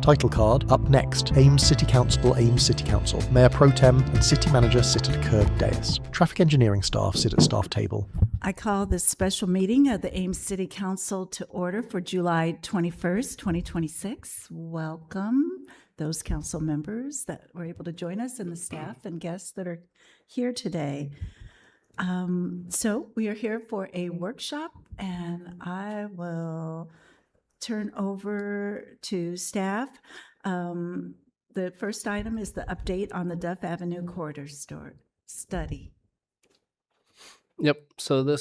Title card. Up next, Ames City Council, Ames City Council. Mayor Pro Tem and City Manager sit at a curved dais. Traffic engineering staff sit at staff table. I call this special meeting of the Ames City Council to order for July 21st, 2026. Welcome those council members that were able to join us and the staff and guests that are here today. So we are here for a workshop, and I will turn over to staff. The first item is the update on the Duff Avenue corridor study. Yep. So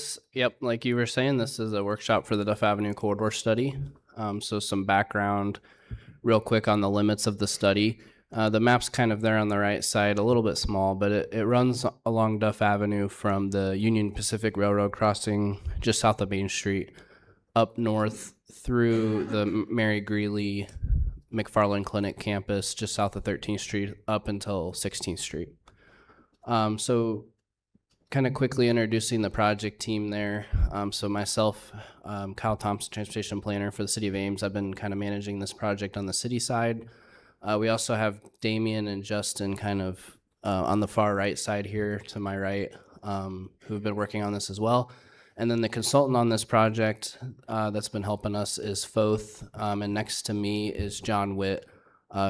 like you were saying, this is a workshop for the Duff Avenue corridor study. So some background real quick on the limits of the study. The map's kind of there on the right side, a little bit small, but it runs along Duff Avenue from the Union Pacific Railroad crossing just south of Main Street up north through the Mary Greeley McFarland Clinic campus just south of 13th Street up until 16th Street. So kind of quickly introducing the project team there. So myself, Kyle Thompson, transportation planner for the City of Ames. I've been kind of managing this project on the city side. We also have Damian and Justin kind of on the far right side here to my right, who've been working on this as well. And then the consultant on this project that's been helping us is Foth. And next to me is John Witt,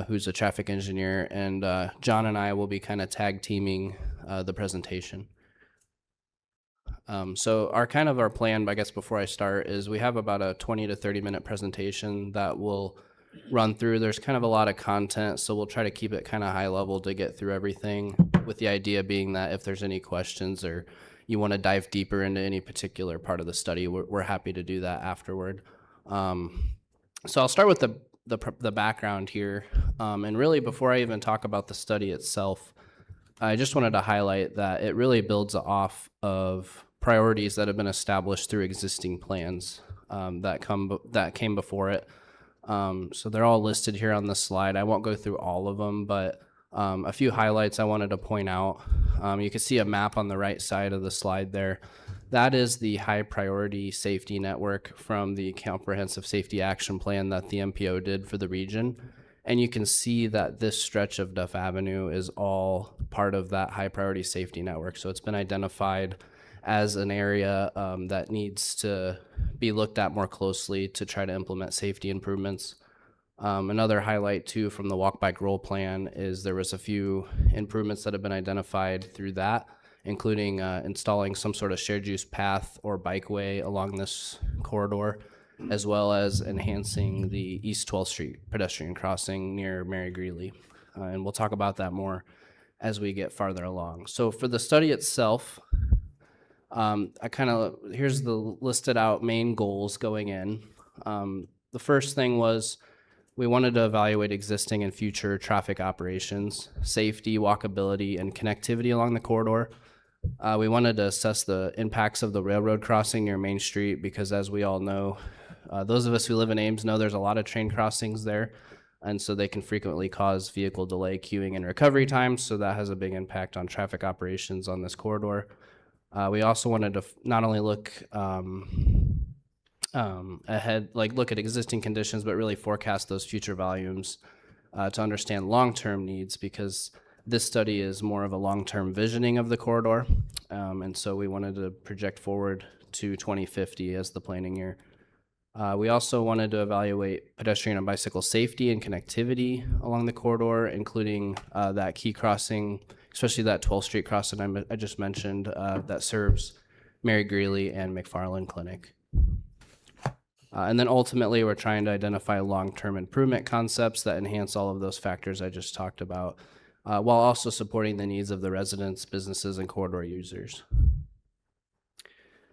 who's a traffic engineer. And John and I will be kind of tag teaming the presentation. So our plan, I guess, before I start is we have about a 20 to 30 minute presentation that we'll run through. There's kind of a lot of content, so we'll try to keep it kind of high level to get through everything, with the idea being that if there's any questions or you want to dive deeper into any particular part of the study, we're happy to do that afterward. So I'll start with the background here. And really, before I even talk about the study itself, I just wanted to highlight that it really builds off of priorities that have been established through existing plans that came before it. So they're all listed here on the slide. I won't go through all of them, but a few highlights I wanted to point out. You can see a map on the right side of the slide there. That is the high priority safety network from the Comprehensive Safety Action Plan that the MPO did for the region. And you can see that this stretch of Duff Avenue is all part of that high priority safety network. So it's been identified as an area that needs to be looked at more closely to try to implement safety improvements. Another highlight too from the walk bike roll plan is there was a few improvements that have been identified through that, including installing some sort of shared use path or bikeway along this corridor, as well as enhancing the East 12th Street pedestrian crossing near Mary Greeley. And we'll talk about that more as we get farther along. So for the study itself, here's the listed out main goals going in. The first thing was we wanted to evaluate existing and future traffic operations, safety, walkability, and connectivity along the corridor. We wanted to assess the impacts of the railroad crossing near Main Street because, as we all know, those of us who live in Ames know there's a lot of train crossings there, and so they can frequently cause vehicle delay, queuing, and recovery times, so that has a big impact on traffic operations on this corridor. We also wanted to not only look ahead, look at existing conditions, but really forecast those future volumes to understand long-term needs, because this study is more of a long-term visioning of the corridor. And so we wanted to project forward to 2050 as the planning year. We also wanted to evaluate pedestrian and bicycle safety and connectivity along the corridor, including that key crossing, especially that 12th Street crossing I just mentioned that serves Mary Greeley and McFarland Clinic. And then ultimately, we're trying to identify long-term improvement concepts that enhance all of those factors I just talked about, while also supporting the needs of the residents, businesses, and corridor users.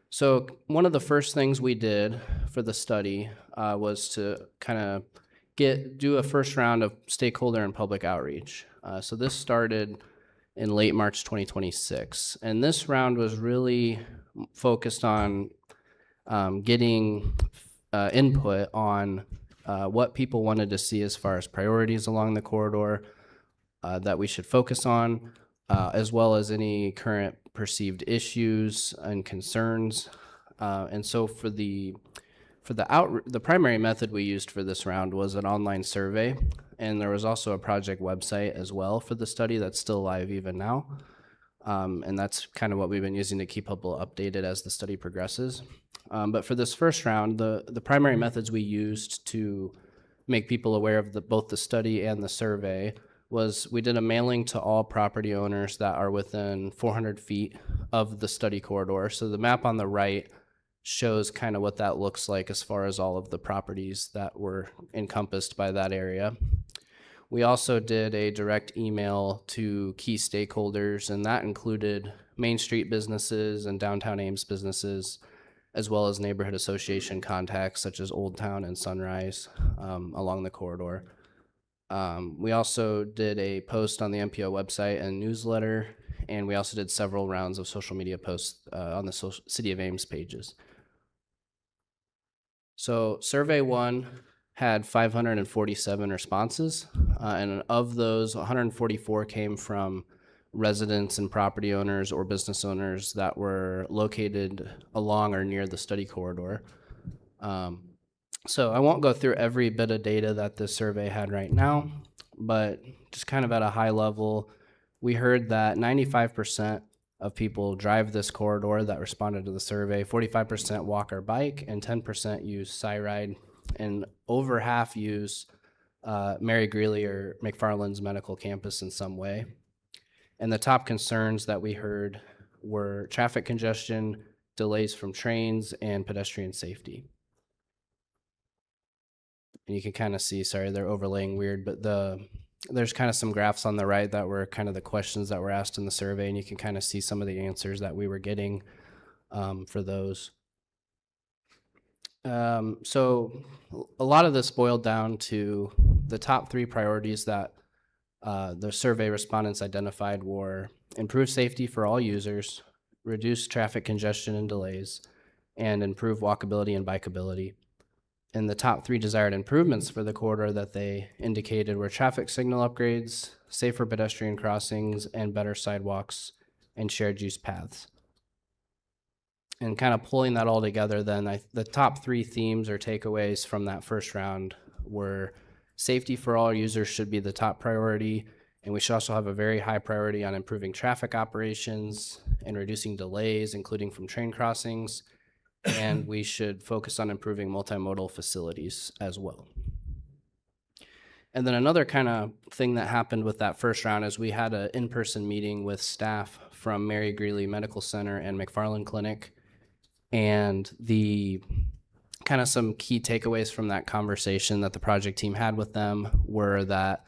So one of the first things we did for the study was to kind of do a first round of stakeholder and public outreach. So this started in late March 2026, and this round was really focused on getting input on what people wanted to see as far as priorities along the corridor that we should focus on, as well as any current perceived issues and concerns. And so for the For the primary method we used for this round was an online survey, and there was also a project website as well for the study that's still live even now. And that's kind of what we've been using to keep people updated as the study progresses. But for this first round, the primary methods we used to make people aware of both the study and the survey was we did a mailing to all property owners that are within 400 feet of the study corridor. So the map on the right shows kind of what that looks like as far as all of the properties that were encompassed by that area. We also did a direct email to key stakeholders, and that included Main Street businesses and downtown Ames businesses, as well as neighborhood association contacts such as Old Town and Sunrise along the corridor. We also did a post on the MPO website and newsletter, and we also did several rounds of social media posts on the City of Ames pages. So survey 1 had 547 responses, and of those, 144 came from residents and property owners or business owners that were located along or near the study corridor. So I won't go through every bit of data that this survey had right now, but just kind of at a high level, we heard that 95% of people drive this corridor that responded to the survey, 45% walk or bike, and 10% use Cyride, and over half use Mary Greeley or McFarland's medical campus in some way. And the top concerns that we heard were traffic congestion, delays from trains, and pedestrian safety. And you can kind of see, sorry, they're overlaying weird, but there's kind of some graphs on the right that were kind of the questions that were asked in the survey, and you can kind of see some of the answers that we were getting for those. So a lot of this boiled down to the top 3 priorities that the survey respondents identified were improve safety for all users, reduce traffic congestion and delays, and improve walkability and bikeability. And the top 3 desired improvements for the corridor that they indicated were traffic signal upgrades, safer pedestrian crossings, and better sidewalks and shared use paths. And kind of pulling that all together, then the top 3 themes or takeaways from that first round were safety for all users should be the top priority, and we should also have a very high priority on improving traffic operations and reducing delays, including from train crossings, and we should focus on improving multimodal facilities as well. And then another kind of thing that happened with that first round is we had an in-person meeting with staff from Mary Greeley Medical Center and McFarland Clinic, and the kind of some key takeaways from that conversation that the project team had with them were that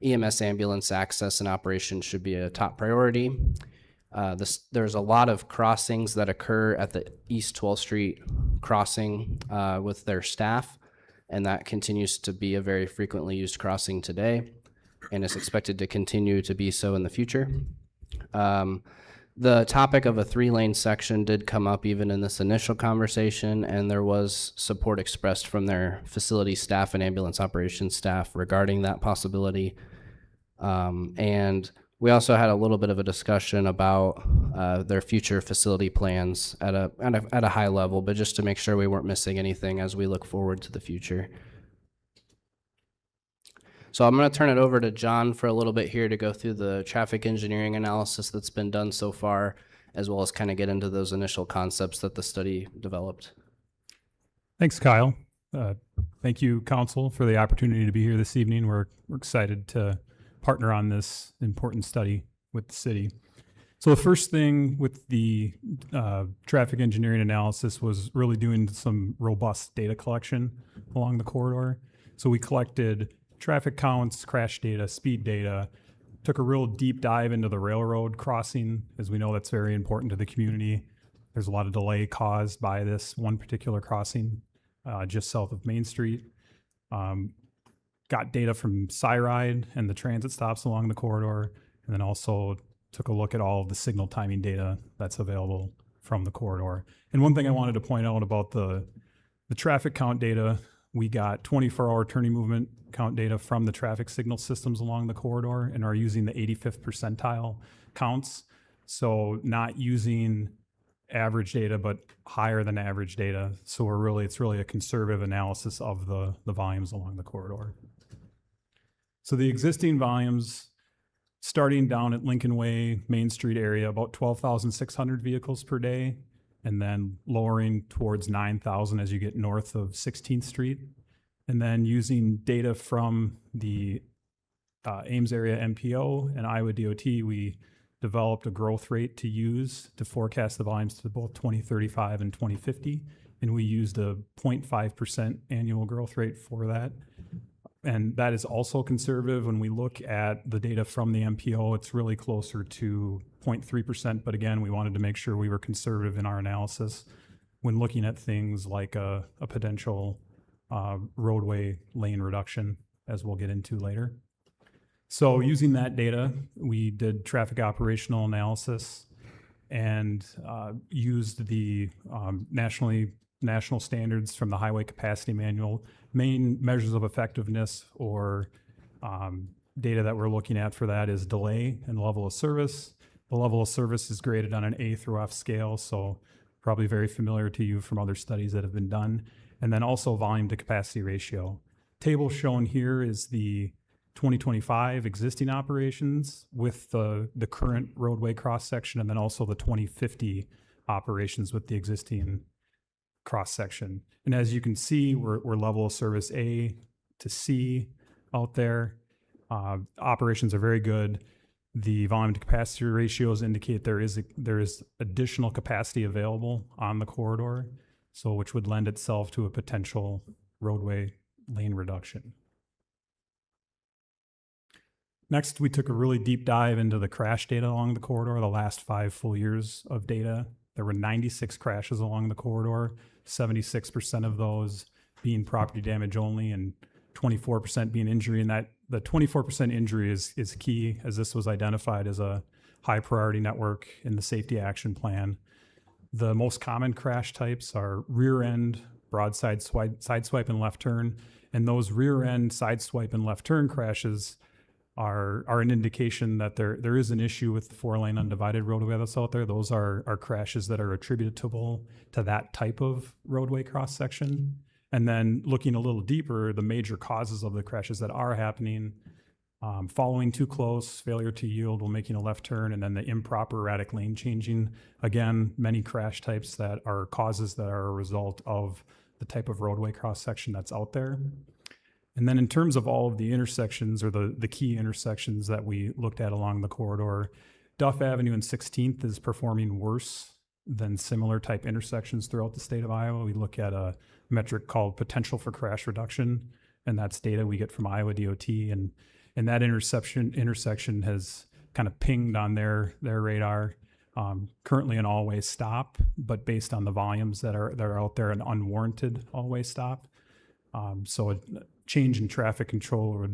EMS ambulance access and operation should be a top priority. There's a lot of crossings that occur at the East 12th Street crossing with their staff, and that continues to be a very frequently used crossing today, and is expected to continue to be so in the future. The topic of a 3-lane section did come up even in this initial conversation, and there was support expressed from their facility staff and ambulance operations staff regarding that possibility. And we also had a little bit of a discussion about their future facility plans at a high level, but just to make sure we weren't missing anything as we look forward to the future. So I'm going to turn it over to John for a little bit here to go through the traffic engineering analysis that's been done so far, as well as kind of get into those initial concepts that the study developed. Thanks, Kyle. Thank you, Council, for the opportunity to be here this evening. We're excited to partner on this important study with the city. So the first thing with the traffic engineering analysis was really doing some robust data collection along the corridor. So we collected traffic counts, crash data, speed data, took a real deep dive into the railroad crossing, as we know that's very important to the community. There's a lot of delay caused by this one particular crossing just south of Main Street. Got data from Cyride and the transit stops along the corridor, and then also took a look at all of the signal timing data that's available from the corridor. And one thing I wanted to point out about the traffic count data, we got 24-hour turning movement count data from the traffic signal systems along the corridor and are using the 85th percentile counts. So not using average data, but higher than average data. So it's really a conservative analysis of the volumes along the corridor. So the existing volumes, starting down at Lincoln Way, Main Street area, about 12,600 vehicles per day, and then lowering towards 9,000 as you get north of 16th Street. And then using data from the Ames area MPO and Iowa DOT, we developed a growth rate to use to forecast the volumes to both 2035 and 2050. And we used a 0.5% annual growth rate for that. And that is also conservative. When we look at the data from the MPO, it's really closer to 0.3%. But again, we wanted to make sure we were conservative in our analysis when looking at things like a potential roadway lane reduction, as we'll get into later. So using that data, we did traffic operational analysis and used the national standards from the Highway Capacity Manual. Main measures of effectiveness or data that we're looking at for that is delay and level of service. The level of service is graded on an A through F scale, so probably very familiar to you from other studies that have been done. And then also volume to capacity ratio. Table shown here is the 2025 existing operations with the current roadway cross section, and then also the 2050 operations with the existing cross section. And as you can see, we're level of service A to C out there. Operations are very good. The volume to capacity ratios indicate there is additional capacity available on the corridor, so which would lend itself to a potential roadway lane reduction. Next, we took a really deep dive into the crash data along the corridor, the last 5 full years of data. There were 96 crashes along the corridor, 76% of those being property damage only and 24% being injury. And that the 24% injury is key, as this was identified as a high priority network in the safety action plan. The most common crash types are rear end, broadside side swipe, and left turn. And those rear end, side swipe, and left turn crashes are an indication that there is an issue with the 4-lane undivided roadway that's out there. Those are crashes that are attributable to that type of roadway cross section. And then looking a little deeper, the major causes of the crashes that are happening, following too close, failure to yield while making a left turn, and then the improper erratic lane changing. Again, many crash types that are causes that are a result of the type of roadway cross section that's out there. And then in terms of all of the intersections or the key intersections that we looked at along the corridor, Duff Avenue and 16th is performing worse than similar type intersections throughout the state of Iowa. We look at a metric called potential for crash reduction, and that's data we get from Iowa DOT. And that intersection has kind of pinged on their radar. Currently an all-way stop, but based on the volumes that are out there, an unwarranted all-way stop. So a change in traffic control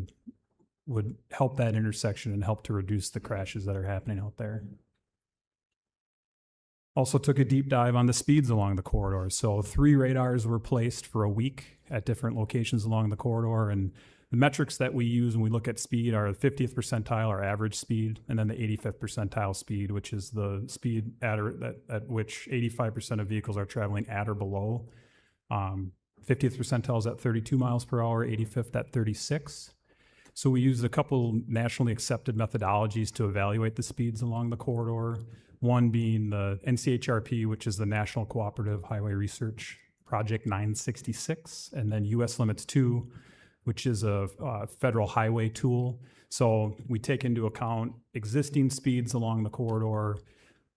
would help that intersection and help to reduce the crashes that are happening out there. Also took a deep dive on the speeds along the corridor. So 3 radars were placed for a week at different locations along the corridor, and the metrics that we use when we look at speed are the 50th percentile, our average speed, and then the 85th percentile speed, which is the speed at which 85% of vehicles are traveling at or below. 50th percentile is at 32 miles per hour, 85th at 36. So we used a couple nationally accepted methodologies to evaluate the speeds along the corridor. One being the NCHRP, which is the National Cooperative Highway Research Project 966, and then US Limits 2, which is a federal highway tool. So we take into account existing speeds along the corridor,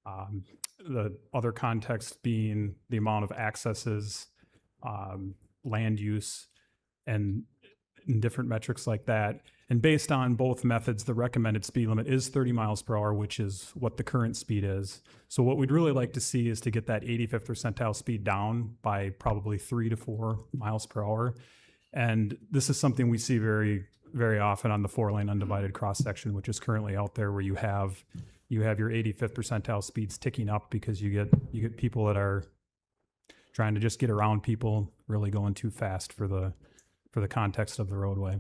the other context being the amount of accesses, land use, and different metrics like that. And based on both methods, the recommended speed limit is 30 miles per hour, which is what the current speed is. So what we'd really like to see is to get that 85th percentile speed down by probably 3 to 4 miles per hour. And this is something we see very, very often on the 4-lane undivided cross section, which is currently out there, where you have your 85th percentile speeds ticking up because you get people that are trying to just get around people, really going too fast for the context of the roadway.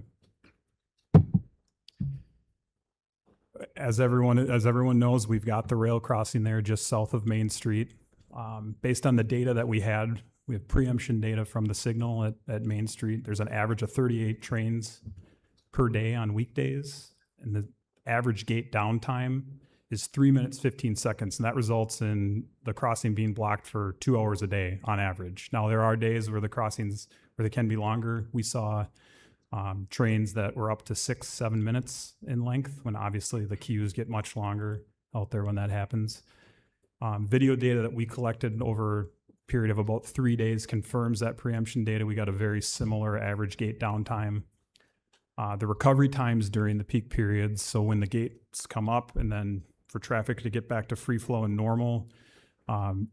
As everyone knows, we've got the rail crossing there just south of Main Street. Based on the data that we have preemption data from the signal at Main Street. There's an average of 38 trains per day on weekdays, and the average gate downtime is 3 minutes, 15 seconds, and that results in the crossing being blocked for 2 hours a day on average. Now, there are days where the crossings, where they can be longer. We saw trains that were up to 6-7 minutes in length, when obviously the queues get much longer out there when that happens. Video data that we collected over a period of about 3 days confirms that preemption data. We got a very similar average gate downtime. The recovery times during the peak periods, so when the gates come up and then for traffic to get back to free flow and normal,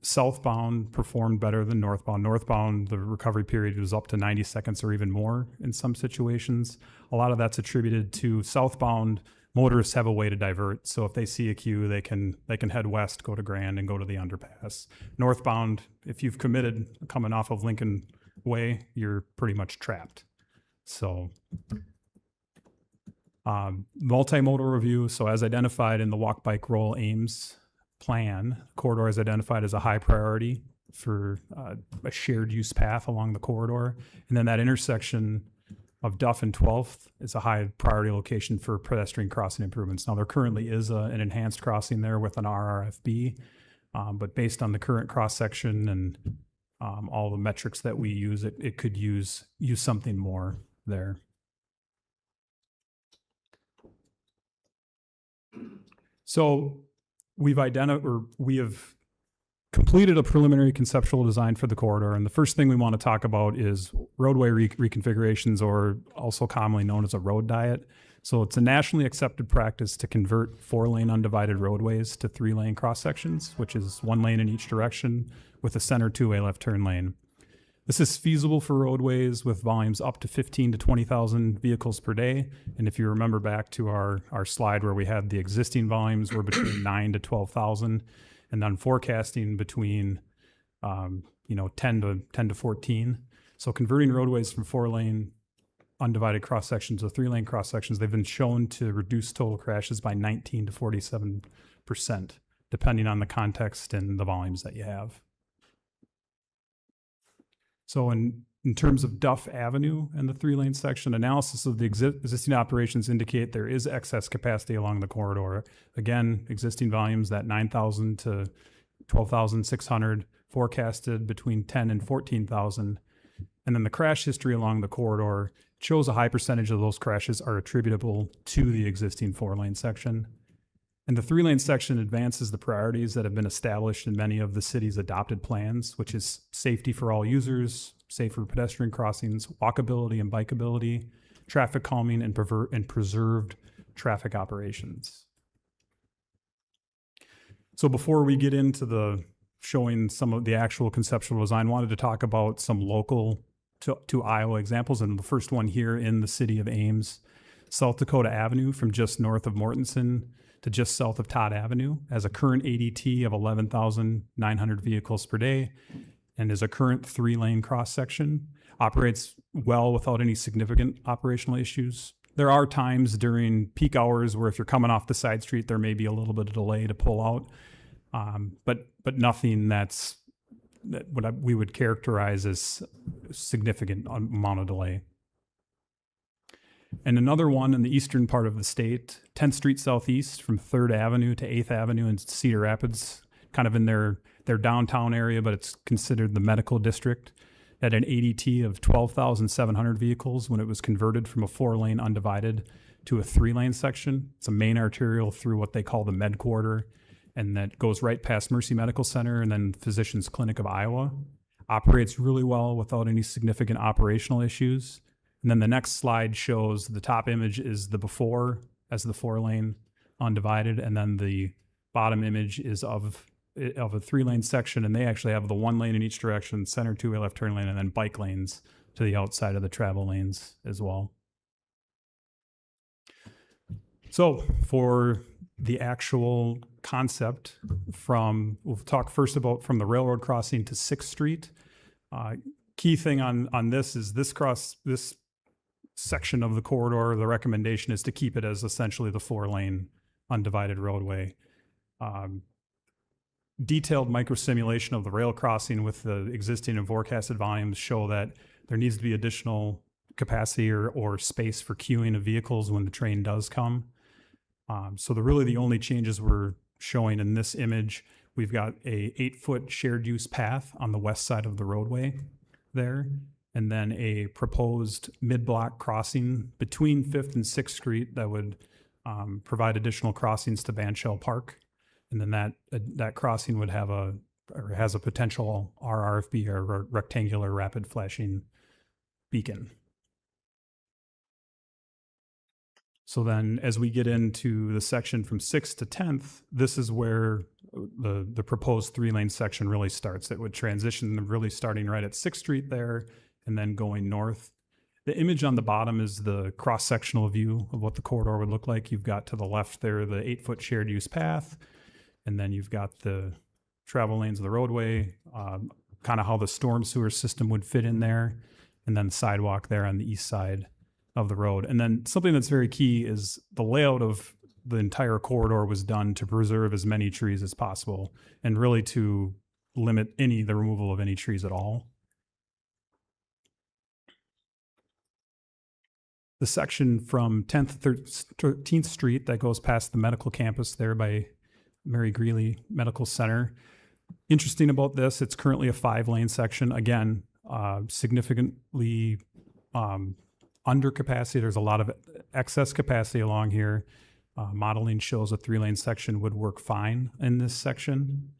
southbound performed better than northbound. Northbound, the recovery period was up to 90 seconds or even more in some situations. A lot of that's attributed to southbound. Motorists have a way to divert, so if they see a queue, they can head west, go to Grand, and go to the underpass. Northbound, if you've committed coming off of Lincoln Way, you're pretty much trapped. So, multimodal review. So as identified in the Walk, Bike, Roll Ames plan, corridor is identified as a high priority for a shared use path along the corridor, and then that intersection of Duff and 12th is a high priority location for pedestrian crossing improvements. Now, there currently is an enhanced crossing there with an RRFB, but based on the current cross-section and all the metrics that we use, it could use something more there. So we have completed a preliminary conceptual design for the corridor, and the first thing we want to talk about is roadway reconfigurations, or also commonly known as a road diet. So it's a nationally accepted practice to convert 4-lane undivided roadways to 3-lane cross sections, which is 1 lane in each direction with a center 2-way left turn lane. This is feasible for roadways with volumes up to 15 to 20,000 vehicles per day. And if you remember back to our slide where we had the existing volumes were between 9 to 12,000, and then forecasting between 10 to 14. So converting roadways from 4-lane undivided cross sections to 3-lane cross sections, they've been shown to reduce total crashes by 19 to 47%, depending on the context and the volumes that you have. So in terms of Duff Avenue and the 3-lane section, analysis of the existing operations indicate there is excess capacity along the corridor. Again, existing volumes that 9,000 to 12,600, forecasted between 10 and 14,000. And then the crash history along the corridor shows a high percentage of those crashes are attributable to the existing 4-lane section. And the 3-lane section advances the priorities that have been established in many of the city's adopted plans, which is safety for all users, safer pedestrian crossings, walkability and bikeability, traffic calming, and preserved traffic operations. So before we get into the showing some of the actual conceptual design, I wanted to talk about some local to Iowa examples. And the first one here in the city of Ames, South Dakota Avenue from just north of Mortensen to just south of Todd Avenue has a current ADT of 11,900 vehicles per day and is a current 3-lane cross section. Operates well without any significant operational issues. There are times during peak hours where if you're coming off the side street, there may be a little bit of delay to pull out, but nothing that what we would characterize as significant amount of delay. And another one in the eastern part of the state, 10th Street Southeast from 3rd Avenue to 8th Avenue in Cedar Rapids, kind of in their downtown area, but it's considered the medical district, at an ADT of 12,700 vehicles when it was converted from a 4-lane undivided to a 3-lane section. It's a main arterial through what they call the Med Quarter, and that goes right past Mercy Medical Center and then Physicians Clinic of Iowa. Operates really well without any significant operational issues. And then the next slide shows the top image is the before as the 4-lane undivided, and then the bottom image is of a 3-lane section, and they actually have the 1 lane in each direction, center 2-way left turn lane, and then bike lanes to the outside of the travel lanes as well. So for the actual concept we'll talk first about from the railroad crossing to 6th Street. Key thing on this is this section of the corridor, the recommendation is to keep it as essentially the 4-lane undivided roadway. detailed microsimulation of the rail crossing with the existing and forecasted volumes show that there needs to be additional capacity or space for queuing of vehicles when the train does come. So really the only changes we're showing in this image, we've got a 8-foot shared use path on the west side of the roadway there, and then a proposed mid-block crossing between 5th and 6th Street that would provide additional crossings to Bandshell Park. And then that crossing would have has a potential RRFB, or rectangular rapid flashing beacon. So then as we get into the section from 6th to 10th, this is where the proposed 3-lane section really starts. It would transition really starting right at 6th Street there and then going north. The image on the bottom is the cross-sectional view of what the corridor would look like. You've got to the left there the 8-foot shared use path, and then you've got the travel lanes of the roadway, kind of how the storm sewer system would fit in there, and then sidewalk there on the east side of the road. And then something that's very key is the layout of the entire corridor was done to preserve as many trees as possible and really to limit the removal of any trees at all. The section from 10th to 13th Street that goes past the medical campus there by Mary Greeley Medical Center. Interesting about this, it's currently a 5-lane section. Again, significantly under capacity. There's a lot of excess capacity along here. Modeling shows a 3-lane section would work fine in this section.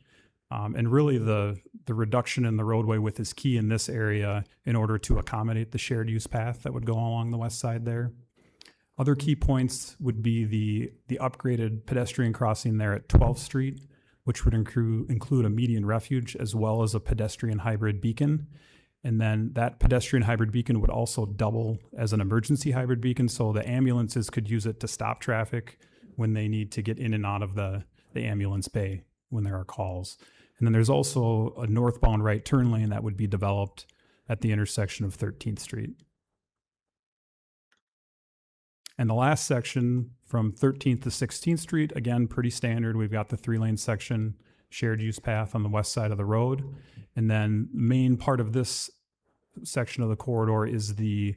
And really the reduction in the roadway width is key in this area in order to accommodate the shared use path that would go along the west side there. Other key points would be the upgraded pedestrian crossing there at 12th Street, which would include a median refuge as well as a pedestrian hybrid beacon. And then that pedestrian hybrid beacon would also double as an emergency hybrid beacon, so the ambulances could use it to stop traffic when they need to get in and out of the ambulance bay when there are calls. And then there's also a northbound right turn lane that would be developed at the intersection of 13th Street. And the last section from 13th to 16th Street, again, pretty standard. We've got the 3-lane section, shared use path on the west side of the road. And then the main part of this section of the corridor is the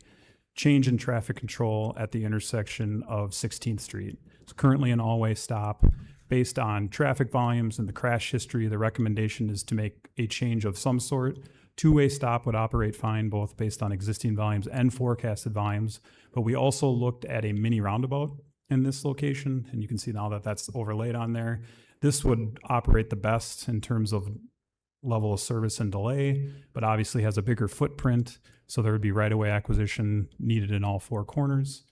change in traffic control at the intersection of 16th Street. It's currently an all-way stop. Based on traffic volumes and the crash history, the recommendation is to make a change of some sort. 2-way stop would operate fine, both based on existing volumes and forecasted volumes. But we also looked at a mini roundabout in this location, and you can see now that that's overlaid on there. This would operate the best in terms of level of service and delay, but obviously has a bigger footprint, so there would be right-of-way acquisition needed in all 4 corners.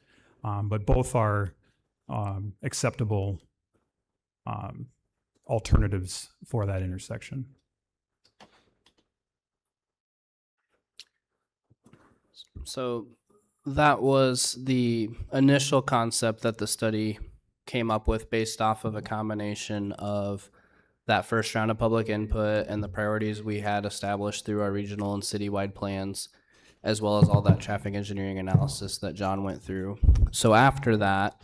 But both are acceptable alternatives for that intersection. So that was the initial concept that the study came up with based off of a combination of that first round of public input and the priorities we had established through our regional and citywide plans, as well as all that traffic engineering analysis that John went through. So after that,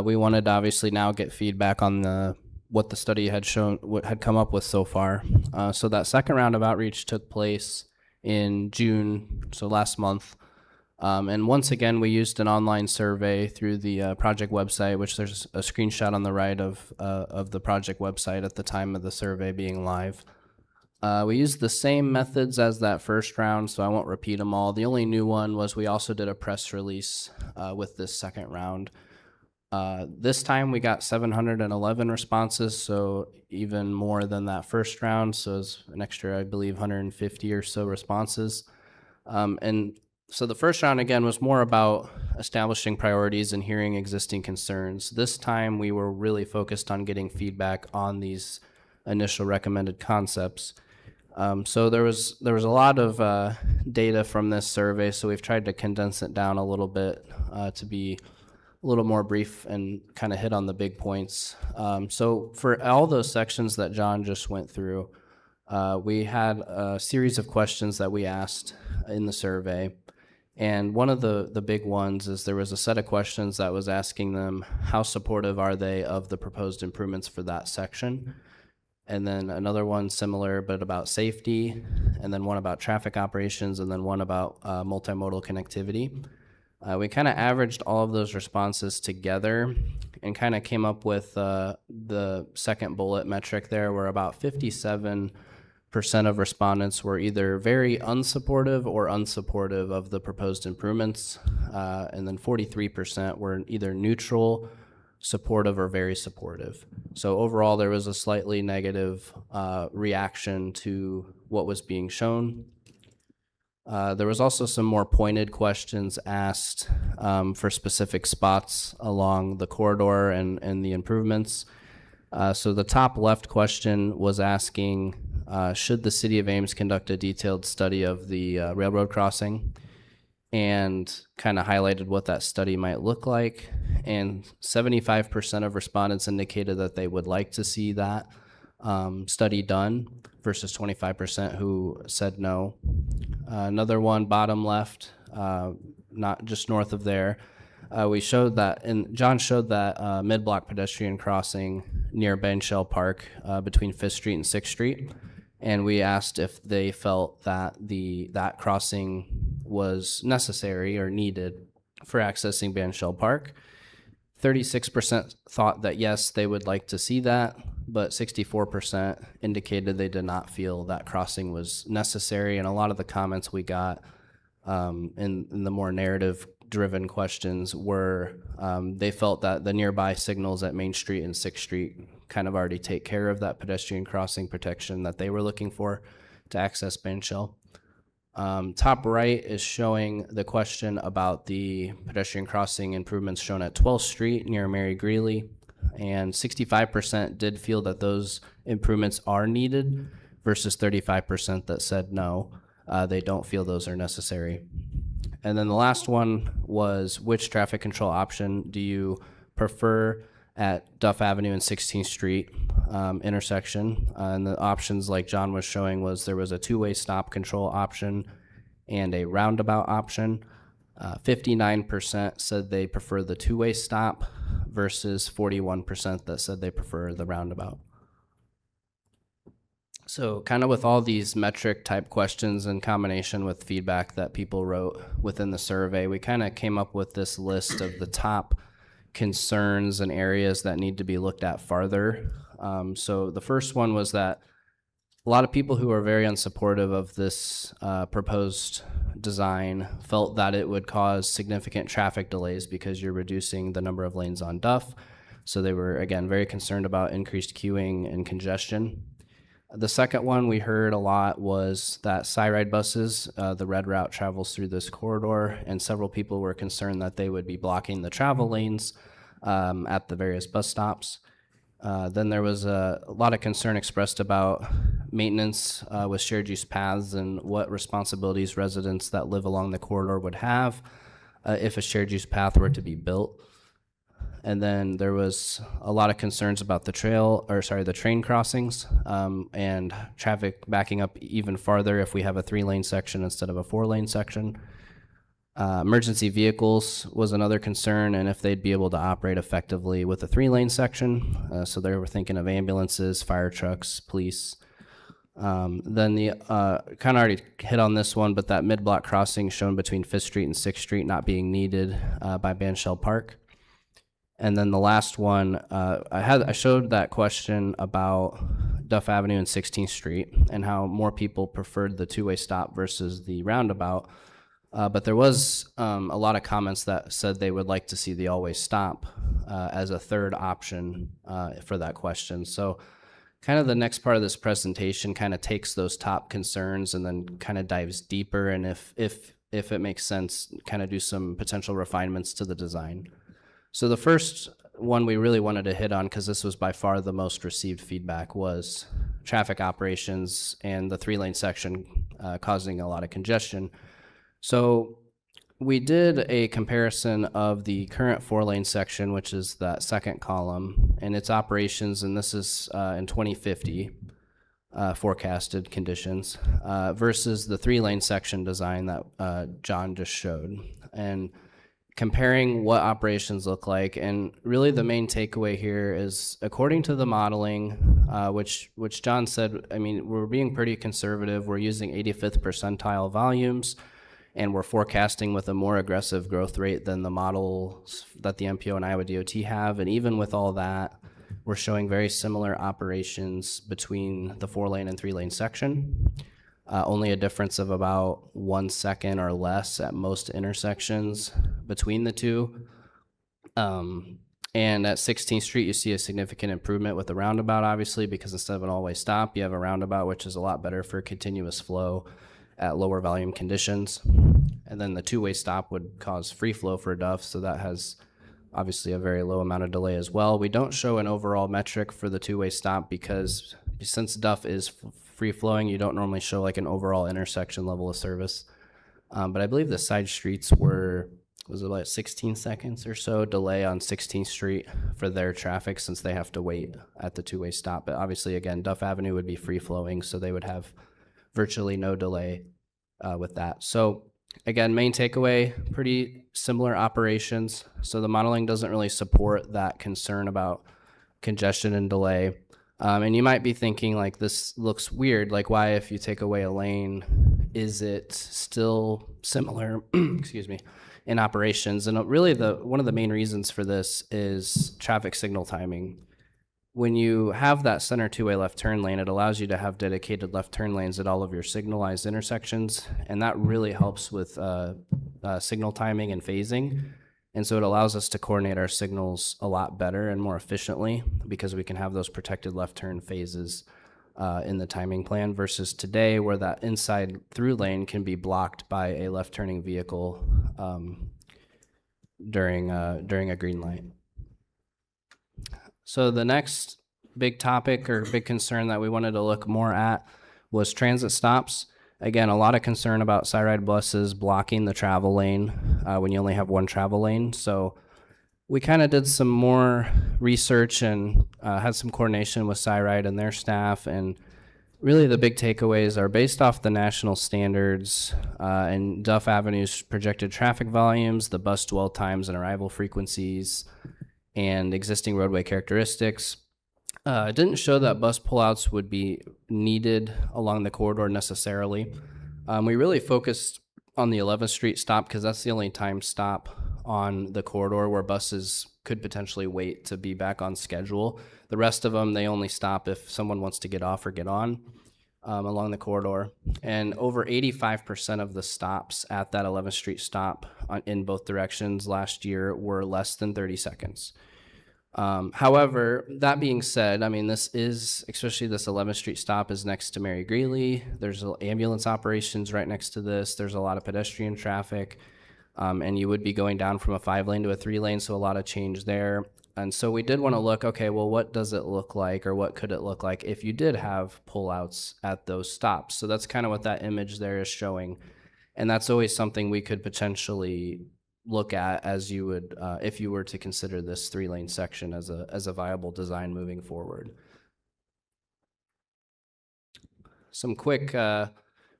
we wanted to obviously now get feedback on what the study had shown, what had come up with so far. So that second round of outreach took place in June, so last month. And once again, we used an online survey through the project website, which there's a screenshot on the right of the project website at the time of the survey being live. We used the same methods as that first round, so I won't repeat them all. The only new one was we also did a press release with this second round. This time we got 711 responses, so even more than that first round, so it's an extra, I believe, 150 or so responses. And so the first round, again, was more about establishing priorities and hearing existing concerns. This time we were really focused on getting feedback on these initial recommended concepts. So there was a lot of data from this survey, so we've tried to condense it down a little bit to be a little more brief and kind of hit on the big points. So for all those sections that John just went through, we had a series of questions that we asked in the survey. And one of the big ones is there was a set of questions that was asking them how supportive are they of the proposed improvements for that section. and then another one similar but about safety, and then one about traffic operations, and then one about multimodal connectivity. We kind of averaged all of those responses together and kind of came up with the second bullet metric there, where about 57% of respondents were either very unsupportive or unsupportive of the proposed improvements, and then 43% were either neutral, supportive, or very supportive. So overall, there was a slightly negative reaction to what was being shown. There was also some more pointed questions asked for specific spots along the corridor and the improvements. So the top left question was asking, should the City of Ames conduct a detailed study of the railroad crossing? And kind of highlighted what that study might look like. And 75% of respondents indicated that they would like to see that study done versus 25% who said no. Another one, bottom left, not just north of there, we showed that, and John showed that mid-block pedestrian crossing near Ben Shell Park between 5th Street and 6th Street. And we asked if they felt that that crossing was necessary or needed for accessing Ben Shell Park. 36% thought that yes, they would like to see that, but 64% indicated they did not feel that crossing was necessary. And a lot of the comments we got in the more narrative-driven questions were they felt that the nearby signals at Main Street and 6th Street kind of already take care of that pedestrian crossing protection that they were looking for to access Ben Shell. Top right is showing the question about the pedestrian crossing improvements shown at 12th Street near Mary Greeley, and 65% did feel that those improvements are needed versus 35% that said no, they don't feel those are necessary. And then the last one was, which traffic control option do you prefer at Duff Avenue and 16th Street intersection? And the options, like John was showing, was there was a two-way stop control option and a roundabout option. 59% said they prefer the two-way stop versus 41% that said they prefer the roundabout. So kind of with all these metric type questions in combination with feedback that people wrote within the survey, we kind of came up with this list of the top concerns and areas that need to be looked at farther. So the first one was that a lot of people who are very unsupportive of this proposed design felt that it would cause significant traffic delays because you're reducing the number of lanes on Duff. So they were, again, very concerned about increased queuing and congestion. The second one we heard a lot was that SkyRide buses, the red route travels through this corridor, and several people were concerned that they would be blocking the travel lanes at the various bus stops. Then there was a lot of concern expressed about maintenance with shared use paths and what responsibilities residents that live along the corridor would have if a shared use path were to be built. And then there was a lot of concerns about the train crossings and traffic backing up even farther if we have a 3-lane section instead of a 4-lane section. Emergency vehicles was another concern, and if they'd be able to operate effectively with a 3-lane section. So they were thinking of ambulances, fire trucks, police. Then the kind of already hit on this one, but that mid-block crossing shown between 5th Street and 6th Street not being needed by Ben Shell Park. And then the last one, I showed that question about Duff Avenue and 16th Street and how more people preferred the two-way stop versus the roundabout. But there was a lot of comments that said they would like to see the always stop as a third option for that question. So kind of the next part of this presentation kind of takes those top concerns and then kind of dives deeper, and if it makes sense, kind of do some potential refinements to the design. So the first one we really wanted to hit on, because this was by far the most received feedback, was traffic operations and the 3-lane section causing a lot of congestion. So we did a comparison of the current 4-lane section, which is that second column, and its operations, and this is in 2050 forecasted conditions, versus the 3-lane section design that John just showed. And comparing what operations look like. And really the main takeaway here is, according to the modeling, which John said, I mean, we're being pretty conservative. We're using 85th percentile volumes, and we're forecasting with a more aggressive growth rate than the models that the MPO and Iowa DOT have. And even with all that, we're showing very similar operations between the 4-lane and 3-lane section. Only a difference of about 1 second or less at most intersections between the two. And at 16th Street, you see a significant improvement with the roundabout, obviously, because instead of an all-way stop, you have a roundabout, which is a lot better for continuous flow at lower volume conditions. And then the 2-way stop would cause free flow for Duff, so that has obviously a very low amount of delay as well. We don't show an overall metric for the 2-way stop because since Duff is free flowing, you don't normally show like an overall intersection level of service. But I believe the side streets was about 16 seconds or so delay on 16th Street for their traffic, since they have to wait at the 2-way stop. But obviously, again, Duff Avenue would be free flowing, so they would have virtually no delay with that. So again, main takeaway, pretty similar operations. So the modeling doesn't really support that concern about congestion and delay. And you might be thinking, like, this looks weird. Like, why, if you take away a lane, is it still similar, excuse me, in operations? And really, one of the main reasons for this is traffic signal timing. When you have that center 2-way left turn lane, it allows you to have dedicated left turn lanes at all of your signalized intersections, and that really helps with signal timing and phasing. And so it allows us to coordinate our signals a lot better and more efficiently, because we can have those protected left turn phases in the timing plan, versus today where that inside through lane can be blocked by a left turning vehicle during a green light. So the next big topic or big concern that we wanted to look more at was transit stops. Again, a lot of concern about side buses blocking the travel lane when you only have one travel lane. So we kind of did some more research and had some coordination with SciRide and their staff. And really the big takeaways are based off the national standards and Duff Avenue's projected traffic volumes, the bus dwell times and arrival frequencies, and existing roadway characteristics. It didn't show that bus pullouts would be needed along the corridor necessarily. We really focused on the 11th Street stop because that's the only time stop on the corridor where buses could potentially wait to be back on schedule. The rest of them, they only stop if someone wants to get off or get on along the corridor. And over 85% of the stops at that 11th Street stop in both directions last year were less than 30 seconds. However, that being said, I mean, this is, especially this 11th Street stop is next to Mary Greeley. There's ambulance operations right next to this. There's a lot of pedestrian traffic, and you would be going down from a 5-lane to a 3-lane, so a lot of change there. And so we did want to look, okay, well, what does it look like, or what could it look like if you did have pullouts at those stops? So that's kind of what that image there is showing. And that's always something we could potentially look at as you would, if you were to consider this 3-lane section as a viable design moving forward. Some quick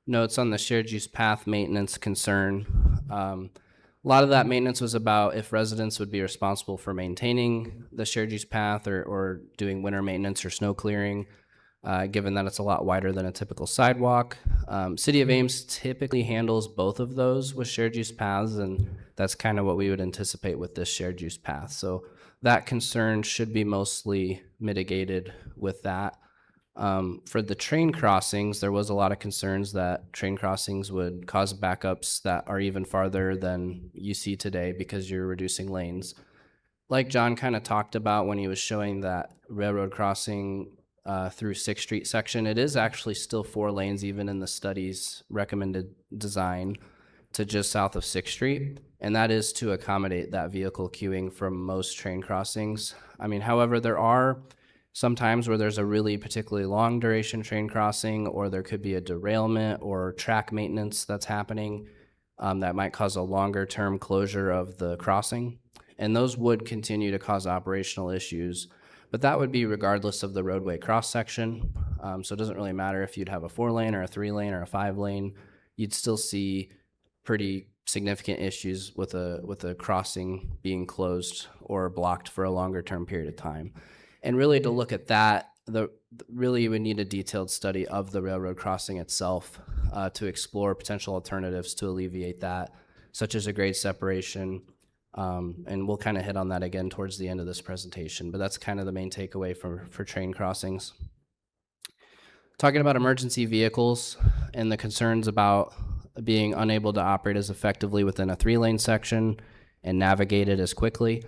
notes on the shared use path maintenance concern. A lot of that maintenance was about if residents would be responsible for maintaining the shared use path or doing winter maintenance or snow clearing, given that it's a lot wider than a typical sidewalk. City of Ames typically handles both of those with shared use paths, and that's kind of what we would anticipate with this shared use path. So that concern should be mostly mitigated with that. For the train crossings, there was a lot of concerns that train crossings would cause backups that are even farther than you see today because you're reducing lanes. Like John kind of talked about when he was showing that railroad crossing through 6th Street section, it is actually still 4 lanes even in the study's recommended design to just south of 6th Street, and that is to accommodate that vehicle queuing from most train crossings. I mean, however, there are some times where there's a really particularly long duration train crossing, or there could be a derailment or track maintenance that's happening that might cause a longer term closure of the crossing, and those would continue to cause operational issues. But that would be regardless of the roadway cross section. So it doesn't really matter if you'd have a 4-lane or a 3-lane or a 5-lane. You'd still see pretty significant issues with a crossing being closed or blocked for a longer term period of time. And really to look at that, really you would need a detailed study of the railroad crossing itself to explore potential alternatives to alleviate that, such as a grade separation. And we'll kind of hit on that again towards the end of this presentation, but that's kind of the main takeaway for train crossings. Talking about emergency vehicles and the concerns about being unable to operate as effectively within a 3-lane section and navigate it as quickly.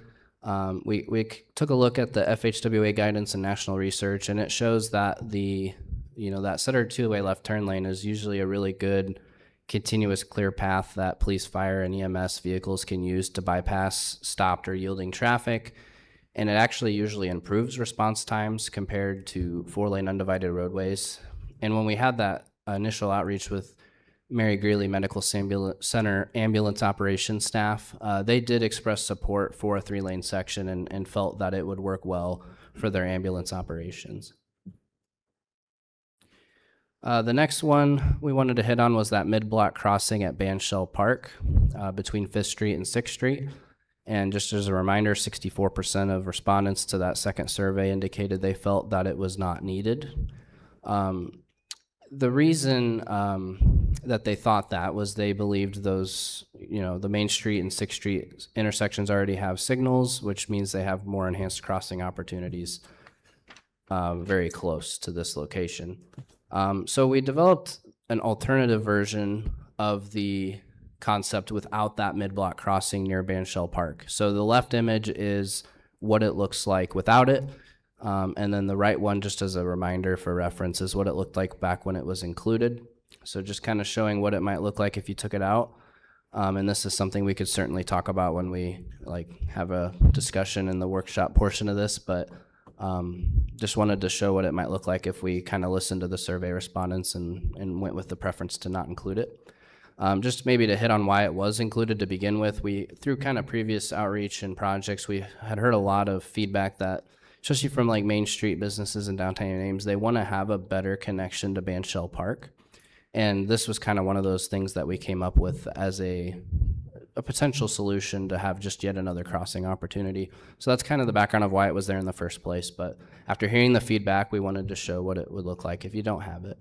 We took a look at the FHWA guidance and national research, and it shows that that center 2-way left turn lane is usually a really good continuous clear path that police, fire, and EMS vehicles can use to bypass stopped or yielding traffic. And it actually usually improves response times compared to 4-lane undivided roadways. And when we had that initial outreach with Mary Greeley Medical Center ambulance operations staff, they did express support for a 3-lane section and felt that it would work well for their ambulance operations. The next one we wanted to hit on was that mid-block crossing at Bandshell Park between 5th Street and 6th Street. And just as a reminder, 64% of respondents to that second survey indicated they felt that it was not needed. The reason that they thought that was they believed those, the Main Street and 6th Street intersections already have signals, which means they have more enhanced crossing opportunities very close to this location. So we developed an alternative version of the concept without that mid-block crossing near Bandshell Park. So the left image is what it looks like without it, and then the right one, just as a reminder for reference, is what it looked like back when it was included. So just kind of showing what it might look like if you took it out. And this is something we could certainly talk about when we have a discussion in the workshop portion of this, but just wanted to show what it might look like if we kind of listened to the survey respondents and went with the preference to not include it. Just maybe to hit on why it was included to begin with, through kind of previous outreach and projects, we had heard a lot of feedback that, especially from Main Street businesses in downtown Ames, they want to have a better connection to Bandshell Park. And this was kind of one of those things that we came up with as a potential solution to have just yet another crossing opportunity. So that's kind of the background of why it was there in the first place. But after hearing the feedback, we wanted to show what it would look like if you don't have it.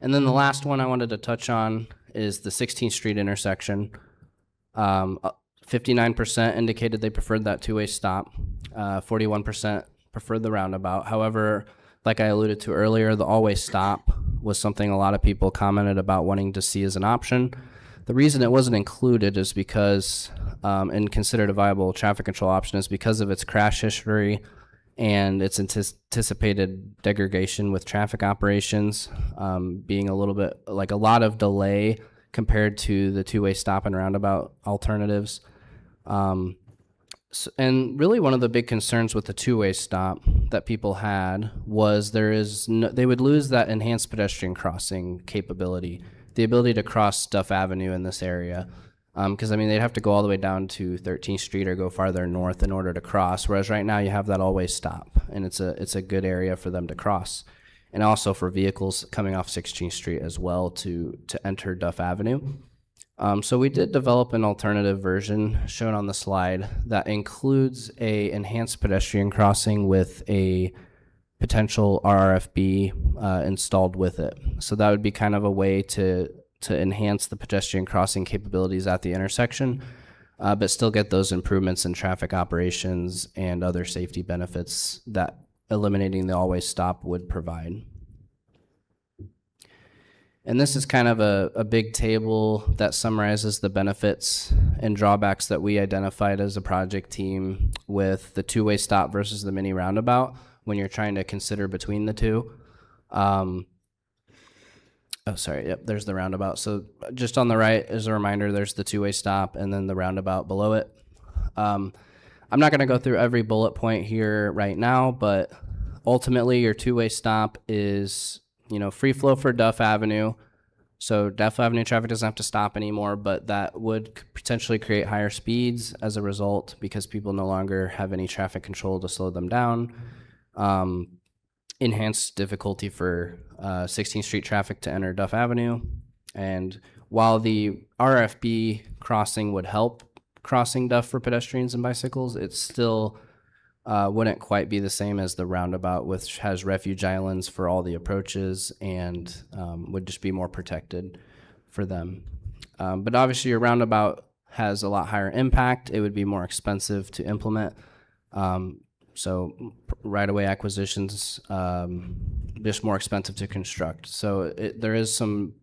And then the last one I wanted to touch on is the 16th Street intersection. 59% indicated they preferred that 2-way stop. 41% preferred the roundabout. However, like I alluded to earlier, the all-way stop was something a lot of people commented about wanting to see as an option. The reason it wasn't included is because, and considered a viable traffic control option, is because of its crash history and its anticipated degradation with traffic operations, being a little bit a lot of delay compared to the 2-way stop and roundabout alternatives. And really one of the big concerns with the 2-way stop that people had was they would lose that enhanced pedestrian crossing capability, the ability to cross Duff Avenue in this area. Because they'd have to go all the way down to 13th Street or go farther north in order to cross, whereas right now you have that all-way stop, and it's a good area for them to cross, and also for vehicles coming off 16th Street as well to enter Duff Avenue. So we did develop an alternative version shown on the slide that includes a enhanced pedestrian crossing with a potential RRFB installed with it. So that would be kind of a way to enhance the pedestrian crossing capabilities at the intersection, but still get those improvements in traffic operations and other safety benefits that eliminating the all-way stop would provide. And this is kind of a big table that summarizes the benefits and drawbacks that we identified as a project team with the 2-way stop versus the mini roundabout when you're trying to consider between the two. There's the roundabout. So just on the right, as a reminder, there's the 2-way stop and then the roundabout below it. I'm not going to go through every bullet point here right now, but ultimately your 2-way stop is, free flow for Duff Avenue. So Duff Avenue traffic doesn't have to stop anymore, but that would potentially create higher speeds as a result because people no longer have any traffic control to slow them down. Enhanced difficulty for 16th Street traffic to enter Duff Avenue, and while the RFB crossing would help crossing Duff for pedestrians and bicycles, it still wouldn't quite be the same as the roundabout, which has refuge islands for all the approaches and would just be more protected for them. But obviously your roundabout has a lot higher impact. It would be more expensive to implement. So right-of-way acquisitions, just more expensive to construct. So there is some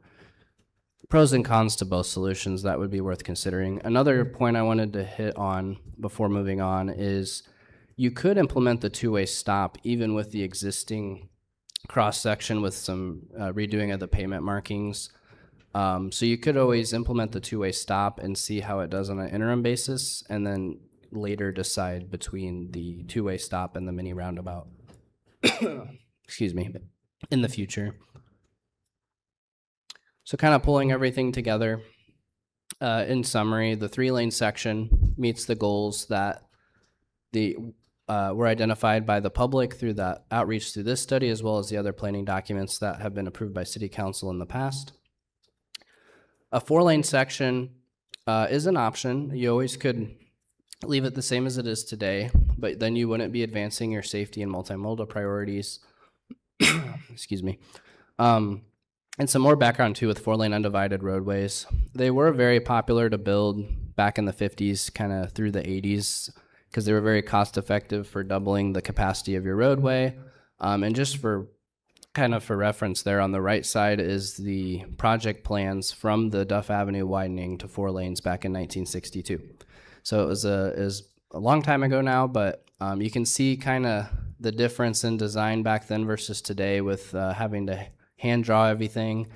pros and cons to both solutions that would be worth considering. Another point I wanted to hit on before moving on is you could implement the two-way stop even with the existing cross-section with some redoing of the pavement markings. So you could always implement the two-way stop and see how it does on an interim basis, and then later decide between the two-way stop and the mini roundabout. Excuse me, in the future. So kind of pulling everything together, in summary, the 3-lane section meets the goals that were identified by the public through that outreach through this study, as well as the other planning documents that have been approved by City Council in the past. A 4-lane section is an option. You always could leave it the same as it is today, but then you wouldn't be advancing your safety and multimodal priorities. Excuse me. And some more background too with 4-lane undivided roadways. They were very popular to build back in the 50s, kind of through the 80s, because they were very cost effective for doubling the capacity of your roadway. And just for reference there on the right side is the project plans from the Duff Avenue widening to 4 lanes back in 1962. So it was a long time ago now, but you can see kind of the difference in design back then versus today with having to hand draw everything.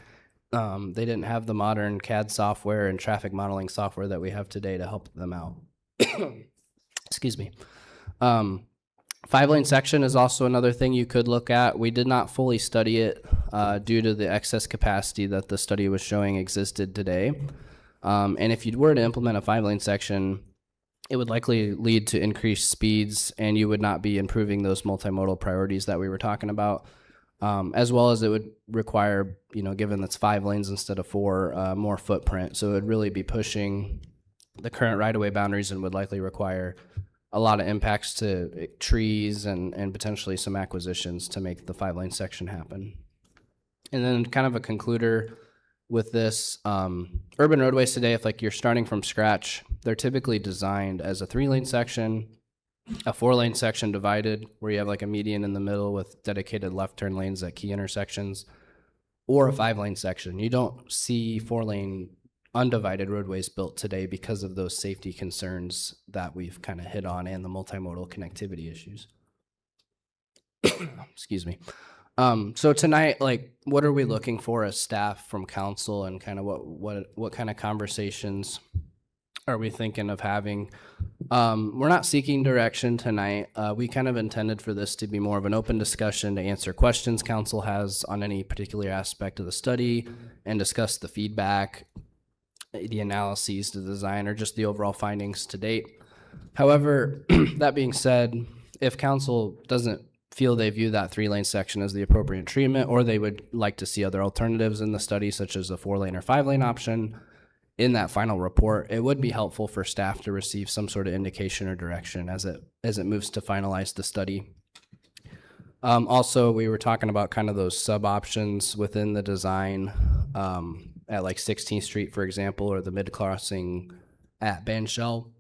They didn't have the modern CAD software and traffic modeling software that we have today to help them out. Excuse me. 5-lane section is also another thing you could look at. We did not fully study it due to the excess capacity that the study was showing existed today. And if you were to implement a 5-lane section, it would likely lead to increased speeds, and you would not be improving those multimodal priorities that we were talking about, as well as it would require, given that's 5 lanes instead of 4, more footprint. So it would really be pushing the current right-of-way boundaries and would likely require a lot of impacts to trees and potentially some acquisitions to make the 5-lane section happen. And then kind of a concluder with this, urban roadways today, if you're starting from scratch, they're typically designed as a 3-lane section, a 4-lane section divided where you have a median in the middle with dedicated left turn lanes at key intersections, or a 5-lane section. You don't see 4-lane undivided roadways built today because of those safety concerns that we've kind of hit on and the multimodal connectivity issues. Excuse me. So tonight, what are we looking for as staff from council, and kind of what kind of conversations are we thinking of having? We're not seeking direction tonight. We kind of intended for this to be more of an open discussion to answer questions council has on any particular aspect of the study and discuss the feedback, the analyses, the design, or just the overall findings to date. However, that being said, if council doesn't feel they view that 3-lane section as the appropriate treatment, or they would like to see other alternatives in the study, such as a 4-lane or 5-lane option in that final report, it would be helpful for staff to receive some sort of indication or direction as it moves to finalize the study. Also, we were talking about kind of those sub options within the design, at 16th Street, for example, or the mid crossing at Banshell.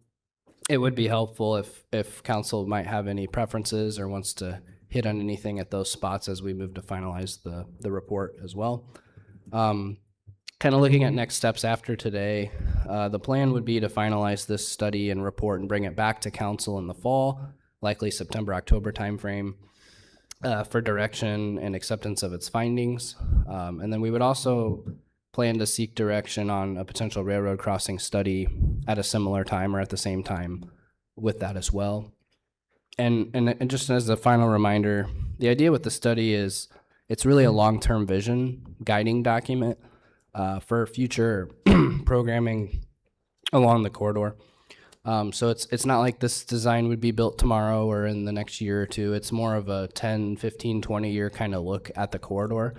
It would be helpful if council might have any preferences or wants to hit on anything at those spots as we move to finalize the report as well. Kind of looking at next steps after today, the plan would be to finalize this study and report and bring it back to council in the fall, likely September, October timeframe, for direction and acceptance of its findings. And then we would also plan to seek direction on a potential railroad crossing study at a similar time or at the same time with that as well. And just as a final reminder, the idea with the study is it's really a long-term vision guiding document for future programming along the corridor. So it's not like this design would be built tomorrow or in the next year or two. It's more of a 10, 15, 20 year kind of look at the corridor.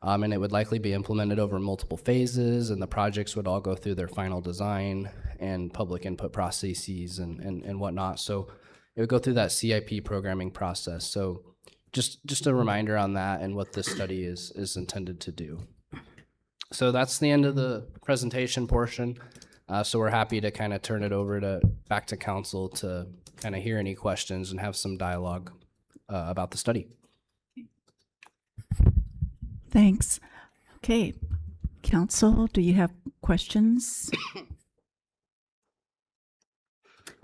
And it would likely be implemented over multiple phases, and the projects would all go through their final design and public input processes and whatnot. So it would go through that CIP programming process. So just a reminder on that and what this study is intended to do. So that's the end of the presentation portion. So we're happy to kind of turn it over back to council to kind of hear any questions and have some dialogue about the study. Thanks. Okay, council, do you have questions?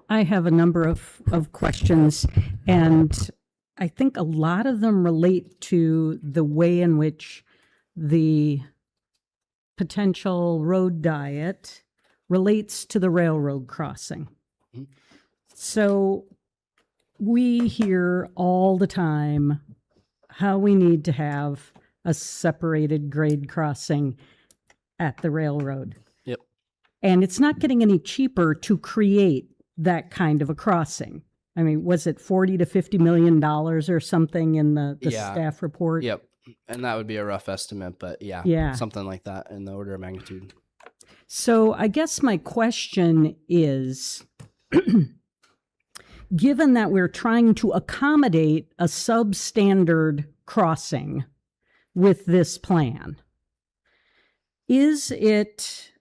I have a number of questions, and I think a lot of them relate to the way in which the potential road diet relates to the railroad crossing. So we hear all the time how we need to have a separated grade crossing at the railroad. Yep. And it's not getting any cheaper to create that kind of a crossing. I mean, was it $40 to $50 million or something in the Yeah. staff report? Yep. And that would be a rough estimate, but Yeah. something like that in the order of magnitude. So I guess my question is, given that we're trying to accommodate a substandard crossing with this plan, is it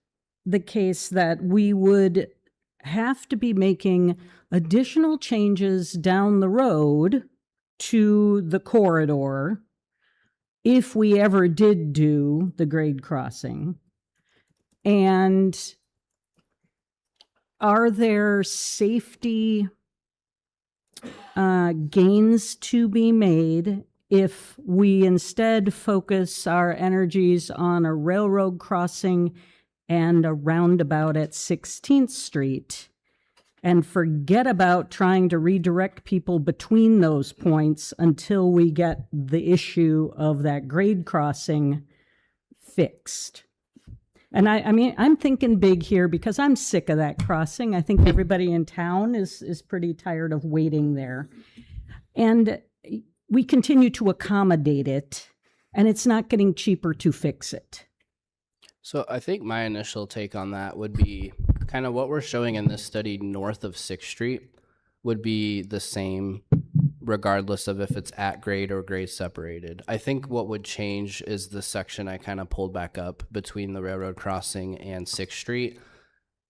the case that we would have to be making additional changes down the road to the corridor if we ever did do the grade crossing? And are there safety gains to be made if we instead focus our energies on a railroad crossing and a roundabout at 16th Street and forget about trying to redirect people between those points until we get the issue of that grade crossing fixed? And I mean, I'm thinking big here because I'm sick of that crossing. I think everybody in town is pretty tired of waiting there. And we continue to accommodate it, and it's not getting cheaper to fix it. So I think my initial take on that would be kind of what we're showing in this study north of 6th Street would be the same regardless of if it's at grade or grade separated. I think what would change is the section I kind of pulled back up between the railroad crossing and 6th Street.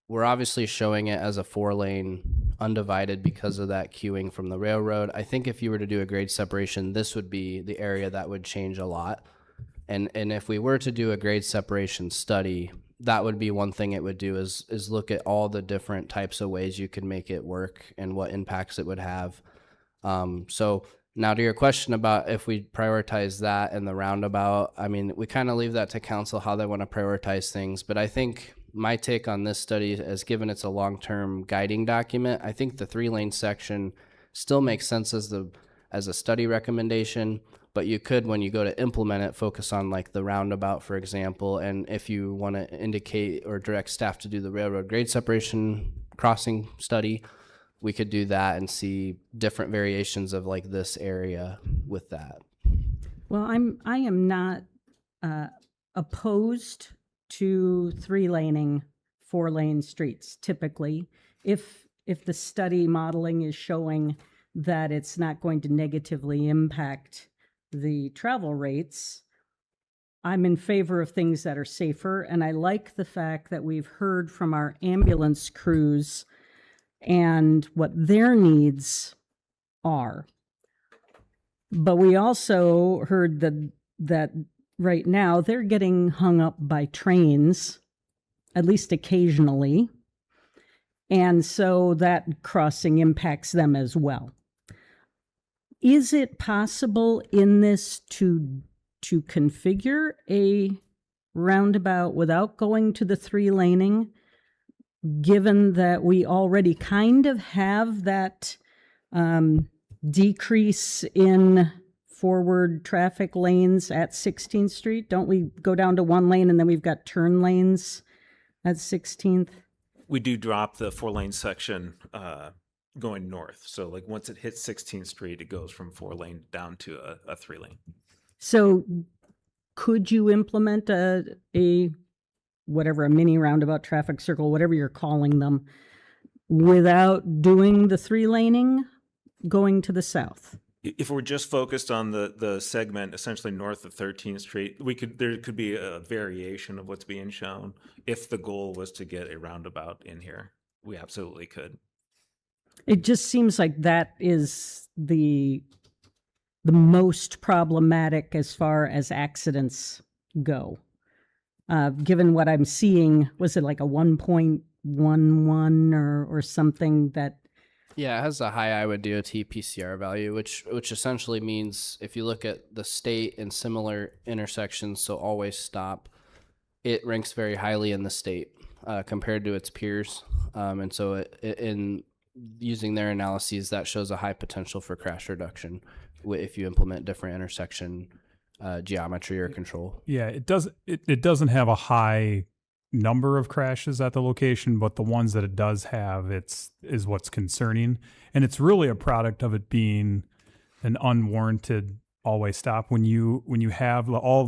We're obviously showing it as a 4-lane undivided because of that queuing from the railroad. I think if you were to do a grade separation, this would be the area that would change a lot. And if we were to do a grade separation study, that would be one thing it would do is look at all the different types of ways you could make it work and what impacts it would have. So now to your question about if we prioritize that and the roundabout, I mean, we kind of leave that to council how they want to prioritize things. But I think my take on this study is, given it's a long-term guiding document, I think the 3-lane section still makes sense as a study recommendation. But you could, when you go to implement it, focus on like the roundabout, for example. And if you want to indicate or direct staff to do the railroad grade separation crossing study, we could do that and see different variations of like this area with that. Well, I am not opposed to 3-laning 4-lane streets typically, if the study modeling is showing that it's not going to negatively impact the travel rates. I'm in favor of things that are safer, and I like the fact that we've heard from our ambulance crews and what their needs are. But we also heard that right now they're getting hung up by trains, at least occasionally, and so that crossing impacts them as well. Is it possible in this to configure a roundabout without going to the 3-laning, given that we already kind of have that decrease in forward traffic lanes at 16th Street? Don't we go down to 1 lane and then we've got turn lanes at 16th? We do drop the 4-lane section going north. So like once it hits 16th Street, it goes from 4-lane down to a 3-lane. So could you implement a whatever, a mini roundabout, traffic circle, whatever you're calling them, without doing the 3-laning going to the south? If we're just focused on the segment essentially north of 13th Street, there could be a variation of what's being shown. If the goal was to get a roundabout in here, we absolutely could. It just seems like that is the most problematic as far as accidents go. Given what I'm seeing, was it like a 1.11 or something that? Yeah, it has a high Iowa DOT PCR value, which essentially means if you look at the state in similar intersections, so always stop, it ranks very highly in the state compared to its peers. And so in using their analyses, that shows a high potential for crash reduction if you implement different intersection geometry or control. Yeah, it doesn't have a high number of crashes at the location, but the ones that it does have, is what's concerning. And it's really a product of it being an unwarranted always stop. When you have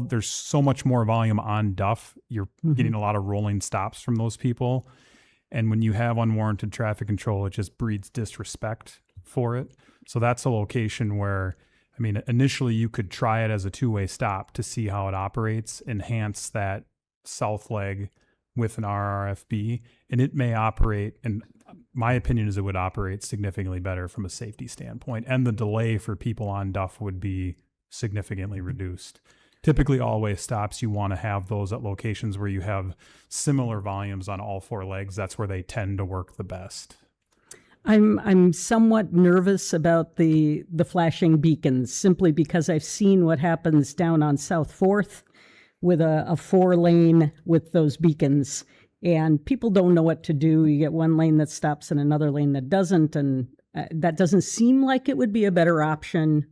there's so much more volume on Duff, you're getting a lot of rolling stops from those people. And when you have unwarranted traffic control, it just breeds disrespect for it. So that's a location where, I mean, initially you could try it as a 2-way stop to see how it operates, enhance that south leg with an RRFB, and it may operate, and my opinion is it would operate significantly better from a safety standpoint, and the delay for people on Duff would be significantly reduced. Typically, always stops, you want to have those at locations where you have similar volumes on all 4 legs. That's where they tend to work the best. I'm somewhat nervous about the flashing beacons, simply because I've seen what happens down on South 4th with a 4-lane with those beacons, and people don't know what to do. You get one lane that stops and another lane that doesn't, and that doesn't seem like it would be a better option.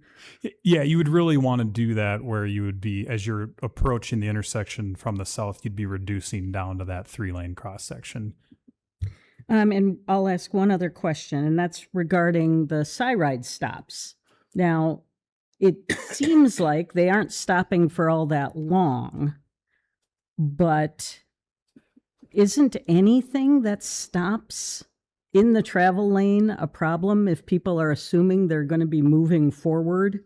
Yeah, you would really want to do that where you would be, as you're approaching the intersection from the south, you'd be reducing down to that 3-lane cross section. And I'll ask one other question, and that's regarding the Syride stops. Now, it seems like they aren't stopping for all that long, but isn't anything that stops in the travel lane a problem if people are assuming they're going to be moving forward?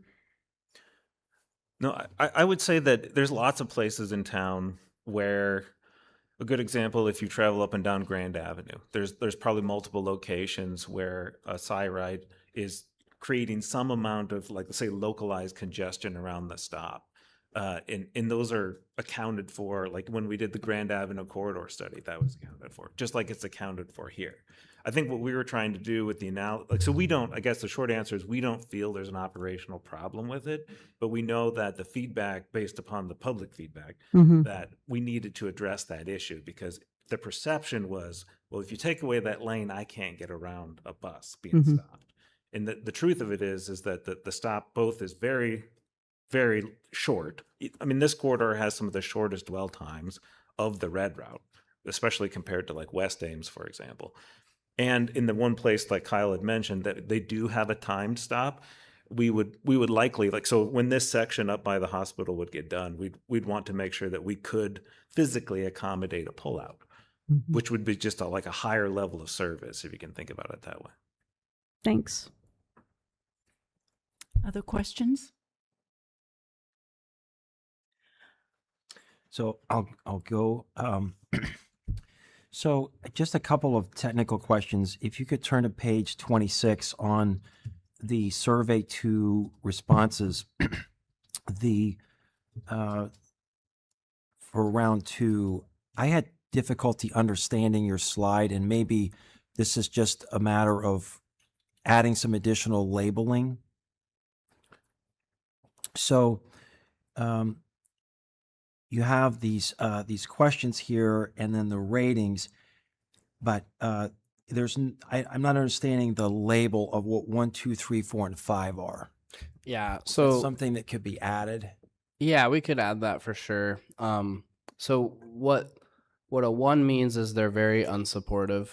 No, I would say that there's lots of places in town where, a good example, if you travel up and down Grand Avenue, there's probably multiple locations where a Syride is creating some amount of, like, let's say, localized congestion around the stop. And those are accounted for, like when we did the Grand Avenue corridor study, that was accounted for, just like it's accounted for here. I think what we were trying to do with the so we don't, I guess the short answer is we don't feel there's an operational problem with it, but we know that the feedback, based upon the public feedback, that we needed to address that issue, because the perception was, well, if you take away that lane, I can't get around a bus being stopped. And the truth of it is that the stop both is very, very short. I mean, this corridor has some of the shortest dwell times of the red route, especially compared to like West Ames, for example. And in the one place, like Kyle had mentioned, that they do have a timed stop, we would likely, like, so when this section up by the hospital would get done, we'd want to make sure that we could physically accommodate a pullout, which would be just like a higher level of service, if you can think about it that way. Thanks. Other questions? So I'll go. So just a couple of technical questions. If you could turn to page 26 on the survey to responses, for round 2, I had difficulty understanding your slide, and maybe this is just a matter of adding some additional labeling. So you have these questions here, and then the ratings, but I'm not understanding the label of what 1, 2, 3, 4, and 5 are. Yeah, That's so something that could be added. yeah, we could add that for sure. So what a 1 means is they're very unsupportive.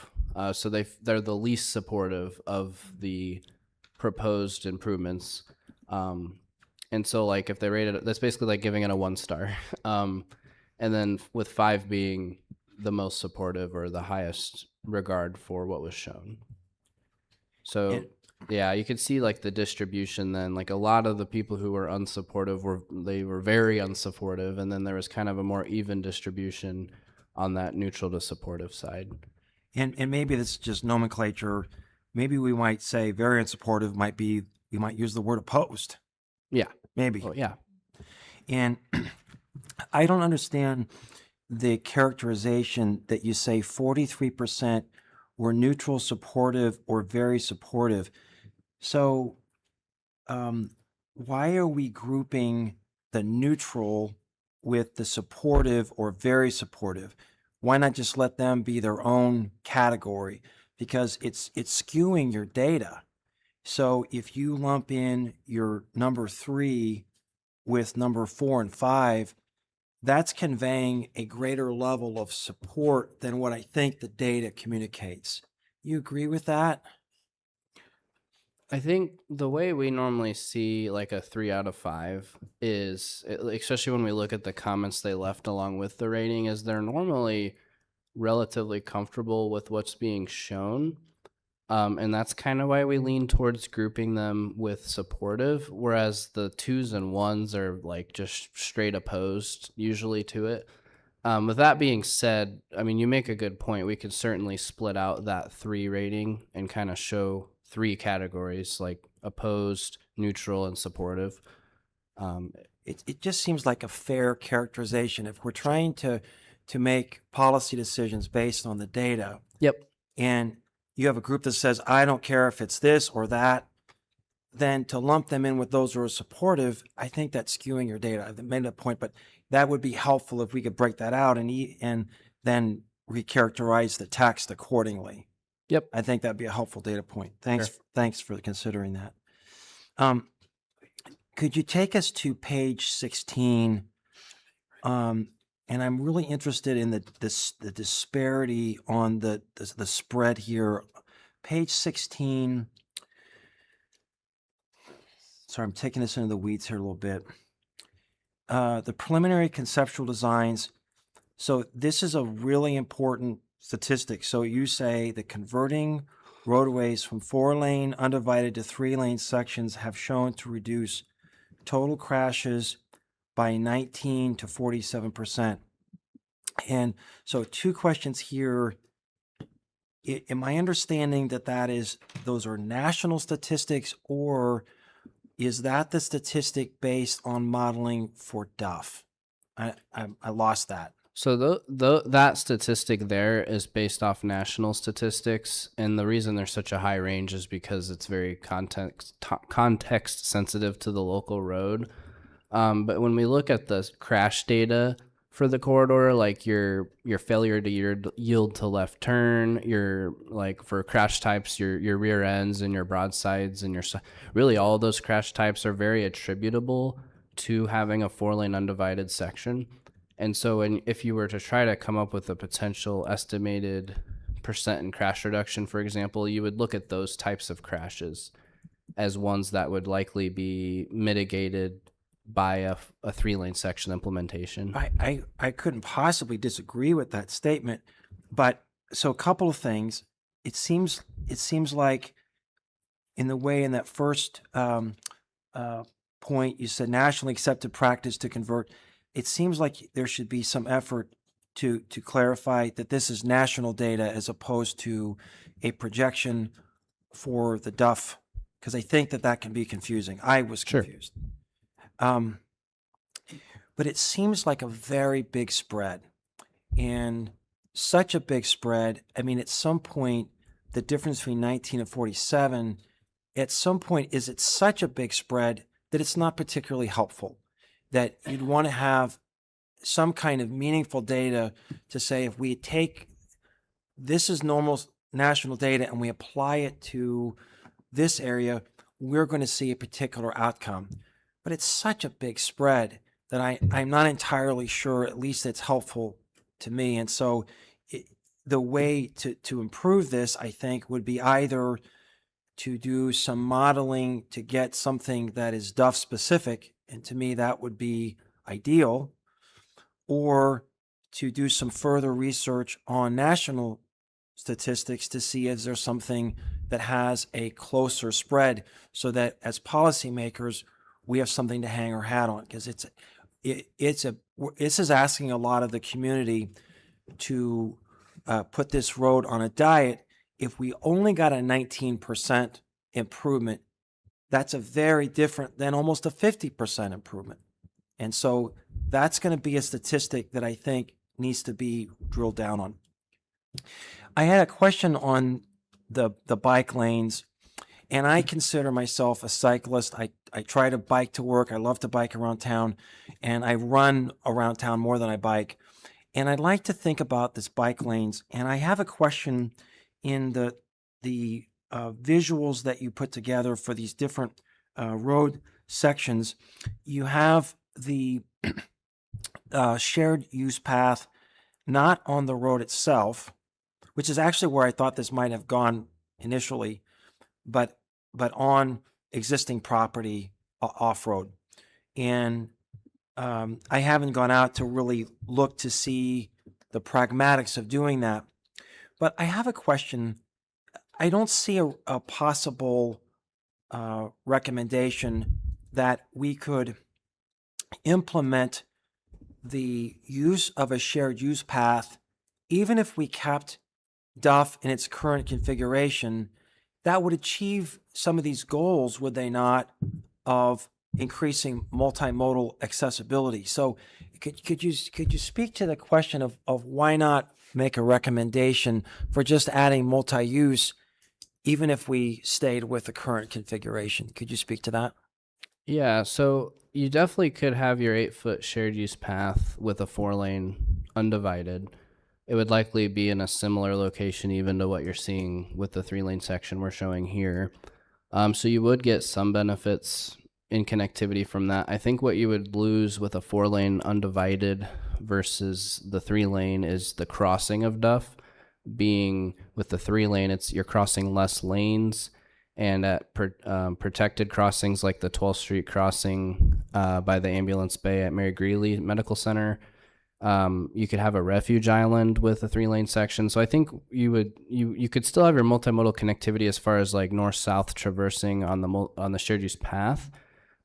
So they're the least supportive of the proposed improvements. And so like if they rated it, that's basically like giving it a 1 star. And then with 5 being the most supportive or the highest regard for what was shown. So And- yeah, you could see like the distribution then, like a lot of the people who were unsupportive were very unsupportive, and then there was kind of a more even distribution on that neutral to supportive side. And maybe this is just nomenclature. Maybe we might say very unsupportive might be, we might use the word opposed. Yeah. Maybe. Oh yeah. And I don't understand the characterization that you say 43% were neutral, supportive, or very supportive. So why are we grouping the neutral with the supportive or very supportive? Why not just let them be their own category? Because it's skewing your data. So if you lump in your number 3 with number 4 and 5, that's conveying a greater level of support than what I think the data communicates. You agree with that? I think the way we normally see like a 3 out of 5 is, especially when we look at the comments they left along with the rating, is they're normally relatively comfortable with what's being shown. And that's kind of why we lean towards grouping them with supportive, whereas the 2s and 1s are like just straight opposed usually to it. With that being said, I mean, you make a good point. We could certainly split out that 3 rating and kind of show 3 categories like opposed, neutral, and supportive. It just seems like a fair characterization. If we're trying to make policy decisions based on the data, Yep. and you have a group that says, I don't care if it's this or that, then to lump them in with those who are supportive, I think that's skewing your data. I've made that point, but that would be helpful if we could break that out and then recharacterize the text accordingly. Yep. I think that'd be a helpful data point. Thanks. Sure. Thanks for considering that. Could you take us to page 16? And I'm really interested in the disparity on the spread here. Page 16. Sorry, I'm taking this into the weeds here a little bit. The preliminary conceptual designs. So this is a really important statistic. So you say that converting roadways from 4-lane undivided to 3-lane sections have shown to reduce total crashes by 19 to 47%. And so 2 questions here. Am I understanding that those are national statistics, or is that the statistic based on modeling for Duff? I lost that. So that statistic there is based off national statistics, and the reason there's such a high range is because it's very context sensitive to the local road. But when we look at the crash data for the corridor, like your failure to yield to left turn, your like for crash types, your rear ends and your broadsides and really all of those crash types are very attributable to having a 4-lane undivided section. And so if you were to try to come up with a potential estimated percent in crash reduction, for example, you would look at those types of crashes as ones that would likely be mitigated by a 3-lane section implementation. I couldn't possibly disagree with that statement, but so a couple of things. It seems like in that first point you said nationally accepted practice to convert. It seems like there should be some effort to clarify that this is national data as opposed to a projection for the Duff, because I think that can be confusing. I was confused. Sure. But it seems like a very big spread, and such a big spread. I mean, at some point, the difference between 19 and 47, at some point, is it such a big spread that it's not particularly helpful, that you'd want to have some kind of meaningful data to say, if we take this is normal national data and we apply it to this area, we're going to see a particular outcome. But it's such a big spread that I'm not entirely sure, at least it's helpful to me. And so the way to improve this, I think, would be either to do some modeling to get something that is Duff specific and to me that would be ideal, or to do some further research on national statistics to see is there something that has a closer spread, so that as policymakers we have something to hang our hat on, because this is asking a lot of the community to put this road on a diet. If we only got a 19% improvement, that's a very different than almost a 50% improvement. And so that's going to be a statistic that I think needs to be drilled down on. I had a question on the bike lanes, and I consider myself a cyclist. I try to bike to work. I love to bike around town, and I run around town more than I bike. And I'd like to think about this bike lanes. And I have a question in the visuals that you put together for these different road sections. You have the shared use path not on the road itself, which is actually where I thought this might have gone initially, but on existing property off-road. And I haven't gone out to really look to see the pragmatics of doing that. But I have a question. I don't see a possible recommendation that we could implement the use of a shared use path, even if we kept Duff in its current configuration. That would achieve some of these goals, would they not, of increasing multimodal accessibility? So could you speak to the question of why not make a recommendation for just adding multi-use, even if we stayed with the current configuration? Could you speak to that? Yeah, so you definitely could have your 8-foot shared use path with a 4-lane undivided. It would likely be in a similar location even to what you're seeing with the 3-lane section we're showing here. So you would get some benefits in connectivity from that. I think what you would lose with a 4-lane undivided versus the 3-lane is the crossing of Duff. Being with the 3-lane, you're crossing less lanes, and at protected crossings like the 12th Street crossing by the ambulance bay at Mary Greeley Medical Center, you could have a refuge island with a 3-lane section. So I think you could still have your multimodal connectivity as far as like north-south traversing on the shared use path,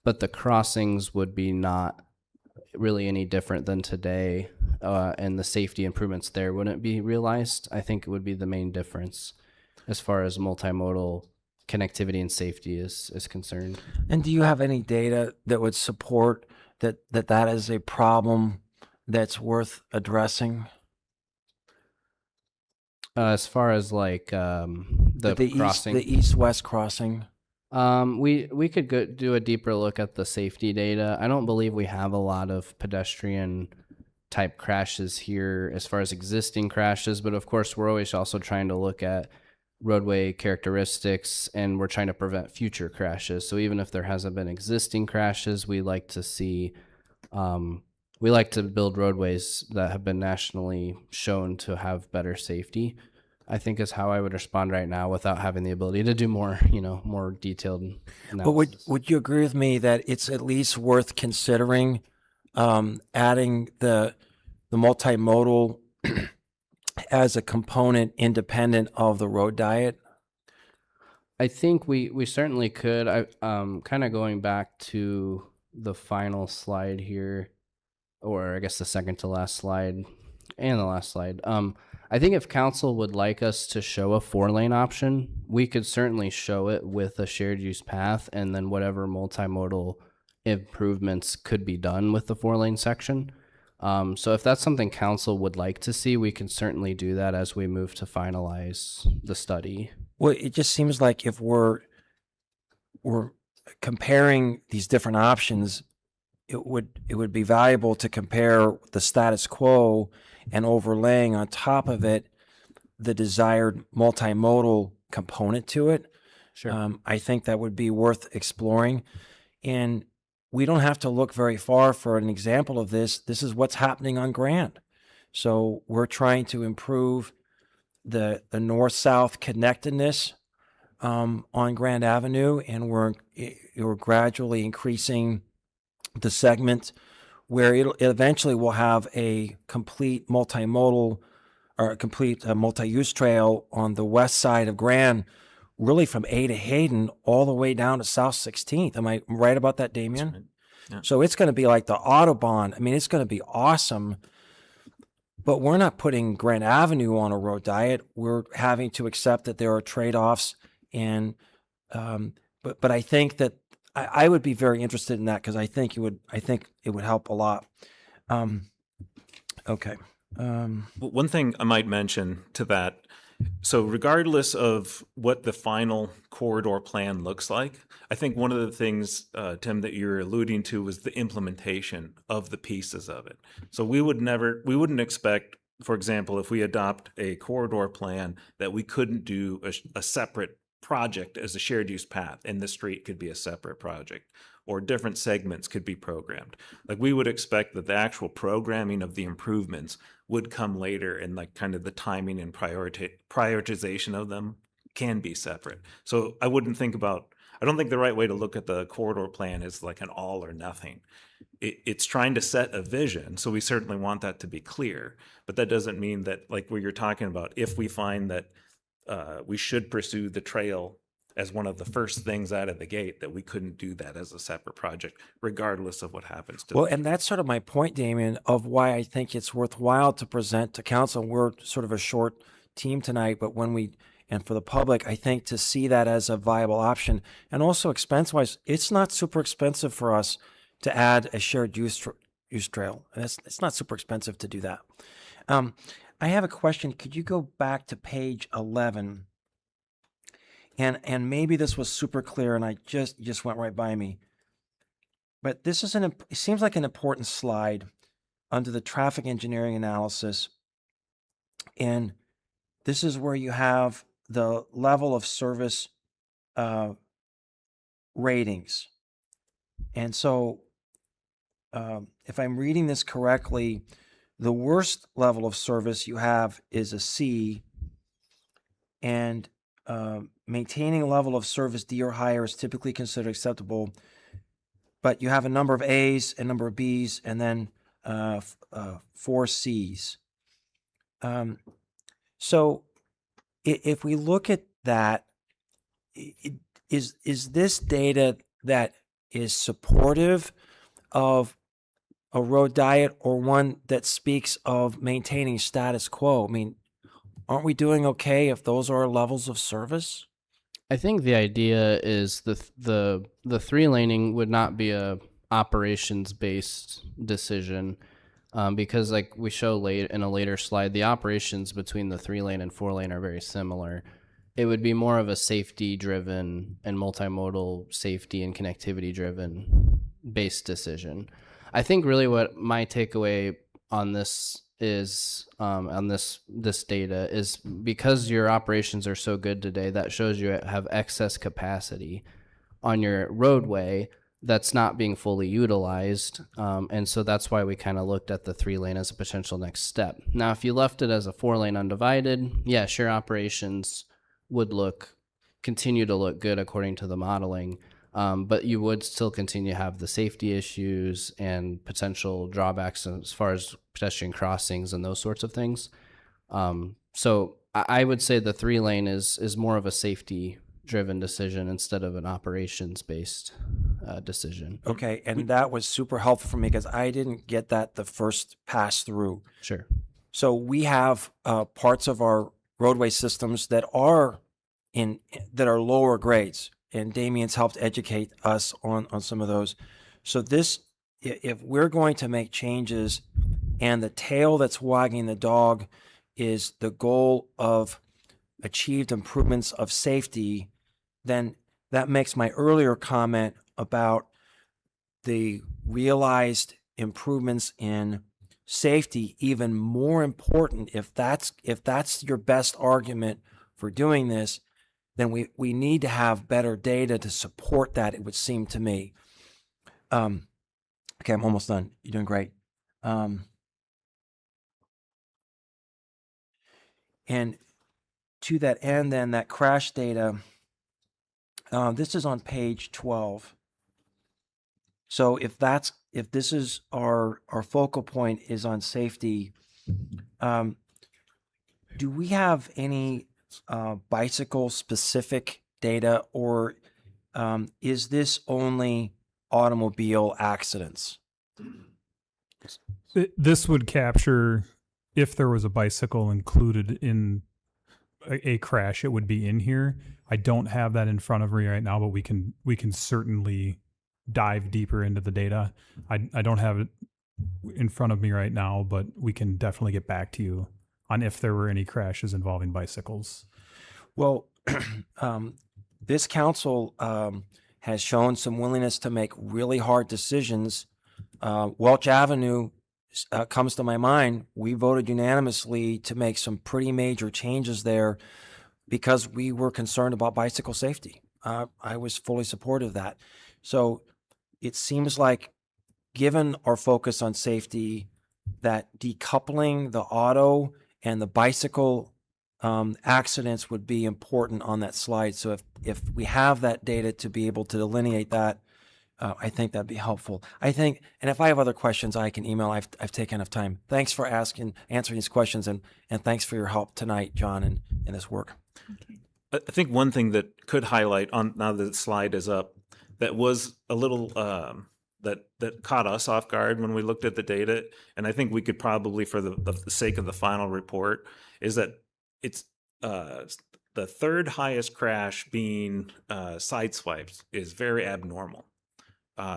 but the crossings would be not really any different than today, and the safety improvements there wouldn't be realized. I think it would be the main difference as far as multimodal connectivity and safety is concerned. And do you have any data that would support that is a problem that's worth addressing? As far as like the crossing, the east-west crossing. we could do a deeper look at the safety data. I don't believe we have a lot of pedestrian type crashes here as far as existing crashes, but of course we're always also trying to look at roadway characteristics, and we're trying to prevent future crashes. So even if there hasn't been existing crashes, we like to see we like to build roadways that have been nationally shown to have better safety, I think is how I would respond right now without having the ability to do more, more detailed analysis. But would you agree with me that it's at least worth considering adding the multimodal as a component independent of the road diet? I think we certainly could. I kind of going back to the final slide here, or I guess the second to last slide and the last slide. I think if council would like us to show a 4-lane option, we could certainly show it with a shared use path, and then whatever multimodal improvements could be done with the 4-lane section. So if that's something council would like to see, we can certainly do that as we move to finalize the study. Well, it just seems like if we're comparing these different options, it would be valuable to compare the status quo and overlaying on top of it the desired multimodal component to it. Sure. I think that would be worth exploring. And we don't have to look very far for an example of this. This is what's happening on Grand. So we're trying to improve the north-south connectedness on Grand Avenue, and we're gradually increasing the segment where it eventually will have a complete multimodal or a complete multi-use trail on the west side of Grand, really from A to Hayden all the way down to South 16th. Am I right about that, Damien? right. Yeah. So it's going to be like the Autobahn. I mean, it's going to be awesome. But we're not putting Grand Avenue on a road diet. We're having to accept that there are trade-offs, and but I think that I would be very interested in that because I think it would help a lot. Okay. One thing I might mention to that, so regardless of what the final corridor plan looks like, I think one of the things, Tim, that you're alluding to was the implementation of the pieces of it. So we wouldn't expect, for example, if we adopt a corridor plan, that we couldn't do a separate project as a shared use path, and the street could be a separate project, or different segments could be programmed. Like, we would expect that the actual programming of the improvements would come later, and like kind of the timing and prioritization of them can be separate. So I don't think the right way to look at the corridor plan is like an all or nothing. It's trying to set a vision, so we certainly want that to be clear, but that doesn't mean that, like what you're talking about, if we find that we should pursue the trail as one of the first things out of the gate, that we couldn't do that as a separate project, regardless of what happens to Well, and that's sort of my point, Damien, of why I think it's worthwhile to present to council. We're sort of a short team tonight, but and for the public, I think to see that as a viable option, and also expense-wise, it's not super expensive for us to add a shared use trail. It's not super expensive to do that. I have a question. Could you go back to page 11? And maybe this was super clear and I just went right by me. But this is it seems like an important slide under the traffic engineering analysis. And this is where you have the level of service ratings. And so if I'm reading this correctly, the worst level of service you have is a C, and maintaining a level of service D or higher is typically considered acceptable. But you have a number of A's, a number of B's, and then 4 C's. So if we look at that, is this data that is supportive of a road diet, or one that speaks of maintaining status quo? I mean, aren't we doing okay if those are levels of service? I think the idea is the 3-laning would not be a operations based decision, because like we show in a later slide, the operations between the 3-lane and 4-lane are very similar. It would be more of a safety driven and multimodal safety and connectivity driven based decision. I think really what my takeaway on this is, on this data, is because your operations are so good today, that shows you have excess capacity on your roadway that's not being fully utilized. And so that's why we kind of looked at the 3-lane as a potential next step. Now, if you left it as a 4-lane undivided, yeah, sure, operations would continue to look good according to the modeling. But you would still continue to have the safety issues and potential drawbacks as far as pedestrian crossings and those sorts of things. So I would say the 3-lane is more of a safety-driven decision instead of an operations-based decision. Okay, and that was super helpful for me because I didn't get that the first pass through. Sure. So we have parts of our roadway systems that are lower grades, and Damien's helped educate us on some of those. So if we're going to make changes, and the tail that's wagging the dog is the goal of achieved improvements of safety, then that makes my earlier comment about the realized improvements in safety even more important. If that's your best argument for doing this, then we need to have better data to support that, it would seem to me. Okay, I'm almost done. You're doing great. And to that end, then, that crash data, this is on page 12. So if this is our focal point is on safety, do we have any bicycle specific data, or is this only automobile accidents? This would capture if there was a bicycle included in a crash, it would be in here. I don't have that in front of me right now, but we can certainly dive deeper into the data. I don't have it in front of me right now, but we can definitely get back to you on if there were any crashes involving bicycles. Well, this council has shown some willingness to make really hard decisions. Welch Avenue comes to my mind. We voted unanimously to make some pretty major changes there because we were concerned about bicycle safety. I was fully supportive of that. So it seems like, given our focus on safety, that decoupling the auto and the bicycle accidents would be important on that slide. So if we have that data to be able to delineate that, I think that'd be helpful. I think, and if I have other questions, I can email. I've taken enough time. Thanks for answering these questions, and thanks for your help tonight, John, in this work. I think one thing that could highlight on now that the slide is up, that was a little that caught us off guard when we looked at the data, and I think we could probably, for the sake of the final report, is that it's the third highest crash being side swipes is very abnormal.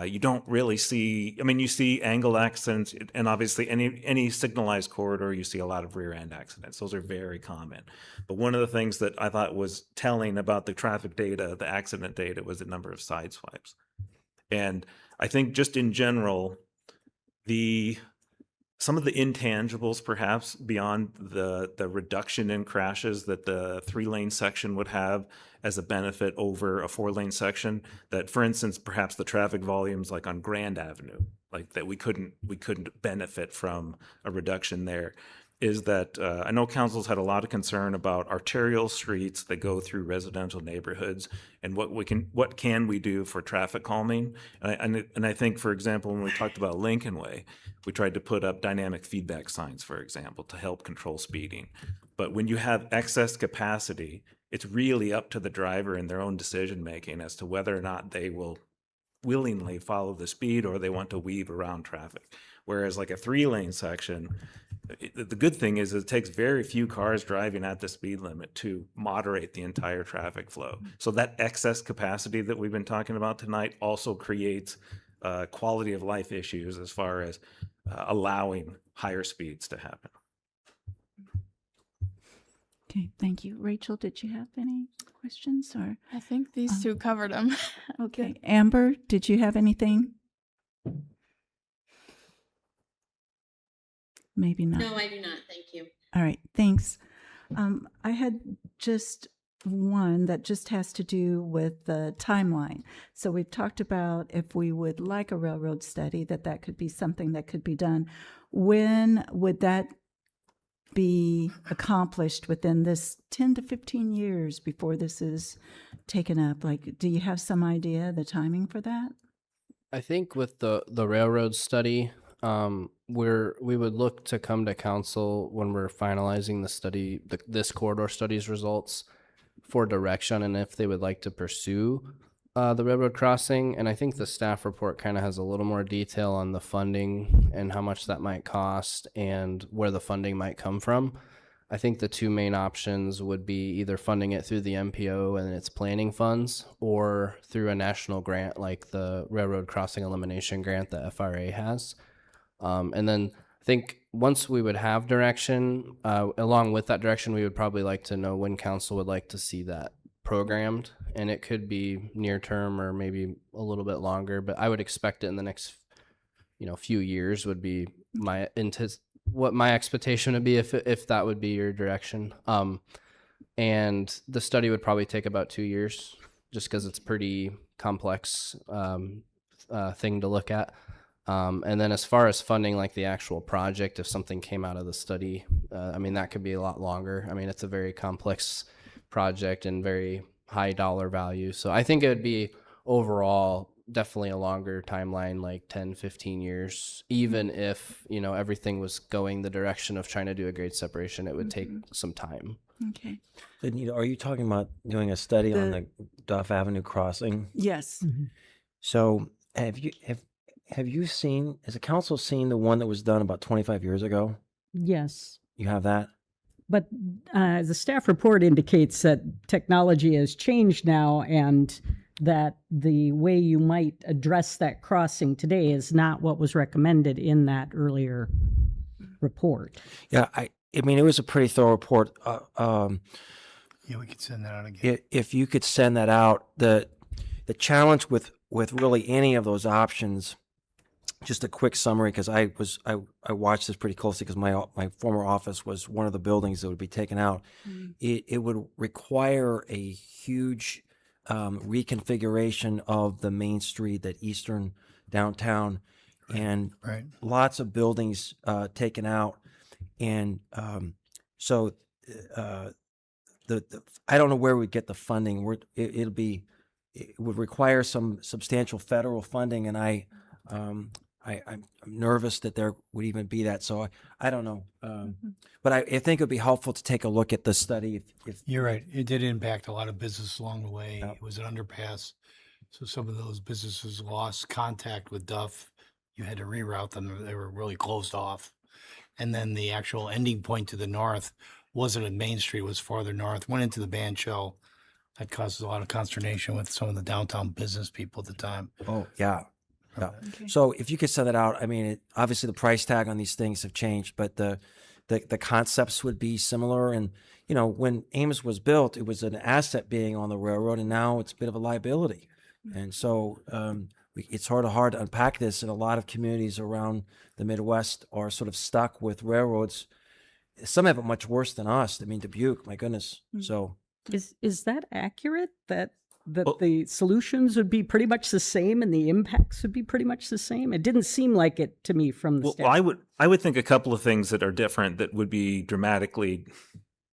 You don't really see, I mean, you see angle accidents, and obviously any signalized corridor, you see a lot of rear end accidents. Those are very common. But one of the things that I thought was telling about the traffic data, the accident data, was the number of side swipes. And I think just in general, some of the intangibles, perhaps beyond the reduction in crashes that the 3-lane section would have as a benefit over a 4-lane section, that, for instance, perhaps the traffic volumes like on Grand Avenue, like that we couldn't benefit from a reduction there, is that I know council's had a lot of concern about arterial streets that go through residential neighborhoods and what can we do for traffic calming. And I think, for example, when we talked about Lincoln Way, we tried to put up dynamic feedback signs, for example, to help control speeding. But when you have excess capacity, it's really up to the driver and their own decision making as to whether or not they will willingly follow the speed or they want to weave around traffic. Whereas like a 3-lane section, the good thing is it takes very few cars driving at the speed limit to moderate the entire traffic flow. So that excess capacity that we've been talking about tonight also creates quality of life issues as far as allowing higher speeds to happen. Okay, thank you. Rachel, did you have any questions or? I think these two covered them. Okay, Amber, did you have anything? Maybe not. No, I do not. Thank you. All right, thanks. I had just one that just has to do with the timeline. So we've talked about if we would like a railroad study, that could be something that could be done. When would that be accomplished within this 10 to 15 years before this is taken up? Like, do you have some idea the timing for that? I think with the railroad study, we would look to come to council when we're finalizing the study, this corridor study's results, for direction and if they would like to pursue the railroad crossing. And I think the staff report kind of has a little more detail on the funding and how much that might cost and where the funding might come from. I think the two main options would be either funding it through the MPO and its planning funds or through a national grant like the Railroad Crossing Elimination Grant that FRA has. And then I think once we would have direction, along with that direction, we would probably like to know when council would like to see that programmed. And it could be near term or maybe a little bit longer, but I would expect it in the next, few years would be what my expectation would be if that would be your direction. And the study would probably take about 2 years just because it's pretty complex thing to look at. And then as far as funding, like the actual project, if something came out of the study, that could be a lot longer. It's a very complex project and very high dollar value. So I think it would be overall definitely a longer timeline, like 10, 15 years. Even if, everything was going the direction of trying to do a grade separation, it would take some time. Okay. Anita, are you talking about doing a study on the Duff Avenue crossing? Yes. So have you seen, has the council seen the one that was done about 25 years ago? Yes. You have that? But the staff report indicates that technology has changed now and that the way you might address that crossing today is not what was recommended in that earlier report. Yeah, I mean, it was a pretty thorough report. Yeah, we could send that out again. If you could send that out, the challenge with really any of those options, just a quick summary, because I watched this pretty closely because my former office was one of the buildings that would be taken out. It would require a huge reconfiguration of the main street, that eastern downtown, and lots of buildings taken out, and so I don't know where we'd get the funding. It would require some substantial federal funding, and I'm nervous that there would even be that. So I don't know. But I think it would be helpful to take a look at the study. If You're right. It did impact a lot of business along the way. Yep. It was an underpass. So some of those businesses lost contact with Duff. You had to reroute them. They were really closed off. And then the actual ending point to the north wasn't at Main Street, it was farther north, went into the band shell. That caused a lot of consternation with some of the downtown business people at the time. Oh, yeah. Yeah. Okay. So if you could send that out, I mean, obviously the price tag on these things have changed, but the concepts would be similar. And, when Ames was built, it was an asset being on the railroad, and now it's a bit of a liability. And so it's hard to unpack this, and a lot of communities around the Midwest are sort of stuck with railroads. Some have it much worse than us. I mean, Dubuque, my goodness. So Is that accurate? That Well- the solutions would be pretty much the same and the impacts would be pretty much the same? It didn't seem like it to me from the Well, staff. I would think a couple of things that are different that would be dramatically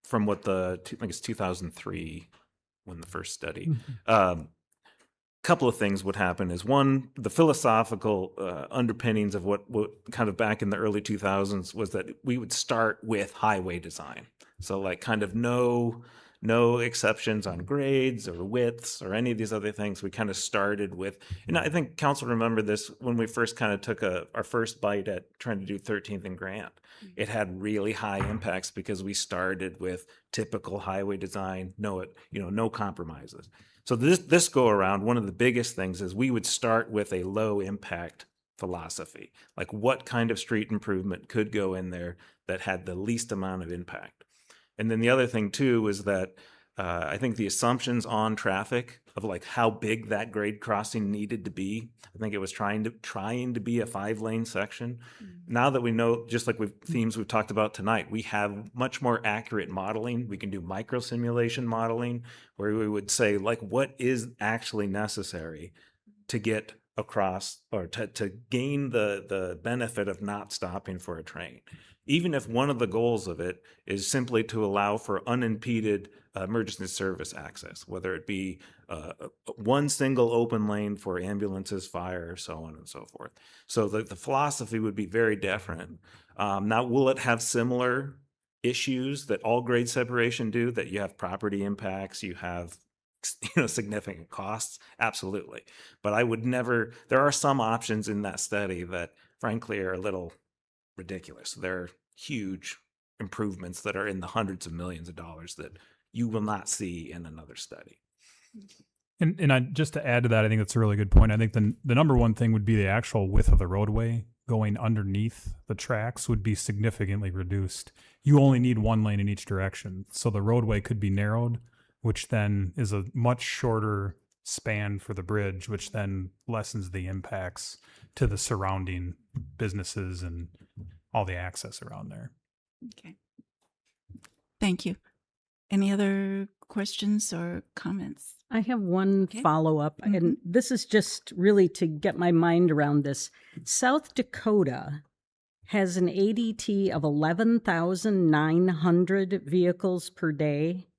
from what I think it's 2003 when the first study. Couple of things would happen is, one, the philosophical underpinnings of what kind of back in the early 2000s was that we would start with highway design. So like kind of no exceptions on grades or widths or any of these other things. We kind of started with, and I think council remember this when we first kind of took our first bite at trying to do 13th and Grant. It had really high impacts because we started with typical highway design, no compromises. So this go around, one of the biggest things is we would start with a low impact philosophy. Like what kind of street improvement could go in there that had the least amount of impact? And then the other thing too is that I think the assumptions on traffic of like how big that grade crossing needed to be. I think it was trying to be a 5-lane section. Now that we know, just like themes we've talked about tonight, we have much more accurate modeling. We can do micro simulation modeling where we would say like what is actually necessary to get across or to gain the benefit of not stopping for a train. Even if one of the goals of it is simply to allow for unimpeded emergency service access, whether it be one single open lane for ambulances, fire, so on and so forth. So the philosophy would be very different. Now, will it have similar issues that all grade separation do, that you have property impacts, you have significant costs? Absolutely. But I would never, there are some options in that study that frankly are a little ridiculous. They're huge improvements that are in the hundreds of millions of dollars that you will not see in another study. And just to add to that, I think that's a really good point. I think the number one thing would be the actual width of the roadway going underneath the tracks would be significantly reduced. You only need one lane in each direction. So the roadway could be narrowed, which then is a much shorter span for the bridge, which then lessens the impacts to the surrounding businesses and all the access around there. Okay. Thank you. Any other questions or comments? I have one Okay. follow-up, and this is just really to get my mind around this. South Dakota has an ADT of 11,900 vehicles per day,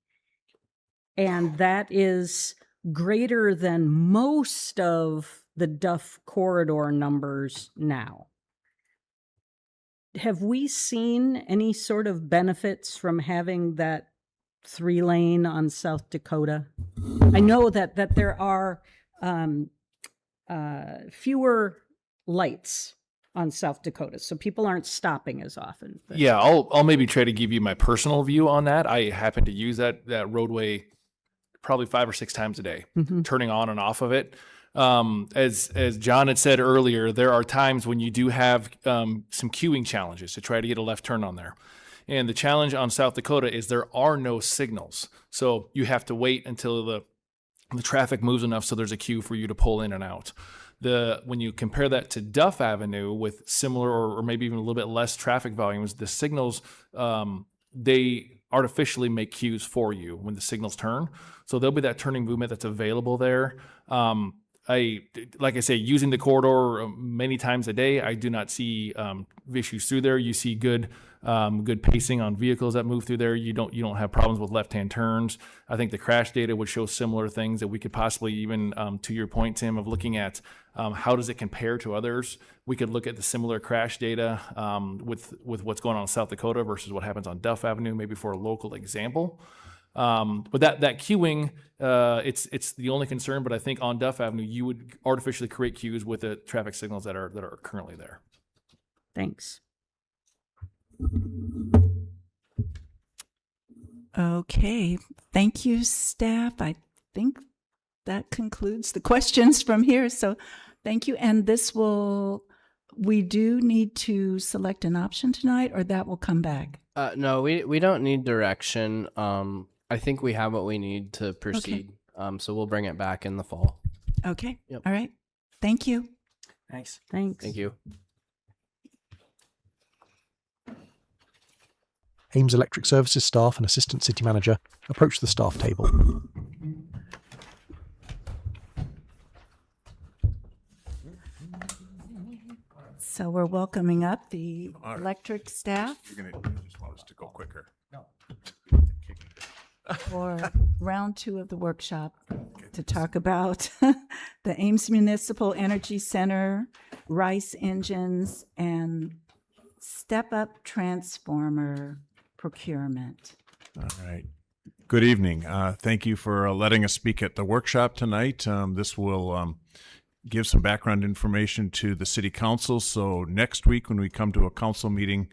and that is greater than most of the Duff corridor numbers now. Have we seen any sort of benefits from having that 3-lane on South Dakota? I know that there are fewer lights on South Dakota, so people aren't stopping as often. But Yeah, I'll maybe try to give you my personal view on that. I happen to use that roadway probably 5 or 6 times a day, turning on and off of it. As John had said earlier, there are times when you do have some queuing challenges to try to get a left turn on there. And the challenge on South Dakota is there are no signals. So you have to wait until the traffic moves enough so there's a queue for you to pull in and out. When you compare that to Duff Avenue with similar or maybe even a little bit less traffic volumes, the signals, they artificially make queues for you when the signals turn. So there'll be that turning movement that's available there. Like I say, using the corridor many times a day, I do not see issues through there. You see good pacing on vehicles that move through there. You don't have problems with left-hand turns. I think the crash data would show similar things that we could possibly even, to your point, Tim, of looking at how does it compare to others. We could look at the similar crash data with what's going on in South Dakota versus what happens on Duff Avenue, maybe for a local example. But that queuing, it's the only concern. But I think on Duff Avenue, you would artificially create queues with the traffic signals that are currently there. thanks. Okay, thank you, staff. I think that concludes the questions from here. So thank you. And we do need to select an option tonight, or that will come back? No, we don't need direction. I think we have what we need to proceed. So we'll bring it back in the fall. Okay, Yep. all right. Thank you. Thanks. Thanks. Thank you. Ames Electric Services staff and Assistant City Manager approach the staff table. So we're welcoming up the electric staff You just want us to go quicker. for round 2 of the workshop to talk about the Ames Municipal Energy Center, RICE engines, and step-up transformer procurement. All right. Good evening. Thank you for letting us speak at the workshop tonight. This will give some background information to the City Council. So next week when we come to a council meeting,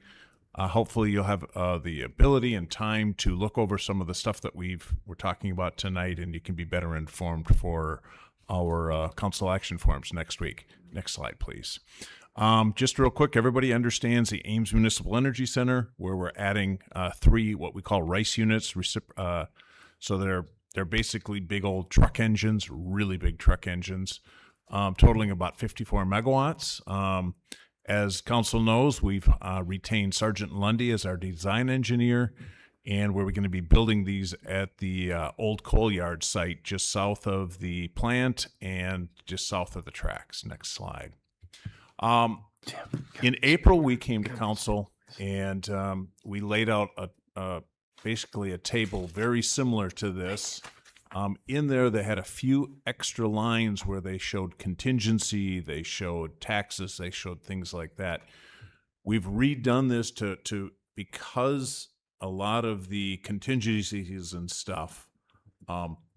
hopefully you'll have the ability and time to look over some of the stuff that we're talking about tonight, and you can be better informed for our council action forums next week. Next slide, please. Just real quick, everybody understands the Ames Municipal Energy Center, where we're adding 3 what we call RICE units. So they're basically big old truck engines, really big truck engines, totaling about 54 megawatts. As council knows, we've retained Sergeant Lundy as our design engineer, and we're going to be building these at the old coal yard site just south of the plant and just south of the tracks. Next slide. In April, we came to council and we laid out basically a table very similar to this. In there, they had a few extra lines where they showed contingency, they showed taxes, they showed things like that. We've redone this because a lot of the contingencies and stuff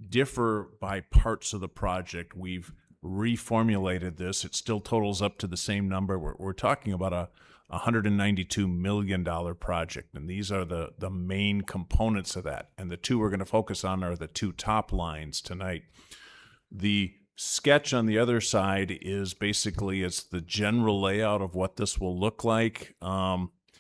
differ by parts of the project. We've reformulated this. It still totals up to the same number. We're talking about a $192 million project, and these are the main components of that. And the 2 we're going to focus on are the 2 top lines tonight. The sketch on the other side is basically it's the general layout of what this will look like.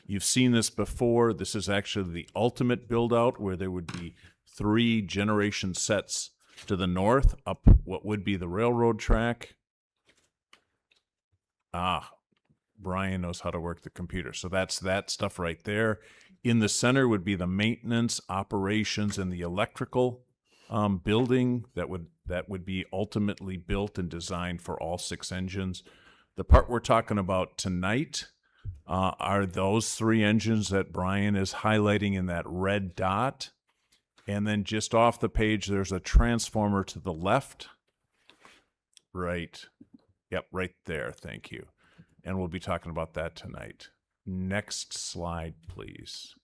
You've seen this before. This is actually the ultimate build out, where there would be 3 generation sets to the north up what would be the railroad track. Brian knows how to work the computer. So that's that stuff right there. In the center would be the maintenance, operations, and the electrical building that would be ultimately built and designed for all 6 engines. The part we're talking about tonight are those 3 engines that Brian is highlighting in that red dot. And then just off the page, there's a transformer to the left. Right Yep, right there. Thank you. And we'll be talking about that tonight. Next slide, please.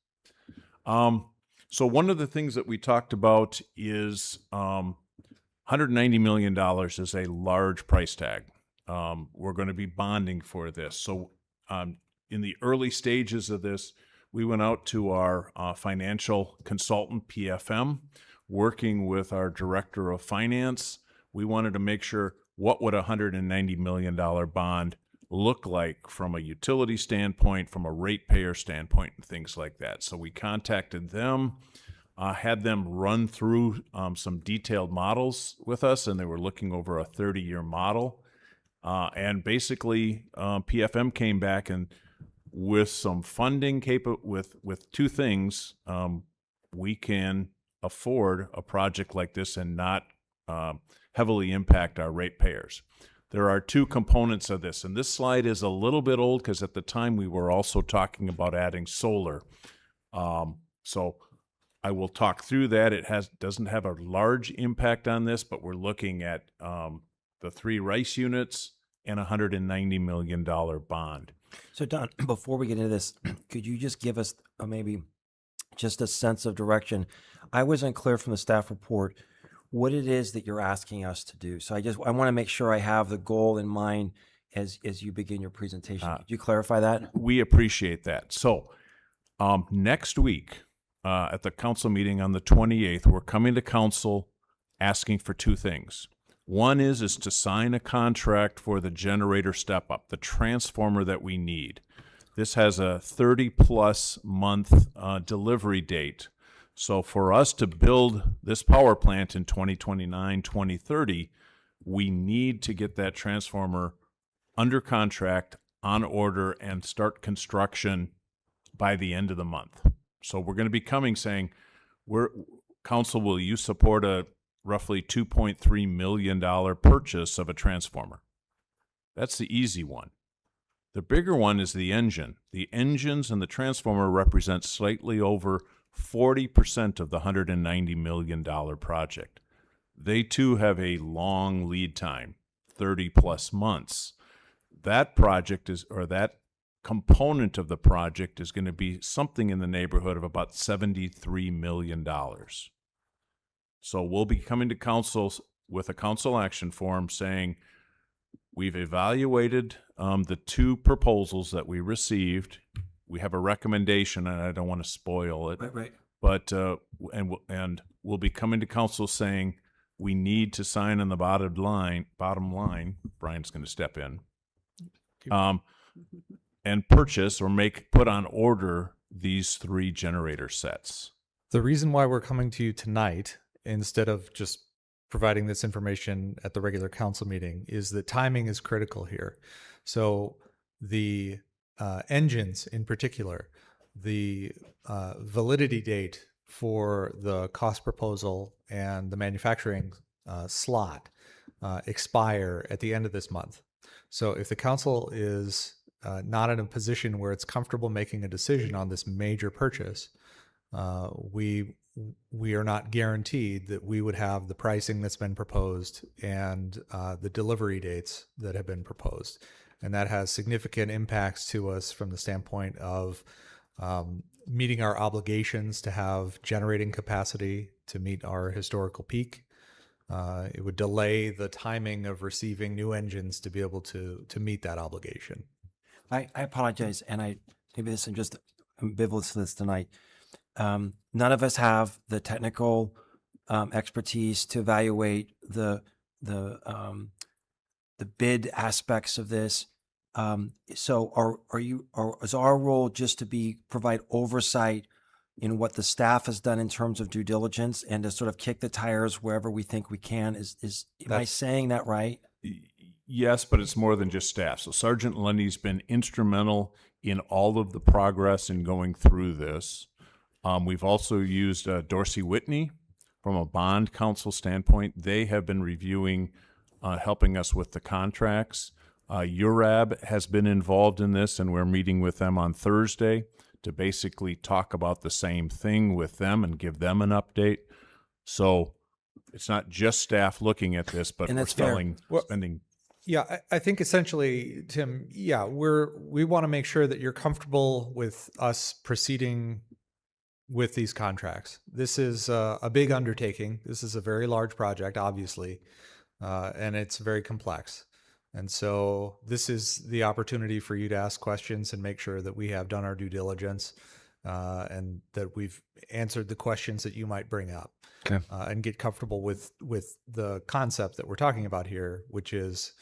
So one of the things that we talked about is $190 million is a large price tag. We're going to be bonding for this. So in the early stages of this, we went out to our financial consultant, PFM, working with our director of finance. We wanted to make sure what would a $190 million bond look like from a utility standpoint, from a ratepayer standpoint, and things like that. So we contacted them, had them run through some detailed models with us, and they were looking over a 30-year model. And basically, PFM came back and with some funding with two things, we can afford a project like this and not heavily impact our ratepayers. There are two components of this, and this slide is a little bit old because at the time we were also talking about adding solar. So I will talk through that. It doesn't have a large impact on this, but we're looking at the 3 RICE units and a $190 million bond. So Don, before we get into this, could you just give us maybe just a sense of direction? I wasn't clear from the staff report what it is that you're asking us to do. So I want to make sure I have the goal in mind as you begin your presentation. Could you clarify that? We appreciate that. So next week at the council meeting on the 28th, we're coming to council asking for 2 things. One is to sign a contract for the generator step up, the transformer that we need. This has a 30-plus month delivery date. So for us to build this power plant in 2029, 2030, we need to get that transformer under contract, on order, and start construction by the end of the month. So we're going to be coming saying, council, will you support a roughly $2.3 million purchase of a transformer? That's the easy one. The bigger one is the engine. The engines and the transformer represent slightly over 40% of the $190 million project. They too have a long lead time, 30 plus months. That project that component of the project is going to be something in the neighborhood of about $73 million. So we'll be coming to council with a council action form saying, we've evaluated the 2 proposals that we received. We have a recommendation, and I don't want to spoil it. Right. But and we'll be coming to council saying we need to sign on the bottom line. Brian's going to step in, and purchase or put on order these 3 generator sets. The reason why we're coming to you tonight, instead of just providing this information at the regular council meeting, is that timing is critical here. So the engines in particular, the validity date for the cost proposal and the manufacturing slot expire at the end of this month. So if the council is not in a position where it's comfortable making a decision on this major purchase, we are not guaranteed that we would have the pricing that's been proposed and the delivery dates that have been proposed. And that has significant impacts to us from the standpoint of meeting our obligations to have generating capacity to meet our historical peak. It would delay the timing of receiving new engines to be able to meet that obligation. I apologize, and maybe I'm just ambivalent to this tonight. None of us have the technical expertise to evaluate the bid aspects of this. So is our role just to provide oversight in what the staff has done in terms of due diligence and to sort of kick the tires wherever we think we can? Am I saying that right? Yes, but it's more than just staff. So Sergeant Lundy's been instrumental in all of the progress in going through this. We've also used Dorsey Whitney from a bond counsel standpoint. They have been reviewing, helping us with the contracts. URAB has been involved in this, and we're meeting with them on Thursday to basically talk about the same thing with them and give them an update. So it's not just staff looking at this, but And we're that's fair. spending. Yeah, I think essentially, Tim, yeah, we want to make sure that you're comfortable with us proceeding with these contracts. This is a big undertaking. This is a very large project, obviously, and it's very complex. And so this is the opportunity for you to ask questions and make sure that we have done our due diligence and that we've answered the questions that you might bring up. Okay. And get comfortable with the concept that we're talking about here, which is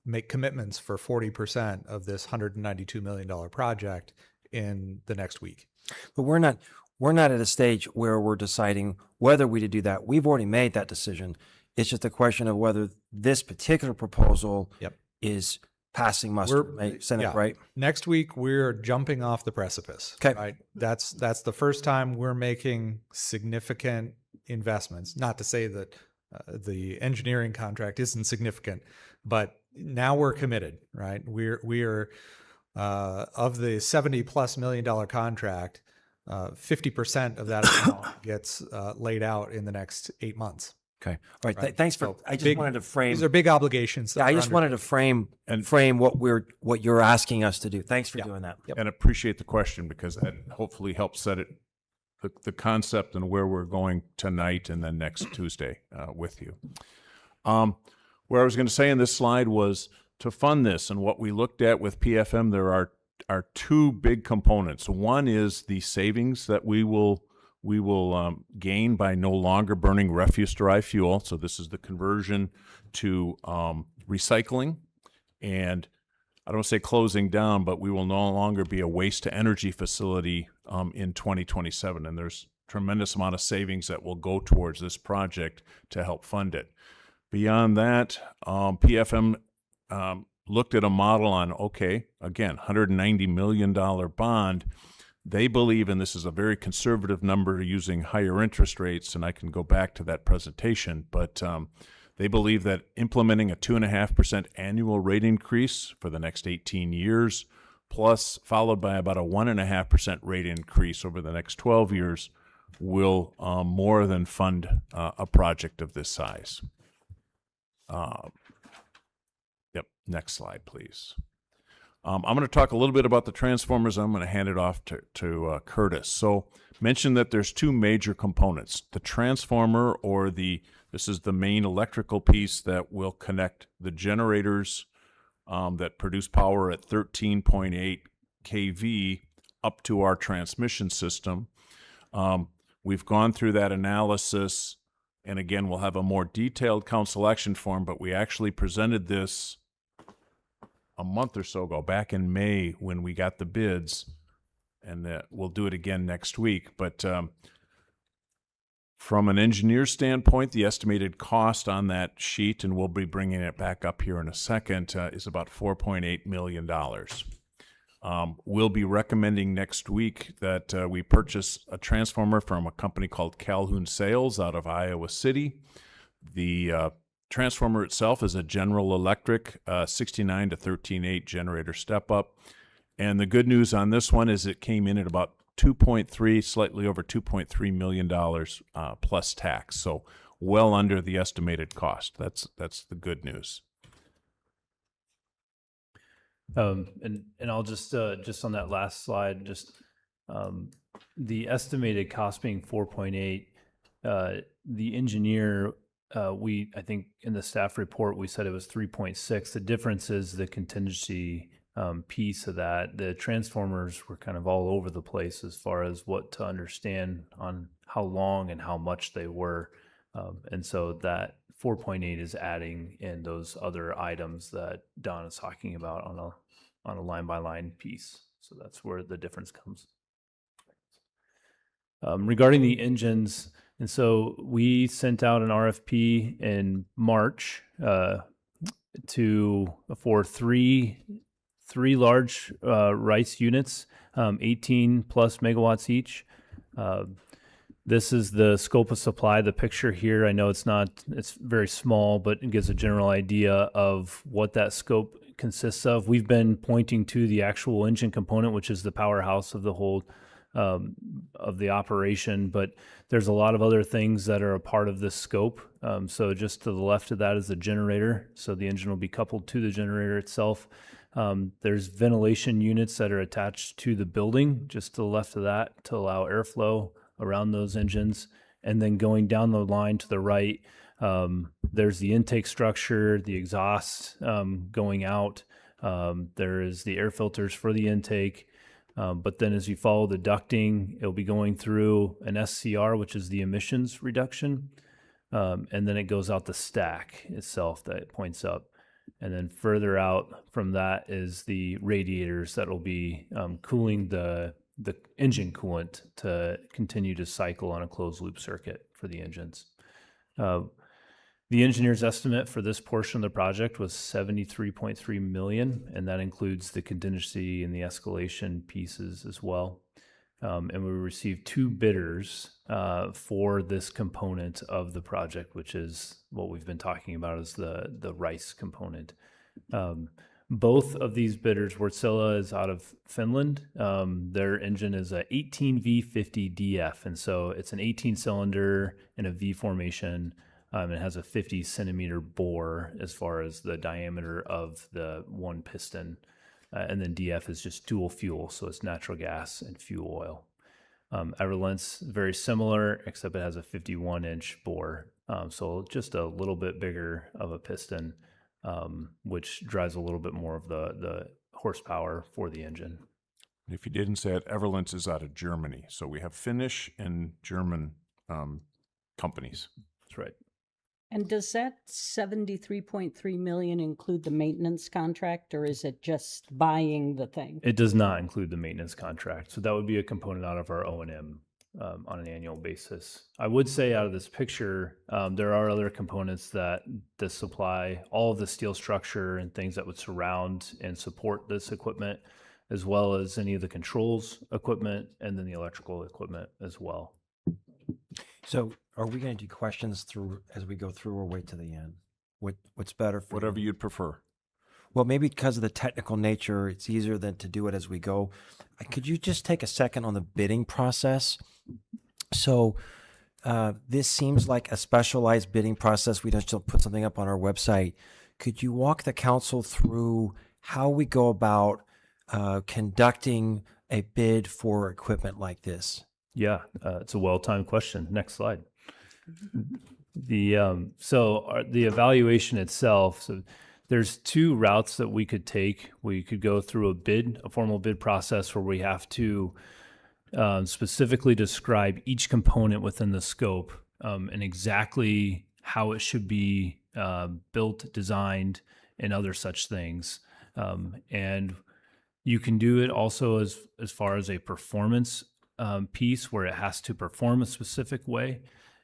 make commitments for 40% of this $192 million project in the next week. But we're not at a stage where we're deciding whether we to do that. We've already made that decision. It's just a question of whether this particular proposal is passing muster, Senate, right? Next week, we're jumping off the precipice. Okay. Right. That's the first time we're making significant investments. Not to say that the engineering contract isn't significant, but now we're committed, right? We are of the $70+ million contract, 50% of that amount gets laid out in the next 8 months. Okay. All right. Right. Thanks for. So I just big- wanted to frame. These are big obligations. that Yeah, I we're just wanted to frame what you're asking us to do. Thanks for doing that. And appreciate the question because that hopefully helps set it, the concept and where we're going tonight and then next Tuesday with you. Where I was going to say in this slide was to fund this, and what we looked at with PFM, there are two big components. One is the savings that we will gain by no longer burning refuse-derived fuel. So this is the conversion to recycling, and I don't say closing down, but we will no longer be a waste-to-energy facility in 2027. And there's tremendous amount of savings that will go towards this project to help fund it. Beyond that, PFM looked at a model on, again, $190 million bond. They believe, and this is a very conservative number using higher interest rates, and I can go back to that presentation, but they believe that implementing a 2.5% annual rate increase for the next 18 years, plus followed by about a 1.5% rate increase over the next 12 years, will more than fund a project of this size. Next slide, please. I'm going to talk a little bit about the transformers. I'm going to hand it off to Curtis. So mentioned that there's two major components. The transformer, or this is the main electrical piece that will connect the generators that produce power at 13.8 kV up to our transmission system. We've gone through that analysis, and again, we'll have a more detailed council action form, but we actually presented this a month or so ago, back in May when we got the bids, and we'll do it again next week. But from an engineer standpoint, the estimated cost on that sheet, and we'll be bringing it back up here in a second, is about $4.8 million. We'll be recommending next week that we purchase a transformer from a company called Calhoun Sales out of Iowa City. The transformer itself is a General Electric 69 to 13.8 generator step up. And the good news on this one is it came in at about 2.3, slightly over $2.3 million plus tax. So well under the estimated cost. That's the good news. And I'll just on that last slide, the estimated cost being 4.8, the engineer, I think in the staff report, we said it was 3.6. The difference is the contingency piece of that. The transformers were kind of all over the place as far as what to understand on how long and how much they were. And so that 4.8 is adding in those other items that Don is talking about on a line by line piece. So that's where the difference comes. Regarding the engines, and so we sent out an RFP in March for three large RICE units, 18 plus megawatts each. This is the scope of supply. The picture here, I know it's very small, but it gives a general idea of what that scope consists of. We've been pointing to the actual engine component, which is the powerhouse of the whole of the operation, but there's a lot of other things that are a part of this scope. So just to the left of that is the generator. So the engine will be coupled to the generator itself. There's ventilation units that are attached to the building, just to the left of that, to allow airflow around those engines. And then going down the line to the right, there's the intake structure, the exhaust going out. There is the air filters for the intake. But then as you follow the ducting, it'll be going through an SCR, which is the emissions reduction. And then it goes out the stack itself that points up. And then further out from that is the radiators that will be cooling the engine coolant to continue to cycle on a closed loop circuit for the engines. The engineer's estimate for this portion of the project was $73.3 million, and that includes the contingency and the escalation pieces as well. And we received 2 bidders for this component of the project, which is what we've been talking about as the rice component. Both of these bidders, Wärtsilä is out of Finland. Their engine is a 18V50DF, and so it's an 18-cylinder in a V formation. It has a 50 centimeter bore as far as the diameter of the one piston. And then DF is just dual fuel, so it's natural gas and fuel oil. Everlent's very similar, except it has a 51-inch bore, so just a little bit bigger of a piston, which drives a little bit more of the horsepower for the engine. If you didn't say it, Everlent is out of Germany. So we have Finnish and German companies. That's right. And does that 73.3 million include the maintenance contract, or is it just buying the thing? It does not include the maintenance contract. So that would be a component out of our O&M on an annual basis. I would say out of this picture, there are other components that supply all of the steel structure and things that would surround and support this equipment, as well as any of the controls equipment and then the electrical equipment as well. So are we going to do questions through as we go through, or wait to the end? What's better for Whatever you? you'd prefer. Well, maybe because of the technical nature, it's easier than to do it as we go. Could you just take a second on the bidding process? So this seems like a specialized bidding process. We don't just put something up on our website. Could you walk the council through how we go about conducting a bid for equipment like this? Yeah, it's a well-timed question. Next slide. The evaluation itself. So there's 2 routes that we could take. We could go through a formal bid process where we have to specifically describe each component within the scope and exactly how it should be built, designed, and other such things. And you can do it also as far as a performance piece where it has to perform a specific way.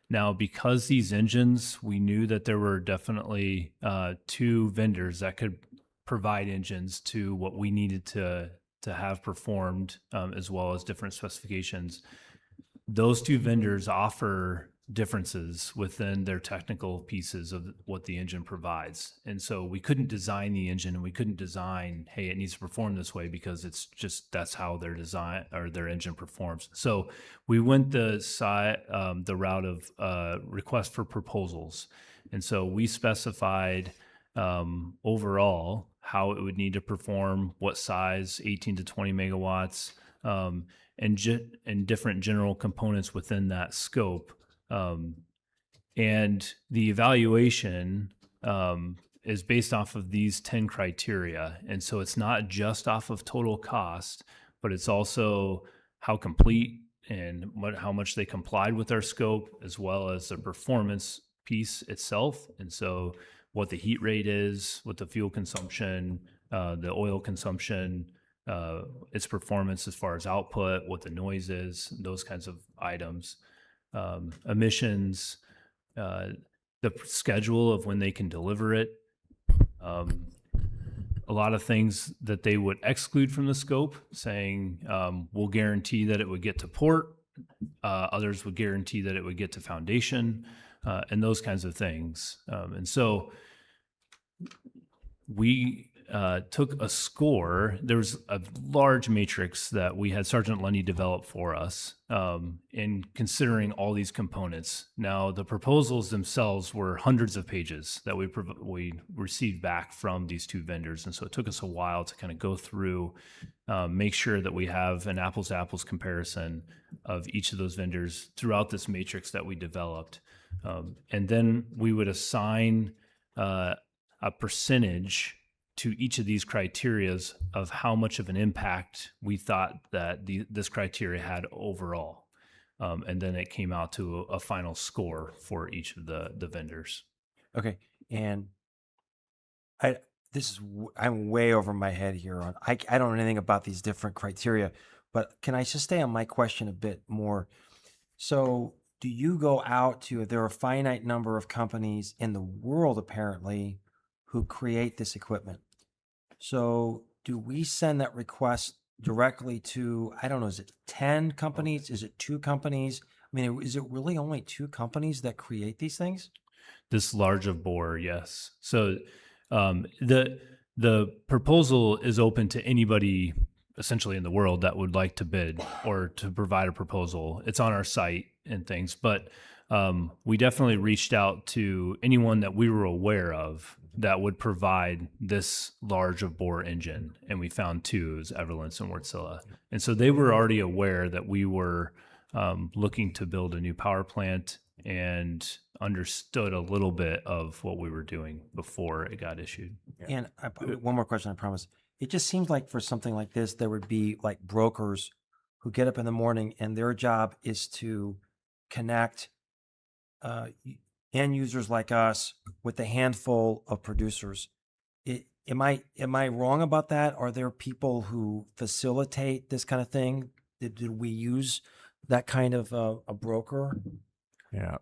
Now, because these engines, we knew that there were definitely 2 vendors that could provide engines to what we needed to have performed, as well as different specifications. Those 2 vendors offer differences within their technical pieces of what the engine provides. And so we couldn't design the engine, and we couldn't design, hey, it needs to perform this way, because it's just, that's how their design or their engine performs. So we went the route of request for proposals. And so we specified overall how it would need to perform, what size, 18 to 20 megawatts, and different general components within that scope. And the evaluation is based off of these 10 criteria. And so it's not just off of total cost, but it's also how complete and how much they complied with our scope, as well as the performance piece itself. And so what the heat rate is, what the fuel consumption, the oil consumption, its performance as far as output, what the noise is, those kinds of items. Emissions, the schedule of when they can deliver it, a lot of things that they would exclude from the scope, saying we'll guarantee that it would get to port, others would guarantee that it would get to foundation, and those kinds of things. And so we took a score. There was a large matrix that we had Sergeant Lundy develop for us in considering all these components. Now, the proposals themselves were hundreds of pages that we received back from these two vendors. And so it took us a while to kind of go through, make sure that we have an apples to apples comparison of each of those vendors throughout this matrix that we developed. And then we would assign a percentage to each of these criterias of how much of an impact we thought that this criteria had overall. And then it came out to a final score for each of the vendors. Okay, and I'm way over my head here on, I don't know anything about these different criteria, but can I just stay on my question a bit more? So do you go out to, there are a finite number of companies in the world apparently who create this equipment. So do we send that request directly to, I don't know, is it 10 companies? Is it 2 companies? I mean, is it really only 2 companies that create these things? This large of bore, yes. So the proposal is open to anybody essentially in the world that would like to bid or to provide a proposal. It's on our site and things, but we definitely reached out to anyone that we were aware of that would provide this large of bore engine, and we found 2, it was Everlance and Wärtsilä. And so they were already aware that we were looking to build a new power plant and understood a little bit of what we were doing before it got issued. And one more question, I promise. It just seems like for something like this, there would be like brokers who get up in the morning and their job is to connect end users like us with a handful of producers. Am I wrong about that? Are there people who facilitate this kind of thing? Did we use that kind of a broker? Yeah.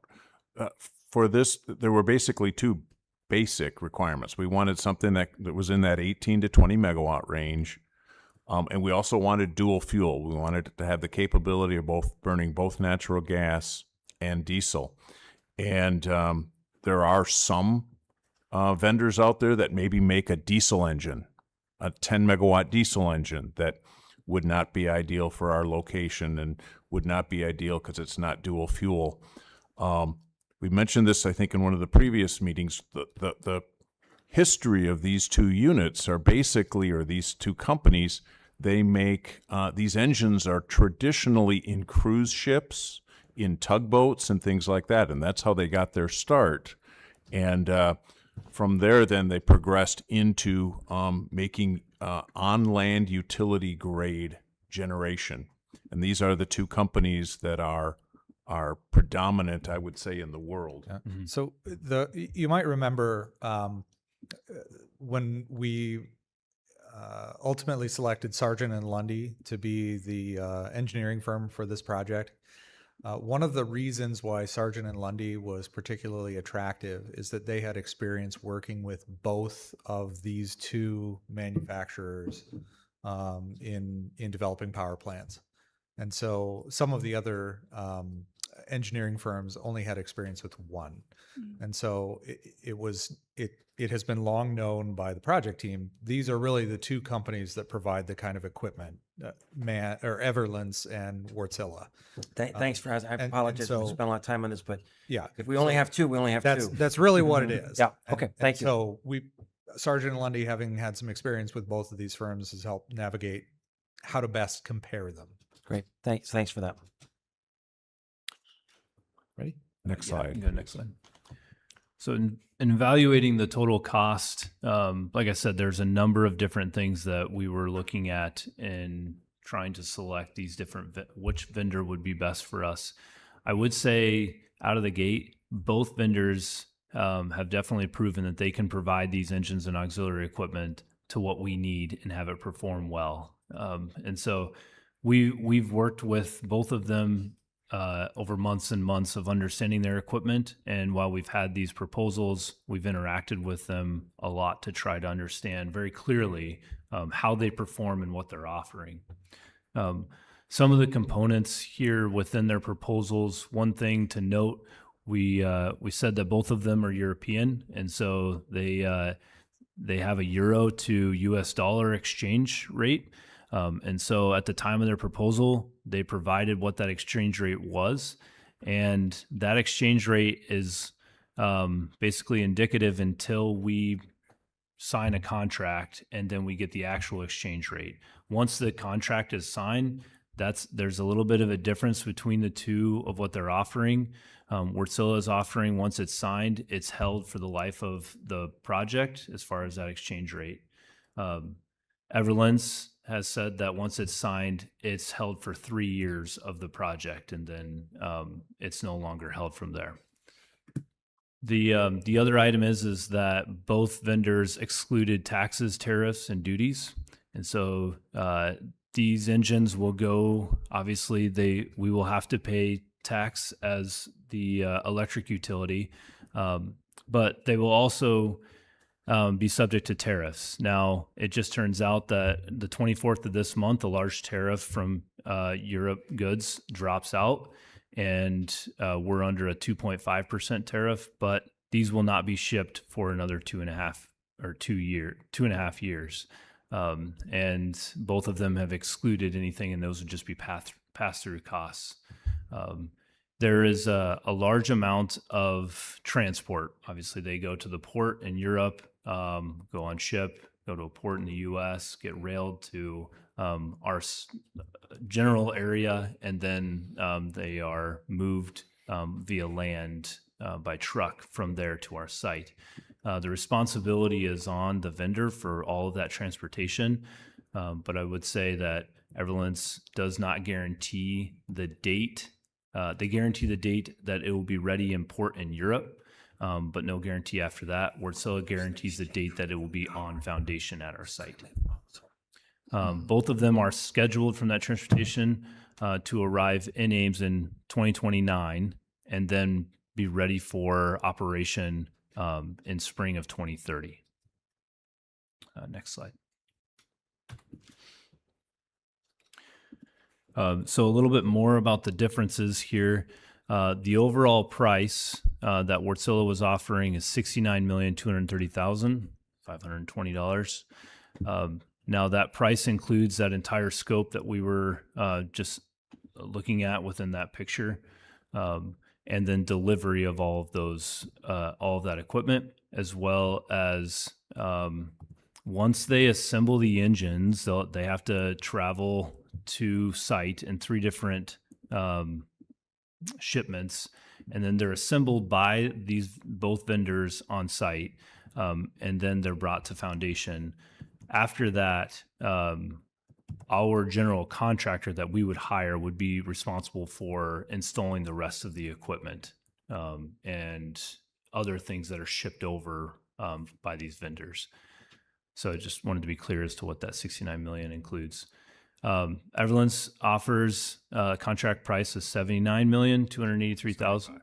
For this, there were basically 2 basic requirements. We wanted something that was in that 18 to 20 megawatt range. And we also wanted dual fuel. We wanted it to have the capability of burning both natural gas and diesel. And there are some vendors out there that maybe make a diesel engine, a 10 megawatt diesel engine that would not be ideal for our location and would not be ideal because it's not dual fuel. We mentioned this, I think, in one of the previous meetings. The history of these 2 units are basically, or these 2 companies, they make, these engines are traditionally in cruise ships, in tugboats and things like that, and that's how they got their start. And from there, then they progressed into making on-land utility grade generation. And these are the 2 companies that are predominant, I would say, in the world. Yeah. Mm-hmm. So you might remember when we ultimately selected Sargent and Lundy to be the engineering firm for this project. One of the reasons why Sargent and Lundy was particularly attractive is that they had experience working with both of these 2 manufacturers in developing power plants. And so some of the other engineering firms only had experience with one. And so it has been long known by the project team. These are really the 2 companies that provide the kind of equipment, Everlance and Wärtsilä. Thanks for asking. I apologize. so- We spent a lot of time on this, but Yeah. if we only have 2, we only have 2. That's really what it is. Yeah. Okay. Thank you. So Sargent and Lundy, having had some experience with both of these firms, has helped navigate how to best compare them. Great. Thanks for that. Ready? Next slide. You go next slide. So in evaluating the total cost, like I said, there's a number of different things that we were looking at in trying to select these different, which vendor would be best for us. I would say out of the gate, both vendors have definitely proven that they can provide these engines and auxiliary equipment to what we need and have it perform well. And so we've worked with both of them over months and months of understanding their equipment. And while we've had these proposals, we've interacted with them a lot to try to understand very clearly how they perform and what they're offering. Some of the components here within their proposals, one thing to note, we said that both of them are European, and so they have a euro to US dollar exchange rate. And so at the time of their proposal, they provided what that exchange rate was. And that exchange rate is basically indicative until we sign a contract and then we get the actual exchange rate. Once the contract is signed, there's a little bit of a difference between the two of what they're offering. Wärtsilä is offering, once it's signed, it's held for the life of the project as far as that exchange rate. Everlens has said that once it's signed, it's held for 3 years of the project, and then it's no longer held from there. The other item is that both vendors excluded taxes, tariffs, and duties, and so these engines will go. Obviously, we will have to pay tax as the electric utility, but they will also be subject to tariffs. Now, it just turns out that the 24th of this month, a large tariff from Europe goods drops out, and we're under a 2.5% tariff, but these will not be shipped for another 2.5 years. And both of them have excluded anything, and those would just be pass-through costs. There is a large amount of transport. Obviously, they go to the port in Europe, go on ship, go to a port in the U.S., get railed to our general area, and then they are moved via land by truck from there to our site. The responsibility is on the vendor for all of that transportation, but I would say that Everlens does not guarantee the date. They guarantee the date that it will be ready in port in Europe, but no guarantee after that. Wärtsilä guarantees the date that it will be on foundation at our site. Both of them are scheduled from that transportation to arrive in Ames in 2029 and then be ready for operation in spring of 2030. Next slide. So a little bit more about the differences here. The overall price that Wärtsilä was offering is $69,230,520. Now that price includes that entire scope that we were just looking at within that picture, and then delivery of all of those, all of that equipment, as well as once they assemble the engines, they have to travel to site in 3 different shipments, and then they're assembled by both vendors on site, and then they're brought to foundation. After that, our general contractor that we would hire would be responsible for installing the rest of the equipment and other things that are shipped over by these vendors. So I just wanted to be clear as to what that $69 million includes. Everlens offers a contract price of $79,283,000.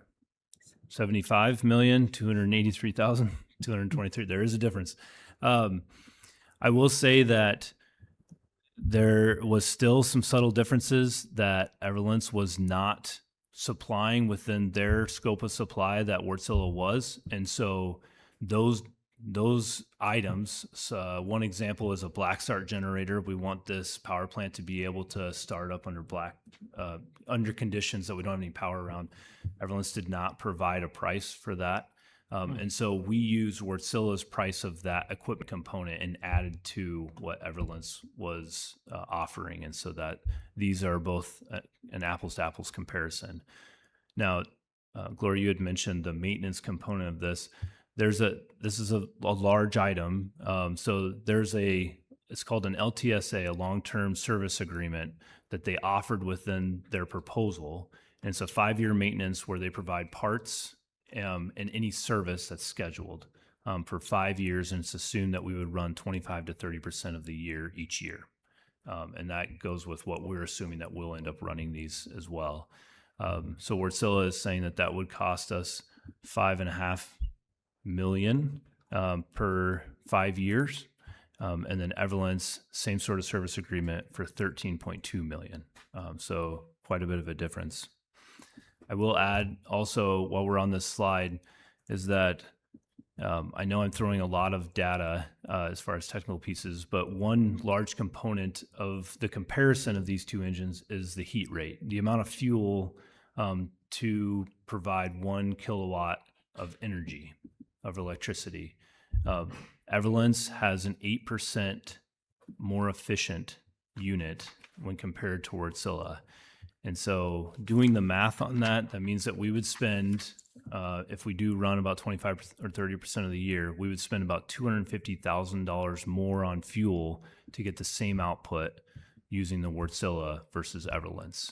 $75,283,223. There is a difference. I will say that there was still some subtle differences that Everlens was not supplying within their scope of supply that Wärtsilä was, and so those items. So one example is a black start generator. We want this power plant to be able to start up under conditions that we don't have any power around. Everlens did not provide a price for that. And so we used Wärtsilä's price of that equipment component and added to what Everlens was offering. And so that these are both an apples to apples comparison. Now, Gloria, you had mentioned the maintenance component of this. This is a large item. So it's called an LTSA, a long-term service agreement that they offered within their proposal. And it's a 5-year maintenance where they provide parts and any service that's scheduled for 5 years, and it's assumed that we would run 25 to 30% of the year each year. And that goes with what we're assuming that we'll end up running these as well. So Wärtsilä is saying that would cost us $5.5 million per 5 years. And then Everlens, same sort of service agreement for $13.2 million. So quite a bit of a difference. I will add also, while we're on this slide, is that I know I'm throwing a lot of data as far as technical pieces, but one large component of the comparison of these two engines is the heat rate, the amount of fuel to provide 1 kilowatt of energy, of electricity. Everlance has an 8% more efficient unit when compared to Wärtsilä. And so doing the math on that, that means that we would spend, if we do run about 25 or 30% of the year, we would spend about $250,000 more on fuel to get the same output using the Wärtsilä versus Everlance.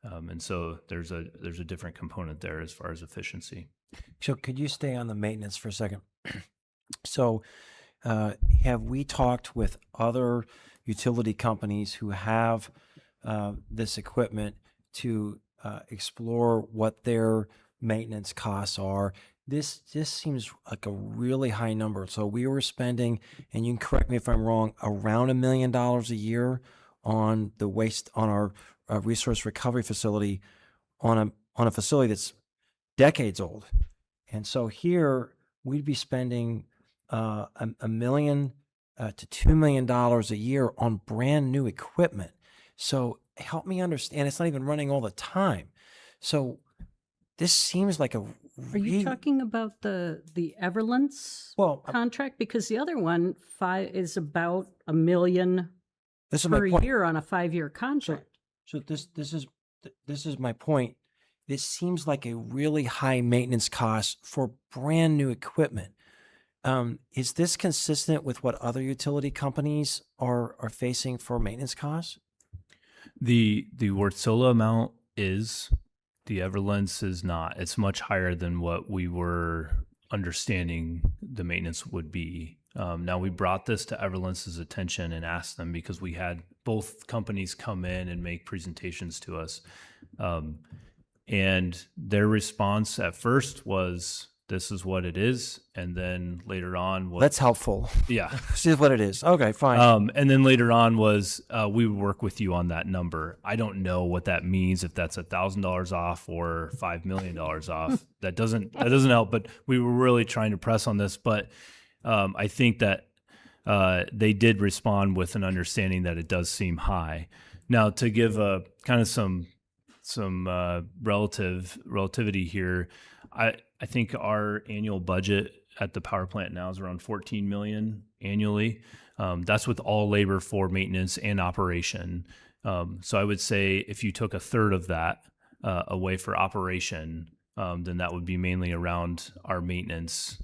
And so there's a different component there as far as efficiency. So could you stay on the maintenance for a second? So have we talked with other utility companies who have this equipment to explore what their maintenance costs are? This seems like a really high number. So we were spending, and you can correct me if I'm wrong, around $1 million a year on the waste, on our resource recovery facility, on a facility that's decades old. And so here we'd be spending $1 million to $2 million a year on brand new equipment. So help me understand, it's not even running all the time. So this seems like a Are you talking about the Everlance contract? Because the other one is about $1 million per year on a 5-year contract. So this is my point. This seems like a really high maintenance cost for brand new equipment. Is this consistent with what other utility companies are facing for maintenance costs? The Wärtsilä amount is, the Everlance is not. It's much higher than what we were understanding the maintenance would be. Now, we brought this to Everlance's attention and asked them because we had both companies come in and make presentations to us. And their response at first was, this is what it is. And then later on was... That's helpful. Yeah. This is what it is. Okay, fine. And then later on was, we would work with you on that number. I don't know what that means, if that's $1,000 off or $5 million off. That doesn't help, but we were really trying to press on this. But I think that they did respond with an understanding that it does seem high. Now, to give a kind of some relativity here, I think our annual budget at the power plant now is around $14 million annually. That's with all labor for maintenance and operation. So I would say if you took a third of that away for operation, then that would be mainly around our maintenance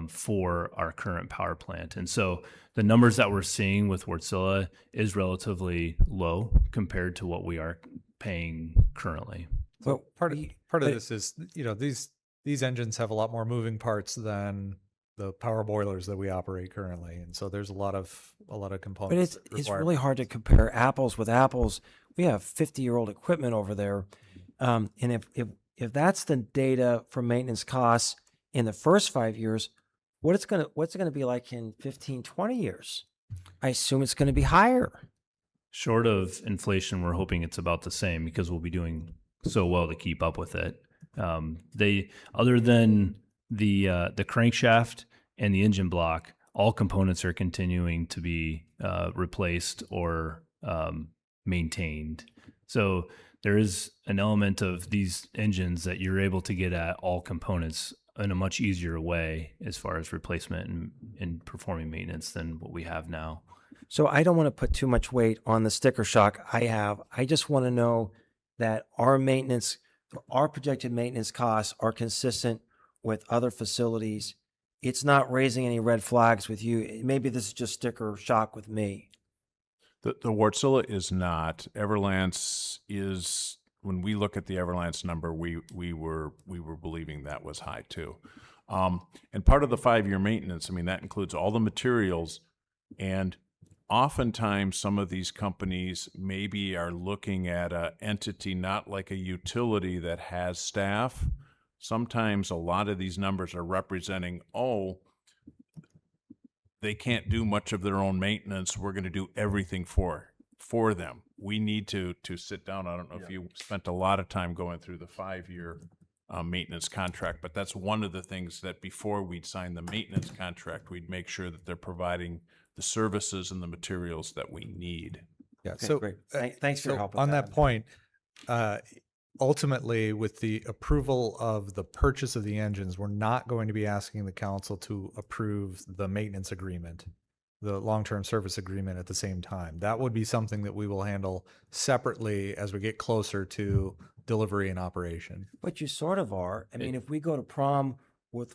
for our current power plant. And so the numbers that we're seeing with Wärtsilä is relatively low compared to what we are paying currently. So part of this is, these engines have a lot more moving parts than the power boilers that we operate currently, and so there's a lot of components. But it's really hard to compare apples with apples. We have 50-year-old equipment over there, and if that's the data for maintenance costs in the first 5 years, what's it gonna be like in 15, 20 years? I assume it's going to be higher. Short of inflation, we're hoping it's about the same because we'll be doing so well to keep up with it. Other than the crankshaft and the engine block, all components are continuing to be replaced or maintained. So there is an element of these engines that you're able to get at all components in a much easier way as far as replacement and performing maintenance than what we have now. So I don't want to put too much weight on the sticker shock I have. I just want to know that our projected maintenance costs are consistent with other facilities. It's not raising any red flags with you. Maybe this is just sticker shock with me. The Wärtsilä is not. Everlance is. When we look at the Everlance number, we were believing that was high too. And part of the 5-year maintenance, that includes all the materials, and oftentimes some of these companies maybe are looking at an entity not like a utility that has staff. Sometimes a lot of these numbers are representing, they can't do much of their own maintenance. We're going to do everything for them. We need to sit down. I don't know if you spent a lot of time going through the 5-year maintenance contract. But that's one of the things that before we'd sign the maintenance contract, we'd make sure that they're providing the services and the materials that we need. Yeah. Okay, So great. Thanks for your help with on that. that point, ultimately, with the approval of the purchase of the engines, we're not going to be asking the council to approve the maintenance agreement, the long-term service agreement at the same time. That would be something that we will handle separately as we get closer to delivery and operation. But you sort of are. I mean, if we go to prom with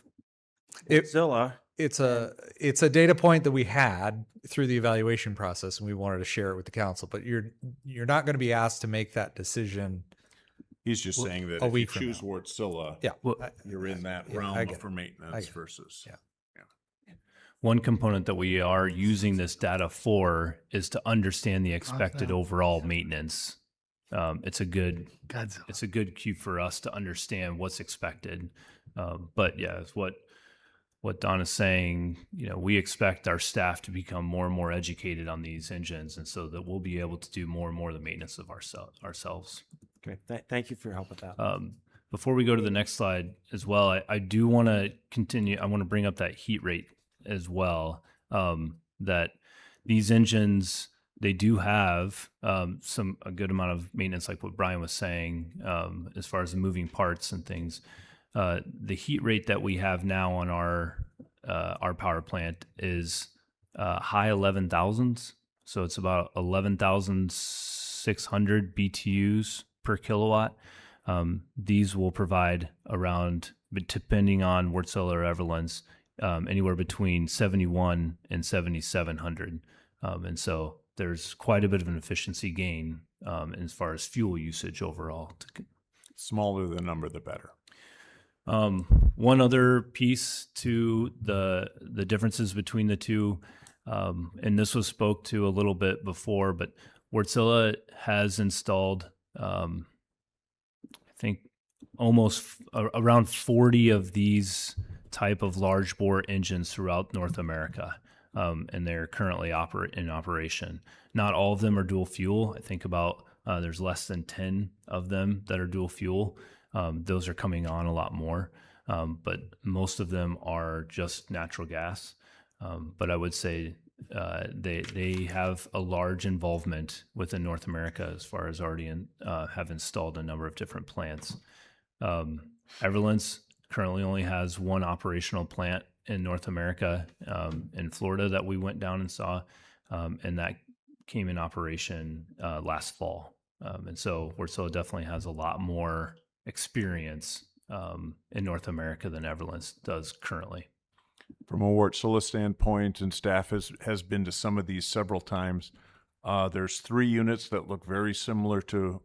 It- Zilla, It's a data point that we had through the evaluation process, and we wanted to share it with the council. But you're not going to be asked to make that decision. He's just saying that a if you week from choose now. Wartsilla, Yeah, you're in that yeah, realm I get for it. I maintenance get it. versus. Yeah. One component that we are using this data for is to understand the expected overall maintenance. It's a good cue for us to understand what's expected. But yeah, it's what Don is saying. You know, we expect our staff to become more and more educated on these engines, and so that we'll be able to do more and more of the maintenance of ourselves. okay, thank you for your help with that. Before we go to the next slide as well, I do want to continue. I want to bring up that heat rate as well. That these engines, they do have a good amount of maintenance, like what Brian was saying, as far as the moving parts and things. The heat rate that we have now on our power plant is high 11,000s. So it's about 11,600 BTUs per kilowatt. These will provide around, depending on Wartsilla or Everland's, anywhere between 7,100 and 7,700. And so there's quite a bit of an efficiency gain as far as fuel usage overall. Smaller the number, the better. One other piece to the differences between the two, and this was spoke to a little bit before, but Wartsilla has installed, I think, almost around 40 of these type of large bore engines throughout North America, and they're currently in operation. Not all of them are dual fuel. I think about there's less than 10 of them that are dual fuel. Those are coming on a lot more, but most of them are just natural gas. But I would say they have a large involvement within North America as far as already have installed a number of different plants. Everland's currently only has one operational plant in North America, in Florida, that we went down and saw, and that came in operation last fall. And so Wartsilla definitely has a lot more experience in North America than Everland's does currently. From a Wartsilla standpoint, and staff has been to some of these several times, there's 3 units that look very similar to,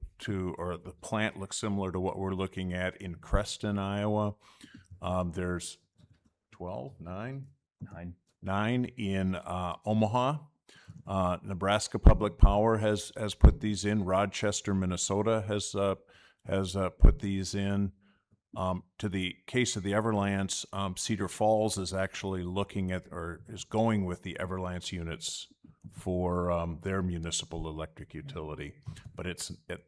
or the plant looks similar to what we're looking at in Creston, Iowa. There's 9 in Omaha. Nebraska Public Power has put these in. Rochester, Minnesota has put these in. To the case of the Everlance, Cedar Falls is actually looking at, or is going with the Everlance units for their municipal electric utility, but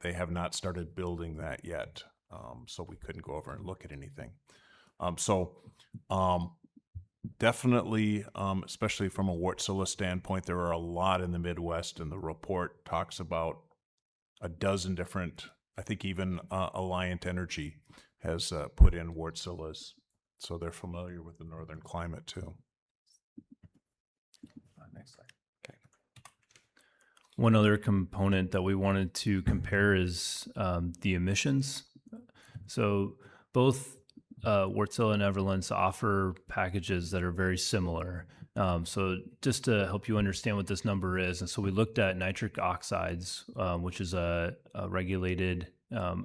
they have not started building that yet, so we couldn't go over and look at anything. Definitely, especially from a Wartsilla standpoint, there are a lot in the Midwest, and the report talks about a dozen different, I think even Alliant Energy has put in Wartsillas, so they're familiar with the northern climate too. Next slide. Okay. One other component that we wanted to compare is the emissions. So both Wartsilla and Everland's offer packages that are very similar. So just to help you understand what this number is, and so we looked at nitric oxides, which is a regulated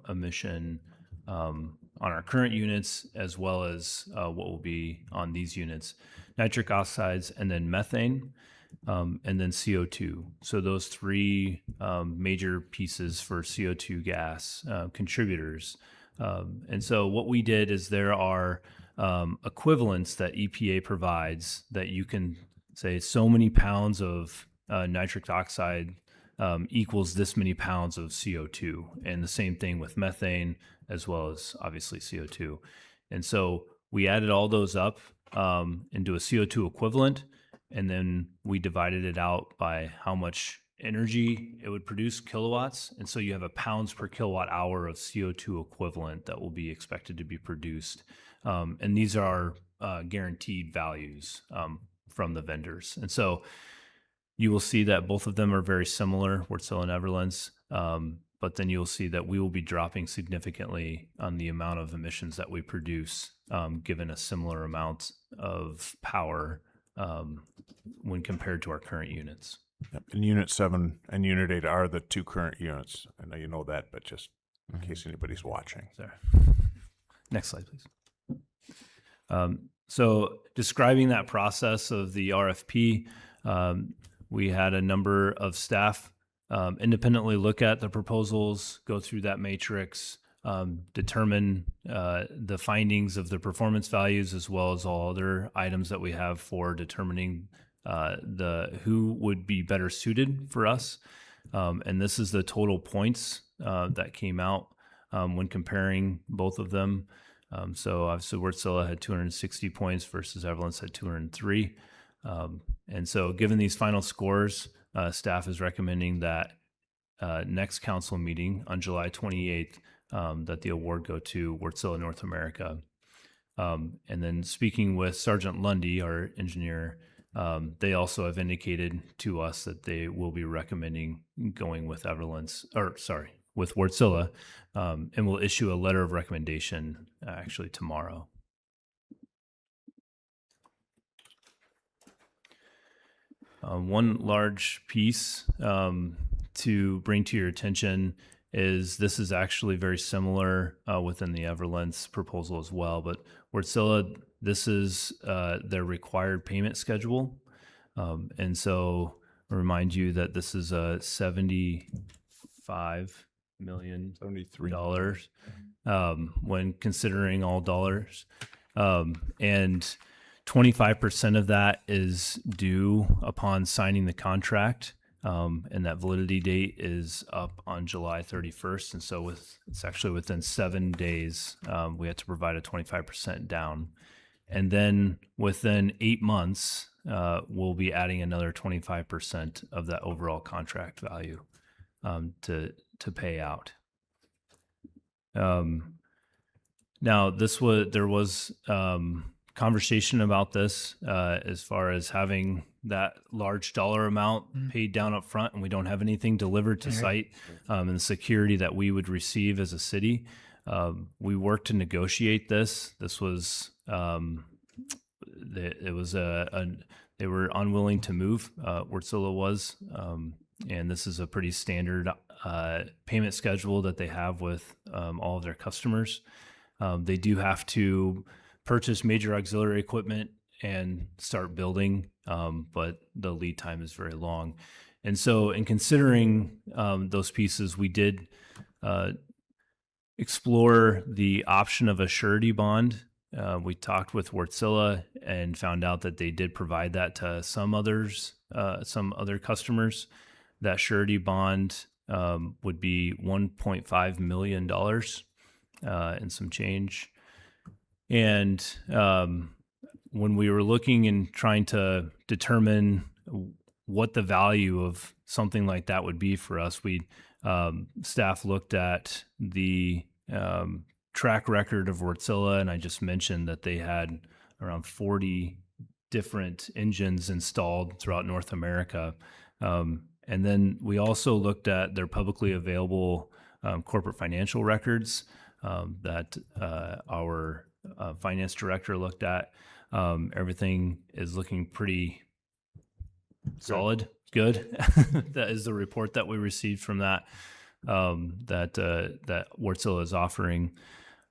emission on our current units, as well as what will be on these units. Nitric oxides, and then methane, and then CO2. So those 3 major pieces for CO2 gas contributors. And so what we did is there are equivalents that EPA provides that you can say so many pounds of nitric oxide equals this many pounds of CO2. And the same thing with methane, as well as obviously CO2. And so we added all those up into a CO2 equivalent, and then we divided it out by how much energy it would produce, kilowatts. And so you have a pounds per kilowatt hour of CO2 equivalent that will be expected to be produced. And these are guaranteed values from the vendors. And so you will see that both of them are very similar, Wärtsilä and Everlens, but then you'll see that we will be dropping significantly on the amount of emissions that we produce, given a similar amount of power when compared to our current units. Yep. And Unit 7 and Unit 8 are the two current units. I know you know that, but just in case anybody's watching. Sorry. Next slide, please. So describing that process of the RFP, we had a number of staff independently look at the proposals, go through that matrix, determine the findings of the performance values, as well as all other items that we have for determining who would be better suited for us. And this is the total points that came out when comparing both of them. So obviously Wärtsilä had 260 points versus Everlens had 203. And so given these final scores, staff is recommending that next council meeting on July 28th, that the award go to Wärtsilä North America. And then speaking with Sergeant Lundy, our engineer, they also have indicated to us that they will be recommending going with with Wärtsilä, and will issue a letter of recommendation actually tomorrow. One large piece to bring to your attention is this is actually very similar within the Everlens proposal as well, but Wärtsilä, this is their required payment schedule. And so I'll remind you that this is a $75 million when considering all dollars. And 25% of that is due upon signing the contract. And that validity date is up on July 31st. And so it's actually within 7 days, we have to provide a 25% down. And then within 8 months, we'll be adding another 25% of that overall contract value to pay out. Now, there was conversation about this as far as having that large dollar amount paid down up front, and we don't have anything delivered to site, and the security that we would receive as a city. We worked to negotiate this. This was they were unwilling to move. Wärtsilä was, and this is a pretty standard payment schedule that they have with all of their customers. They do have to purchase major auxiliary equipment and start building, but the lead time is very long. And so in considering those pieces, we did explore the option of a surety bond. We talked with Wärtsilä and found out that they did provide that to some other customers. That surety bond would be $1.5 million and some change. And when we were looking and trying to determine what the value of something like that would be for us, staff looked at the track record of Wärtsilä, and I just mentioned that they had around 40 different engines installed throughout North America. And then we also looked at their publicly available corporate financial records that our finance director looked at. Everything is looking pretty solid, good. That is the report that we received from that Wärtsilä is offering.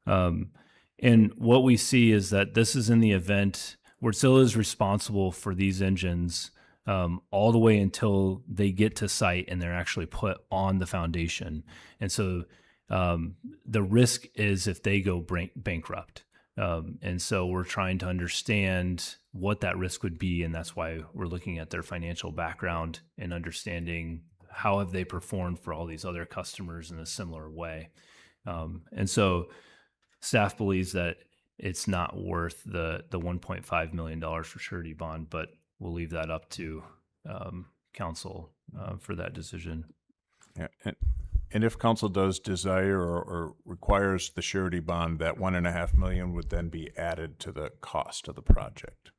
And what we see is that this is in the event Wärtsilä is responsible for these engines all the way until they get to site and they're actually put on the foundation. And so the risk is if they go bankrupt. And so we're trying to understand what that risk would be, and that's why we're looking at their financial background and understanding how have they performed for all these other customers in a similar way. And so staff believes that it's not worth the $1.5 million for surety bond, but we'll leave that up to council for that decision. Yeah, and if council does desire or requires the surety bond, that $1.5 million would then be added to the cost of the project.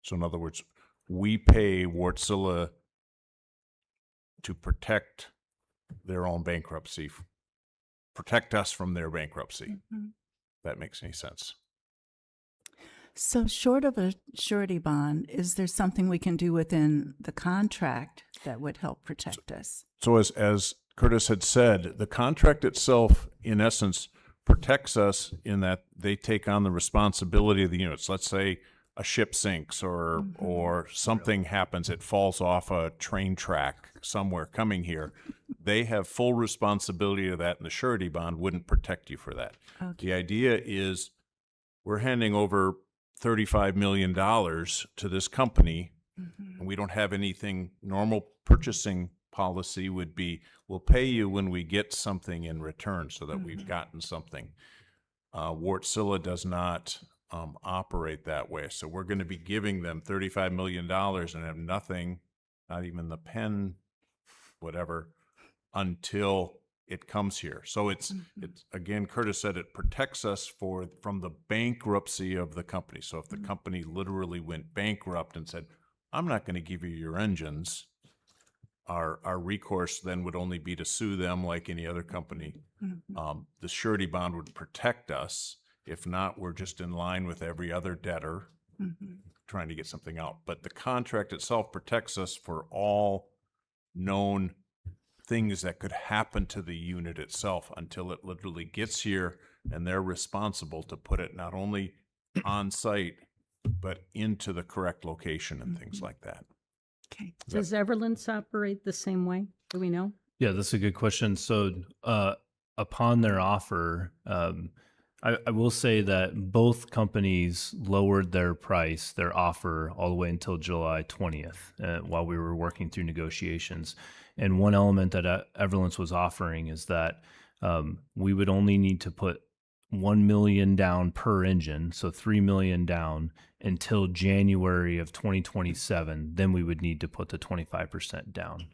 So in other words, we pay Wartsila to protect their own bankruptcy, protect us from their bankruptcy. That makes any sense. So short of a surety bond, is there something we can do within the contract that would help protect us? So as Curtis had said, the contract itself, in essence, protects us in that they take on the responsibility of the units. Let's say a ship sinks or something happens, it falls off a train track somewhere coming here. They have full responsibility of that, and the surety bond wouldn't protect you for that. Okay. The idea is we're handing over $35 million to this company, and we don't have anything. Normal purchasing policy would be, we'll pay you when we get something in return, so that we've gotten something. Wartsila does not operate that way. So we're going to be giving them $35 million and have nothing, not even the pen, whatever, until it comes here. So it's again, Curtis said it protects us from the bankruptcy of the company. So if the company literally went bankrupt and said, I'm not going to give you your engines, our recourse then would only be to sue them like any other company. The surety bond would protect us. If not, we're just in line with every other debtor trying to get something out. But the contract itself protects us for all known things that could happen to the unit itself until it literally gets here, and they're responsible to put it not only on site, but into the correct location and things like that. Okay. Does Everlance operate the same way? Do we know? Yeah, that's a good question. So upon their offer, I will say that both companies lowered their price, their offer, all the way until July 20th while we were working through negotiations. And one element that Everlance was offering is that we would only need to put $1 million down per engine, so $3 million down until January of 2027. Then we would need to put the 25% down.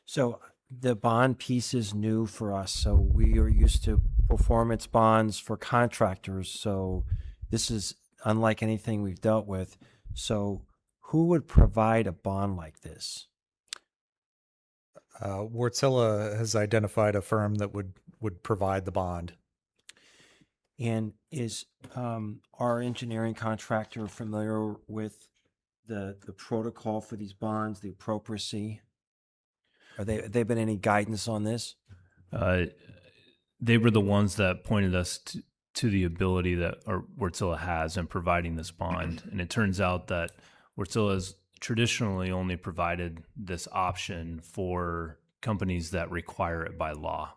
So the bond piece is new for us. So we are used to performance bonds for contractors. So this is unlike anything we've dealt with. So who would provide a bond like this? Wartsila has identified a firm that would provide the bond. And is our engineering contractor familiar with the protocol for these bonds, the appropriacy? Have they been any guidance on this? They were the ones that pointed us to the ability that Wartsila has in providing this bond. And it turns out that Wartsila has traditionally only provided this option for companies that require it by law.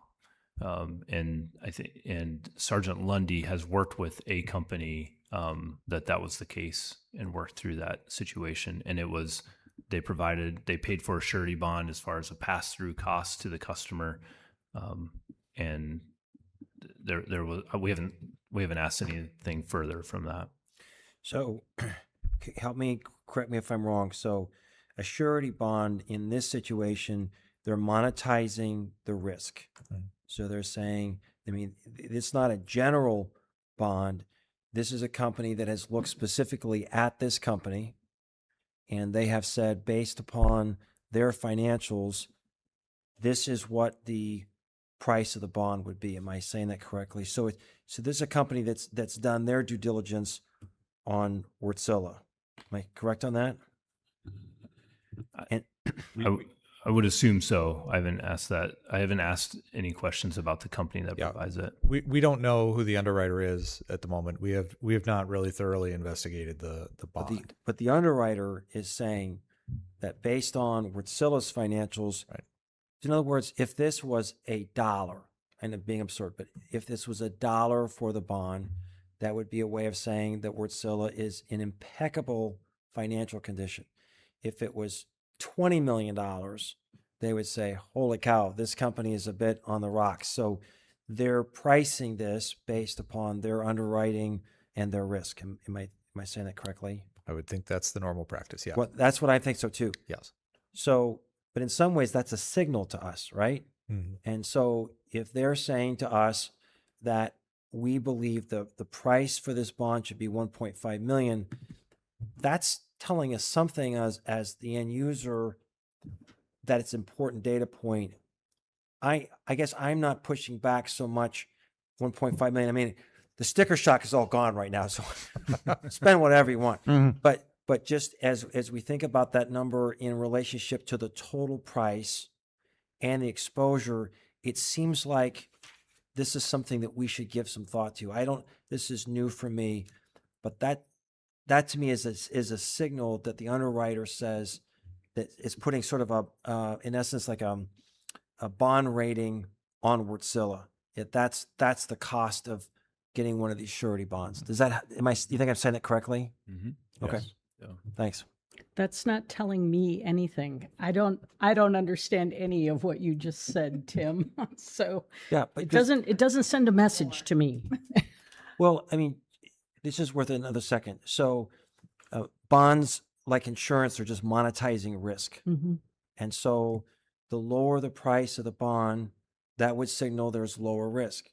And I think, and Sergeant Lundy has worked with a company that was the case and worked through that situation. And it was, they paid for a surety bond as far as a pass-through cost to the customer. And there was, we haven't asked anything further from that. So correct me if I'm wrong. So a surety bond in this situation, they're monetizing the risk. So they're saying, I mean, it's not a general bond. This is a company that has looked specifically at this company, and they have said, based upon their financials, this is what the price of the bond would be. Am I saying that correctly? So this is a company that's done their due diligence on Wartsila. Am I correct on that? And I would assume so. I haven't asked that. I haven't asked any questions about the company that provides it. We don't know who the underwriter is at the moment. We have not really thoroughly investigated the bond. But the underwriter is saying that based on Wartsila's financials, right. In other words, if this was $1, and I'm being absurd, but if this was $1 for the bond, that would be a way of saying that Wartsila is in impeccable financial condition. If it was $20 million, they would say, holy cow, this company is a bit on the rocks. So they're pricing this based upon their underwriting and their risk. Am I saying that correctly? I would think that's the normal practice. Yeah. Well, that's what I think so too. Yes. So, but in some ways, that's a signal to us, right? Mhm. And so if they're saying to us that we believe the price for this bond should be 1.5 million, that's telling us something as the end user that it's an important data point. I guess I'm not pushing back so much 1.5 million. I mean, the sticker shock is all gone right now, so spend whatever you want. But just as we think about that number in relationship to the total price and the exposure, it seems like this is something that we should give some thought to. This is new for me, but that to me is a signal that the underwriter says that it's putting sort of in essence, like a bond rating on Wärtsilä. That's the cost of getting one of these surety bonds. You think I'm saying that correctly? Mm-hmm. Okay. Yes. Yeah. Thanks. That's not telling me anything. I don't understand any of what you just said, Tim. So Yeah, but it doesn't send a message to me. Well, I mean, this is worth another second. So bonds, like insurance, are just monetizing risk. Mm-hmm. And so the lower the price of the bond, that would signal there's lower risk.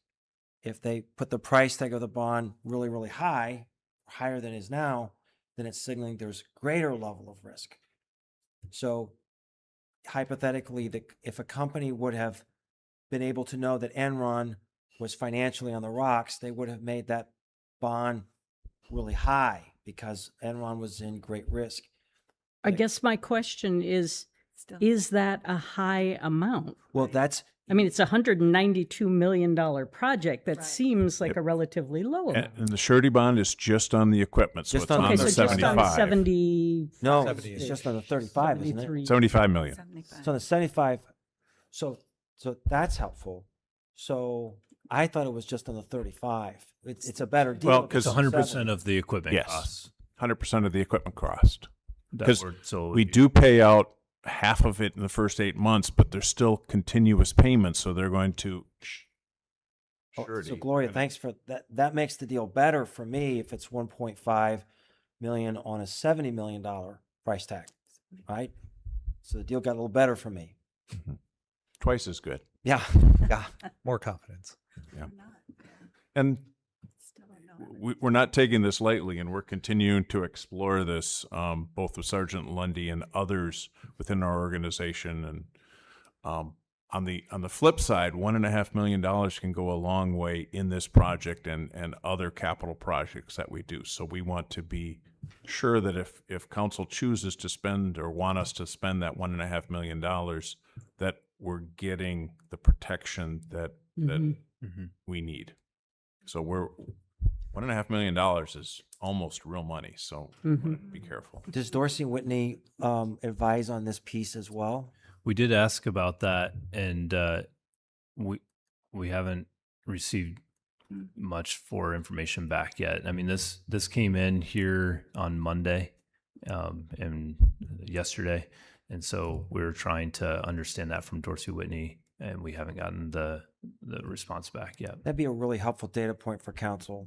If they put the price tag of the bond really, really high, higher than it is now, then it's signaling there's greater level of risk. So hypothetically, if a company would have been able to know that Enron was financially on the rocks, they would have made that bond really high because Enron was in great risk. I guess my question is that a high amount? Well, it's a $192 million project. That seems like a relatively low amount. And the surety bond is just on the equipment, so Just it's on the- on Okay, the so just 75. on 70. No, 70 it's just on the 35, isn't it? 73. 75 million. It's on the 75. So that's helpful. So I thought it was just on the 35. It's a better deal. Well, if because it's It's on 100% 70. of the equipment Yes. costs. 100% of the equipment cost. That 'Cause were- so we do pay out half of it in the first 8 months, but there's still continuous payments, so they're going to. Oh, Surety. so Gloria, thanks for that. That makes the deal better for me if it's 1.5 million on a $70 million price tag, right? So the deal got a little better for me. Twice as good. Yeah, yeah. More confidence. And we're not taking this lightly, and we're continuing to explore this, both with Sergeant Lundy and others within our organization. And on the flip side, $1.5 million can go a long way in this project and other capital projects that we do. So we want to be sure that if council chooses to spend or want us to spend that $1.5 million, that we're getting the protection that we need. So we're $1.5 million is almost real money, so we want to be careful. Does Dorsey Whitney advise on this piece as well? We did ask about that, and we haven't received much for information back yet. I mean, this came in here on Monday and yesterday, and so we were trying to understand that from Dorsey Whitney, and we haven't gotten the response back yet. That'd be a really helpful data point for council.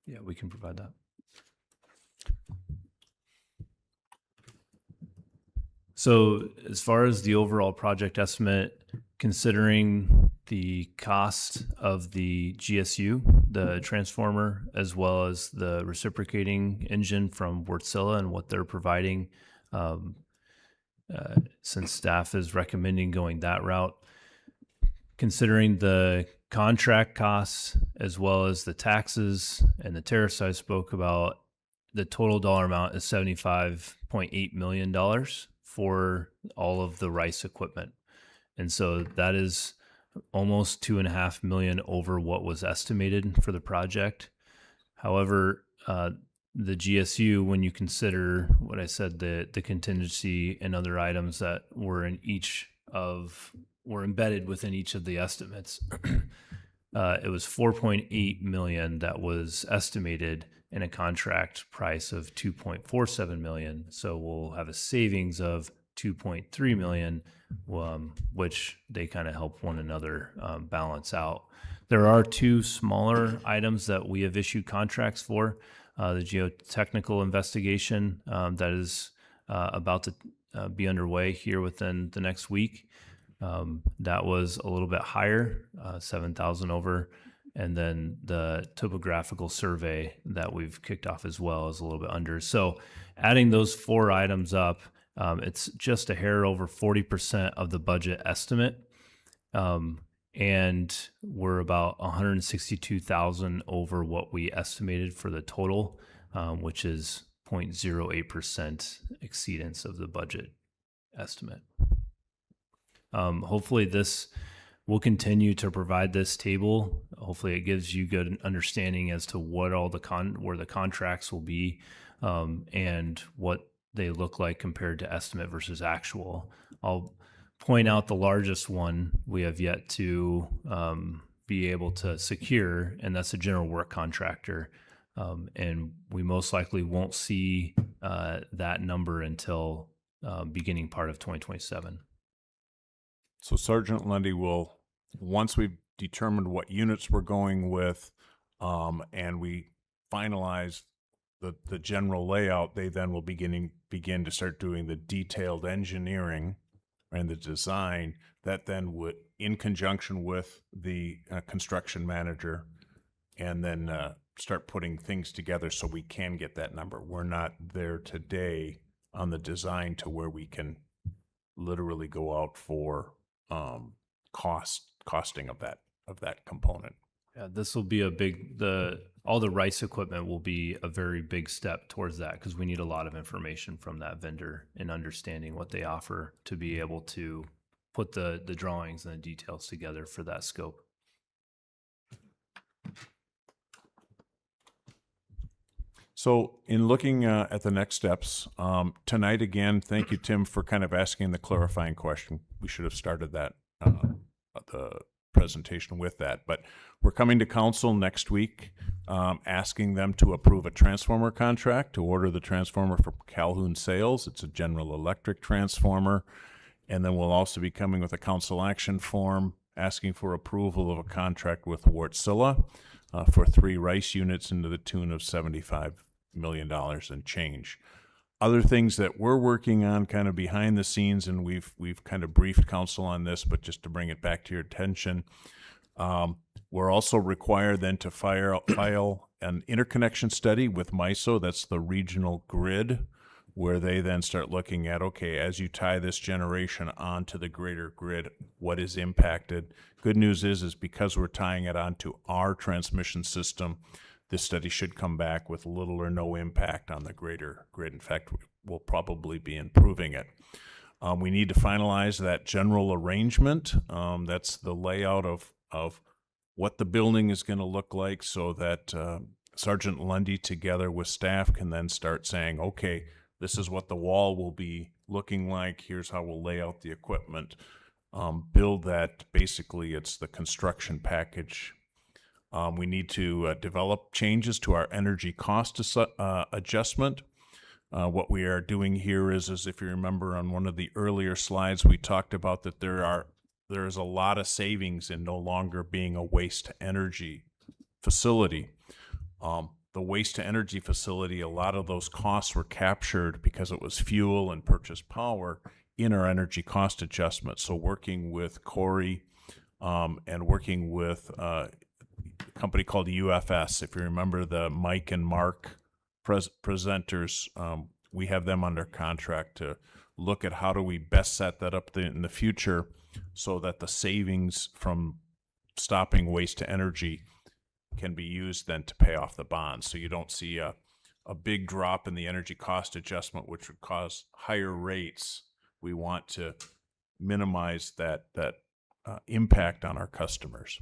Yeah, we can provide that. So as far as the overall project estimate, considering the cost of the GSU, the transformer, as well as the reciprocating engine from Wärtsilä and what they're providing, since staff is recommending going that route, considering the contract costs as well as the taxes and the tariffs I spoke about, the total dollar amount is $75.8 million for all of the RICE equipment. And so that is almost $2.5 million over what was estimated for the project. However, the GSU, when you consider what I said, the contingency and other items that were embedded within each of the estimates, it was $4.8 million that was estimated, and a contract price of 2.47 million. So we'll have a savings of 2.3 million, which they kind of help one another balance out. There are two smaller items that we have issued contracts for. The geotechnical investigation that is about to be underway here within the next week. That was a little bit higher, 7,000 over. And then the topographical survey that we've kicked off as well is a little bit under. So adding those four items up, it's just a hair over 40% of the budget estimate. And we're about 162,000 over what we estimated for the total, which is 0.08% exceedance of the budget estimate. Hopefully this will continue to provide this table. Hopefully it gives you good understanding as to what all where the contracts will be, and what they look like compared to estimate versus actual. I'll point out the largest one we have yet to be able to secure, and that's a general work contractor. And we most likely won't see that number until beginning part of 2027. So Sergeant Lundy will, once we've determined what units we're going with, and we finalize the general layout, they then will begin to start doing the detailed engineering and the design that then would, in conjunction with the construction manager, and then start putting things together so we can get that number. We're not there today on the design to where we can literally go out for costing of that component. Yeah, this will be all the RICE equipment will be a very big step towards that, because we need a lot of information from that vendor and understanding what they offer to be able to put the drawings and the details together for that scope. So in looking at the next steps, tonight again, thank you, Tim, for kind of asking the clarifying question. We should have started that, the presentation with that. But we're coming to council next week, asking them to approve a transformer contract to order the transformer for Calhoun Sales. It's a General Electric transformer. And then we'll also be coming with a council action form asking for approval of a contract with Wartsila for 3 RICE units into the tune of $75 million and change. Other things that we're working on kind of behind the scenes, and we've kind of briefed council on this, but just to bring it back to your attention, we're also required then to file an interconnection study with MISO. That's the regional grid, where they then start looking at, okay, as you tie this generation onto the greater grid, what is impacted? Good news is because we're tying it onto our transmission system, this study should come back with little or no impact on the greater grid. In fact, we'll probably be improving it. We need to finalize that general arrangement. That's the layout of what the building is going to look like, so that Sergeant Lundy together with staff can then start saying, okay, this is what the wall will be looking like. Here's how we'll lay out the equipment. Build that. Basically, it's the construction package. We need to develop changes to our energy cost adjustment. What we are doing here is if you remember on one of the earlier slides, we talked about that there is a lot of savings in no longer being a waste-to-energy facility. The waste-to-energy facility, a lot of those costs were captured because it was fuel and purchased power in our energy cost adjustment. So working with Corey and working with a company called UFS, if you remember the Mike and Mark presenters, we have them under contract to look at how do we best set that up in the future so that the savings from stopping waste to energy can be used then to pay off the bonds. So you don't see a big drop in the energy cost adjustment, which would cause higher rates. We want to minimize that impact on our customers.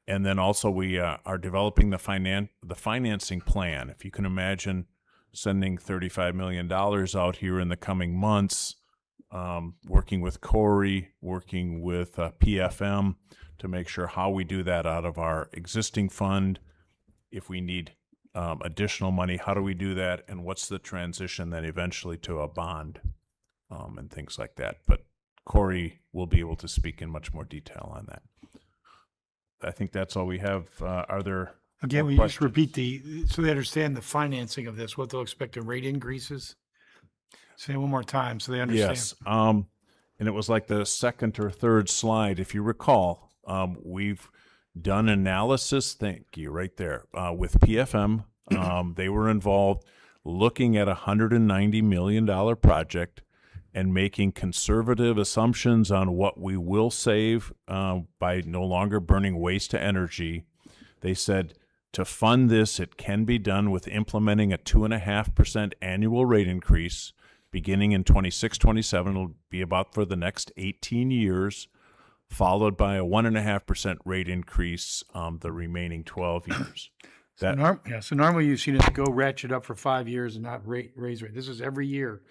And then also we are developing the financing plan. If you can imagine sending $35 million out here in the coming months, working with Corey, working with PFM to make sure how we do that out of our existing fund. If we need additional money, how do we do that? And what's the transition then eventually to a bond and things like that? But Corey will be able to speak in much more detail on that. I think that's all we have. Are there Again, more will you just questions? repeat so they understand the financing of this, what they'll expect in rate increases? Say it one more time so they understand. Yes. And it was like the second or third slide. If you recall, we've done analysis. Thank you, right there. With PFM, they were involved looking at a $190 million project and making conservative assumptions on what we will save by no longer burning waste to energy. They said to fund this, it can be done with implementing a 2.5% annual rate increase beginning in 26-27. It'll be about for the next 18 years, followed by a 1.5% rate increase the remaining 12 years. So normally you've seen it go ratchet up for 5 years and not raise rate. This is every year.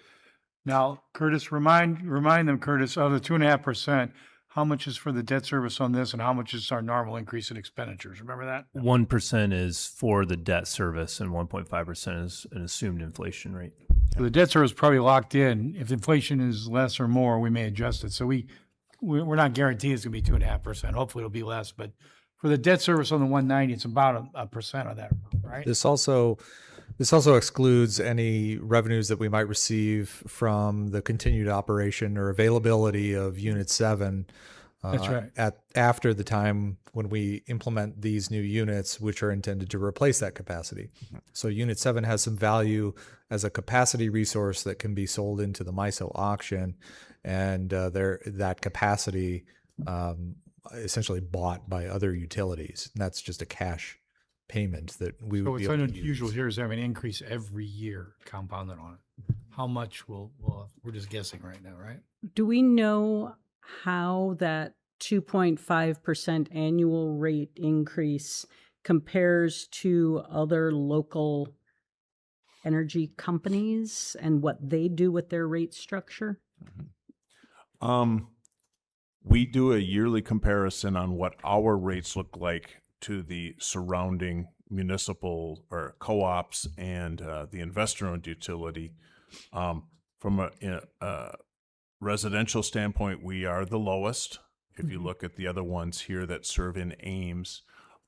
Now, Curtis, remind them, Curtis, of the 2.5%, how much is for the debt service on this and how much is our normal increase in expenditures? Remember that? 1% is for the debt service and 1.5% is an assumed inflation rate. So the debt service is probably locked in. If inflation is less or more, we may adjust it. So we're not guaranteed it's going to be 2.5%. Hopefully it'll be less, but for the debt service on the 190, it's about a percent of that, right? This also excludes any revenues that we might receive from the continued operation or availability of Unit 7. That's right. After the time when we implement these new units, which are intended to replace that capacity. So Unit 7 has some value as a capacity resource that can be sold into the MISO auction, and that capacity essentially bought by other utilities. And that's just a cash payment that we So would be what's able to unusual use. here is having an increase every year compounded on it. How much we're just guessing right now, right? Do we know how that 2.5% annual rate increase compares to other local energy companies and what they do with their rate structure? We do a yearly comparison on what our rates look like to the surrounding municipal or co-ops and the investor-owned utility. From a residential standpoint, we are the lowest. If you look at the other ones here that serve in Ames,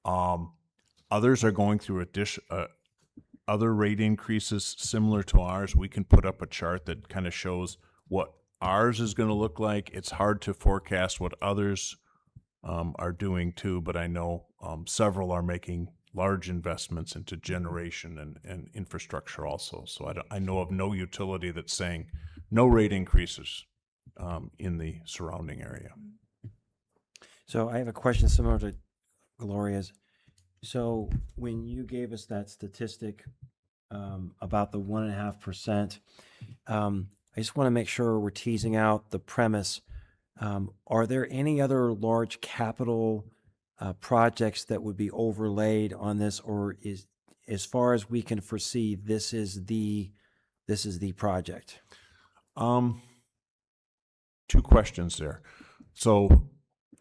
others are going through other rate increases similar to ours. We can put up a chart that kind of shows what ours is going to look like. It's hard to forecast what others are doing too, but I know several are making large investments into generation and infrastructure also. So I know of no utility that's saying no rate increases in the surrounding area. So I have a question similar to Gloria's. So when you gave us that statistic about the 1.5%, I just want to make sure we're teasing out the premise. Are there any other large capital projects that would be overlaid on this, or is, as far as we can foresee, this is the project? Two questions there. So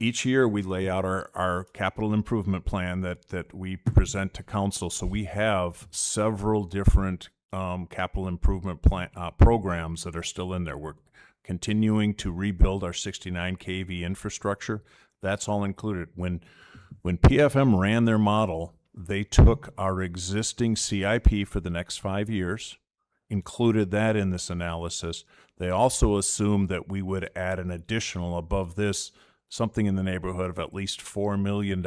each year we lay out our capital improvement plan that we present to council. So we have several different capital improvement plan programs that are still in there. We're continuing to rebuild our 69 kV infrastructure. That's all included. When PFM ran their model, they took our existing CIP for the next 5 years, included that in this analysis. They also assumed that we would add an additional above this, something in the neighborhood of at least $4 million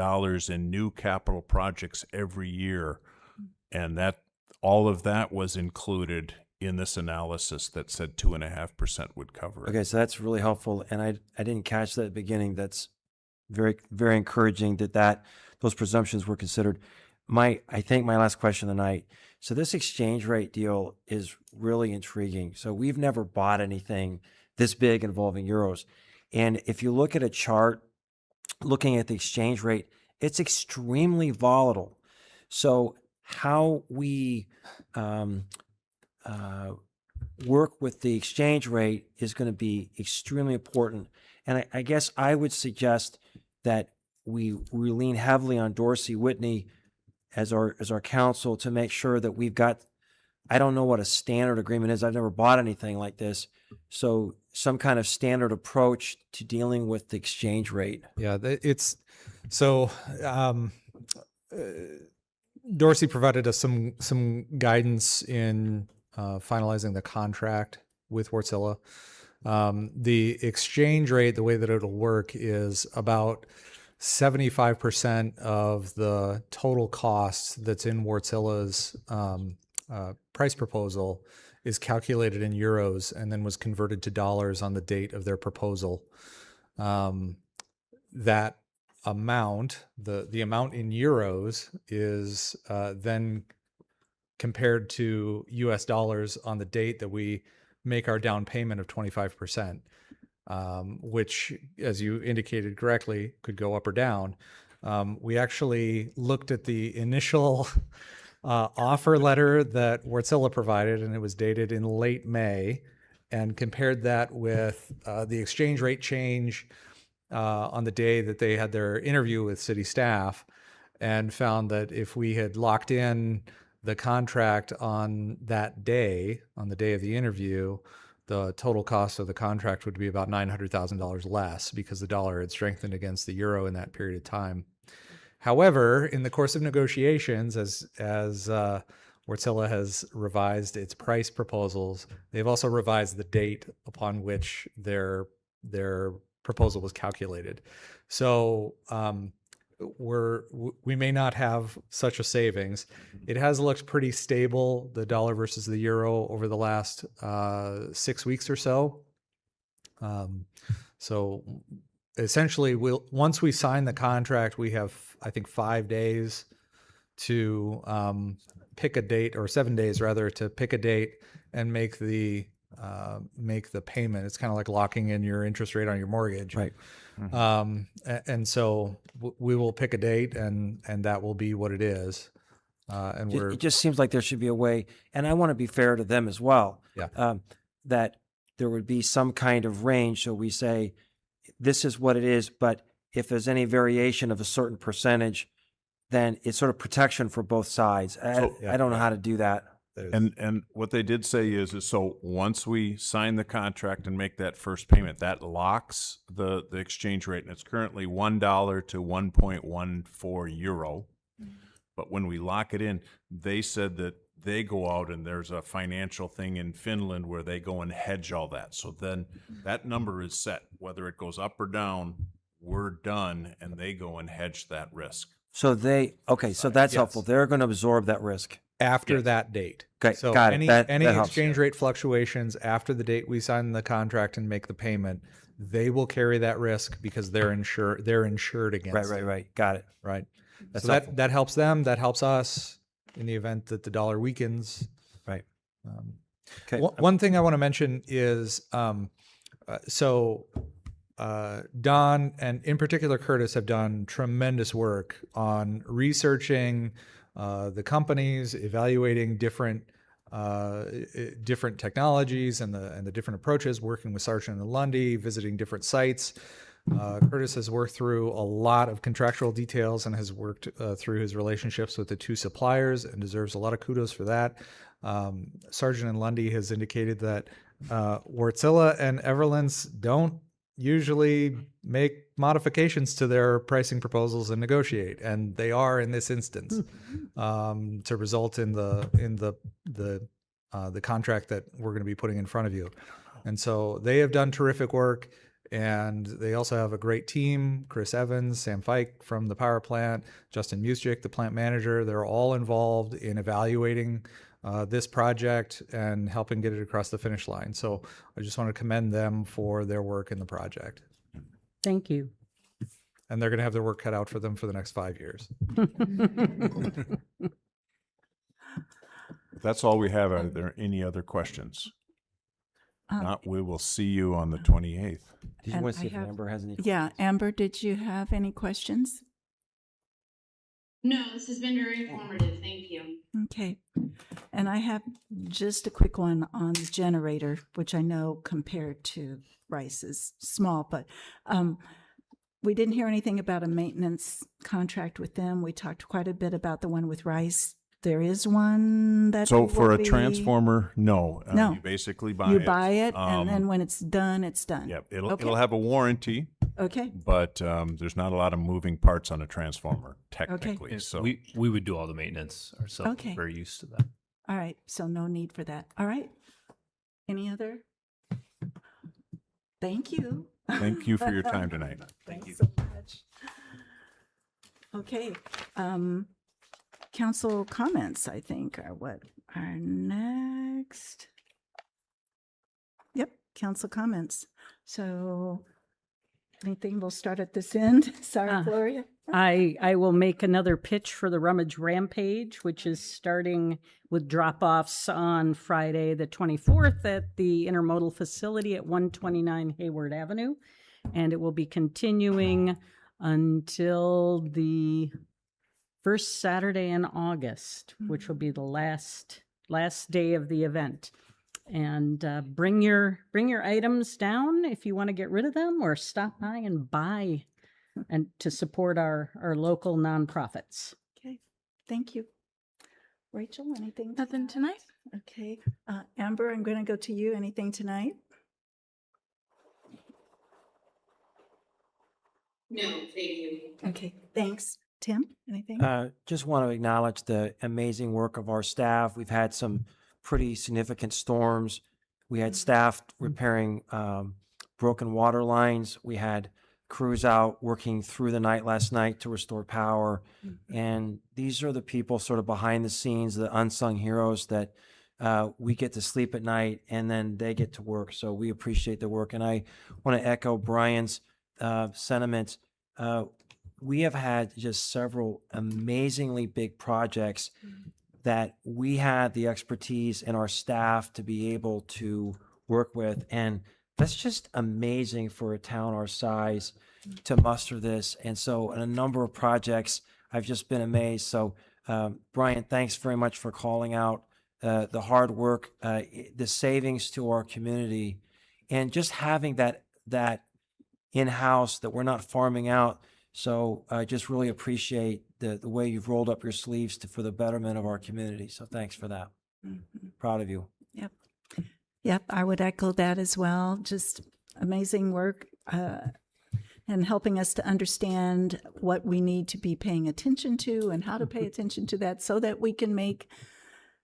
in new capital projects every year. And that all of that was included in this analysis that said 2.5% would cover it. Okay, so that's really helpful, and I didn't catch that at the beginning. That's very, very encouraging that those presumptions were considered. I think my last question tonight. So this exchange rate deal is really intriguing. So we've never bought anything this big involving euros, and if you look at a chart looking at the exchange rate, it's extremely volatile. So how we work with the exchange rate is going to be extremely important. And I guess I would suggest that we lean heavily on Dorsey Whitney as our council to make sure that we've got, I don't know what a standard agreement is. I've never bought anything like this. So some kind of standard approach to dealing with the exchange rate. Yeah, it's so. Dorsey provided us some guidance in finalizing the contract with Wärtsilä. The exchange rate, the way that it'll work, is about 75% of the total cost that's in Wärtsilä's price proposal is calculated in euros and then was converted to dollars on the date of their proposal. That amount, the amount in euros, is then compared to US dollars on the date that we make our down payment of 25%, which, as you indicated correctly, could go up or down. We actually looked at the initial offer letter that Wärtsilä provided, and it was dated in late May, and compared that with the exchange rate change on the day that they had their interview with city staff, and found that if we had locked in the contract on that day, on the day of the interview, the total cost of the contract would be about $900,000 less because the dollar had strengthened against the euro in that period of time. However, in the course of negotiations, as Wärtsilä has revised its price proposals, they've also revised the date upon which their proposal was calculated. So we may not have such a savings. It has looked pretty stable, the dollar versus the euro, over the last 6 weeks or so. So essentially, once we sign the contract, we have, I think, 5 days to pick a date, or 7 days rather, to pick a date and make the payment. It's kind of like locking in your interest rate on your mortgage. Right. And so we will pick a date, and that will be what it is. And It just seems like there should be a way, and I want to be fair to them as well. Yeah. That there would be some kind of range. So we say, this is what it is, but if there's any variation of a certain percentage, then it's sort of protection for both sides. I don't know how to do that. And what they did say is so once we sign the contract and make that first payment, that locks the exchange rate, and it's currently $1 to 1.14 euro. But when we lock it in, they said that they go out and there's a financial thing in Finland where they go and hedge all that. So then that number is set. Whether it goes up or down, we're done, and they go and hedge that risk. So so that's helpful. They're going to absorb that risk. After that date. Okay, so got it. Any That helps. exchange rate fluctuations after the date we sign the contract and make the payment, they will carry that risk because they're insured against it. Right. Got it. Right. That's So helpful. that helps them. That helps us in the event that the dollar weakens. Right. Okay. One thing I want to mention is, Don and in particular Curtis have done tremendous work on researching the companies, evaluating different technologies and the different approaches, working with Sargent and Lundy, visiting different sites. Curtis has worked through a lot of contractual details and has worked through his relationships with the two suppliers and deserves a lot of kudos for that. Sargent and Lundy has indicated that Wärtsilä and Everlens don't usually make modifications to their pricing proposals and negotiate, and they are in this instance to result in the contract that we're going to be putting in front of you. And so they have done terrific work, and they also have a great team: Chris Evans, Sam Fike from the power plant, Justin Music, the plant manager. They're all involved in evaluating this project and helping get it across the finish line. So I just want to commend them for their work in the project. Thank you. And they're going to have their work cut out for them for the next 5 years. That's all we have. Are there any other questions? Not, we will see you on the 28th. Did you want to see if Amber has any questions? Yeah, Amber, did you have any questions? No, this has been very informative. Thank you. Okay. And I have just a quick one on the generator, which I know compared to Rice is small, but we didn't hear anything about a maintenance contract with them. We talked quite a bit about the one with Rice. There is one that So will for a be- transformer, no. No. You basically buy you it. buy it, and then when it's done, it's done. Yep, it'll Okay. it'll have a warranty, Okay. but there's not a lot of moving parts on a transformer technically. And So we would do all the maintenance ourselves. Okay. We're very used to that. All right. So no need for that. All right. Any other? Thank you. thank you for your time tonight. Thank you so much. Okay. Council comments, I think, are what are next. Yep, council comments. So anything, we'll start at this end. Sorry, Gloria. I will make another pitch for the Rummage Rampage, which is starting with drop-offs on Friday, the 24th at the Intermodal Facility at 129 Hayward Avenue. And it will be continuing until the first Saturday in August, which will be the last day of the event. And bring your items down if you want to get rid of them, or stop by and buy, and to support our local nonprofits. Okay, thank you. Rachel, anything? Nothing tonight? Okay. Amber, I'm going to go to you. Anything tonight? No, thank you. Okay, thanks. Tim, anything? Just want to acknowledge the amazing work of our staff. We've had some pretty significant storms. We had staff repairing broken water lines. We had crews out working through the night last night to restore power. And these are the people sort of behind the scenes, the unsung heroes that we get to sleep at night and then they get to work. So we appreciate the work. And I want to echo Brian's sentiments. We have had just several amazingly big projects that we had the expertise and our staff to be able to work with. And that's just amazing for a town our size to muster this. And so in a number of projects, I've just been amazed. So Brian, thanks very much for calling out the hard work, the savings to our community, and just having that in-house that we're not farming out. So I just really appreciate the way you've rolled up your sleeves for the betterment of our community. So thanks for that. Proud of you. Yep. Yep, I would echo that as well. Just amazing work and helping us to understand what we need to be paying attention to and how to pay attention to that so that we can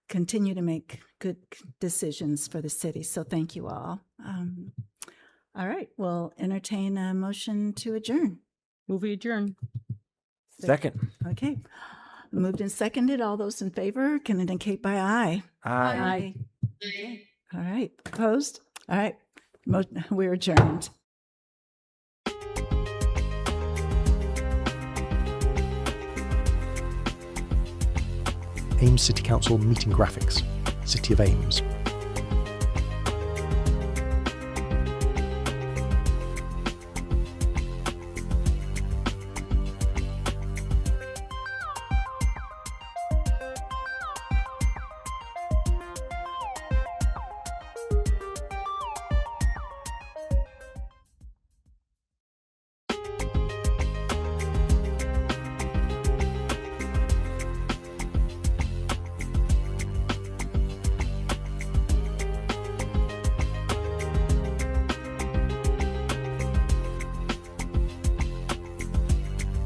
continue to make good decisions for the city. So thank you all. All right, we'll entertain a motion to adjourn. Move adjourn. Second. Okay. Moved and seconded. All those in favor can indicate by aye. Aye. Okay. All right. Opposed? All right. We're adjourned. Ames City Council meeting graphics. City of Ames.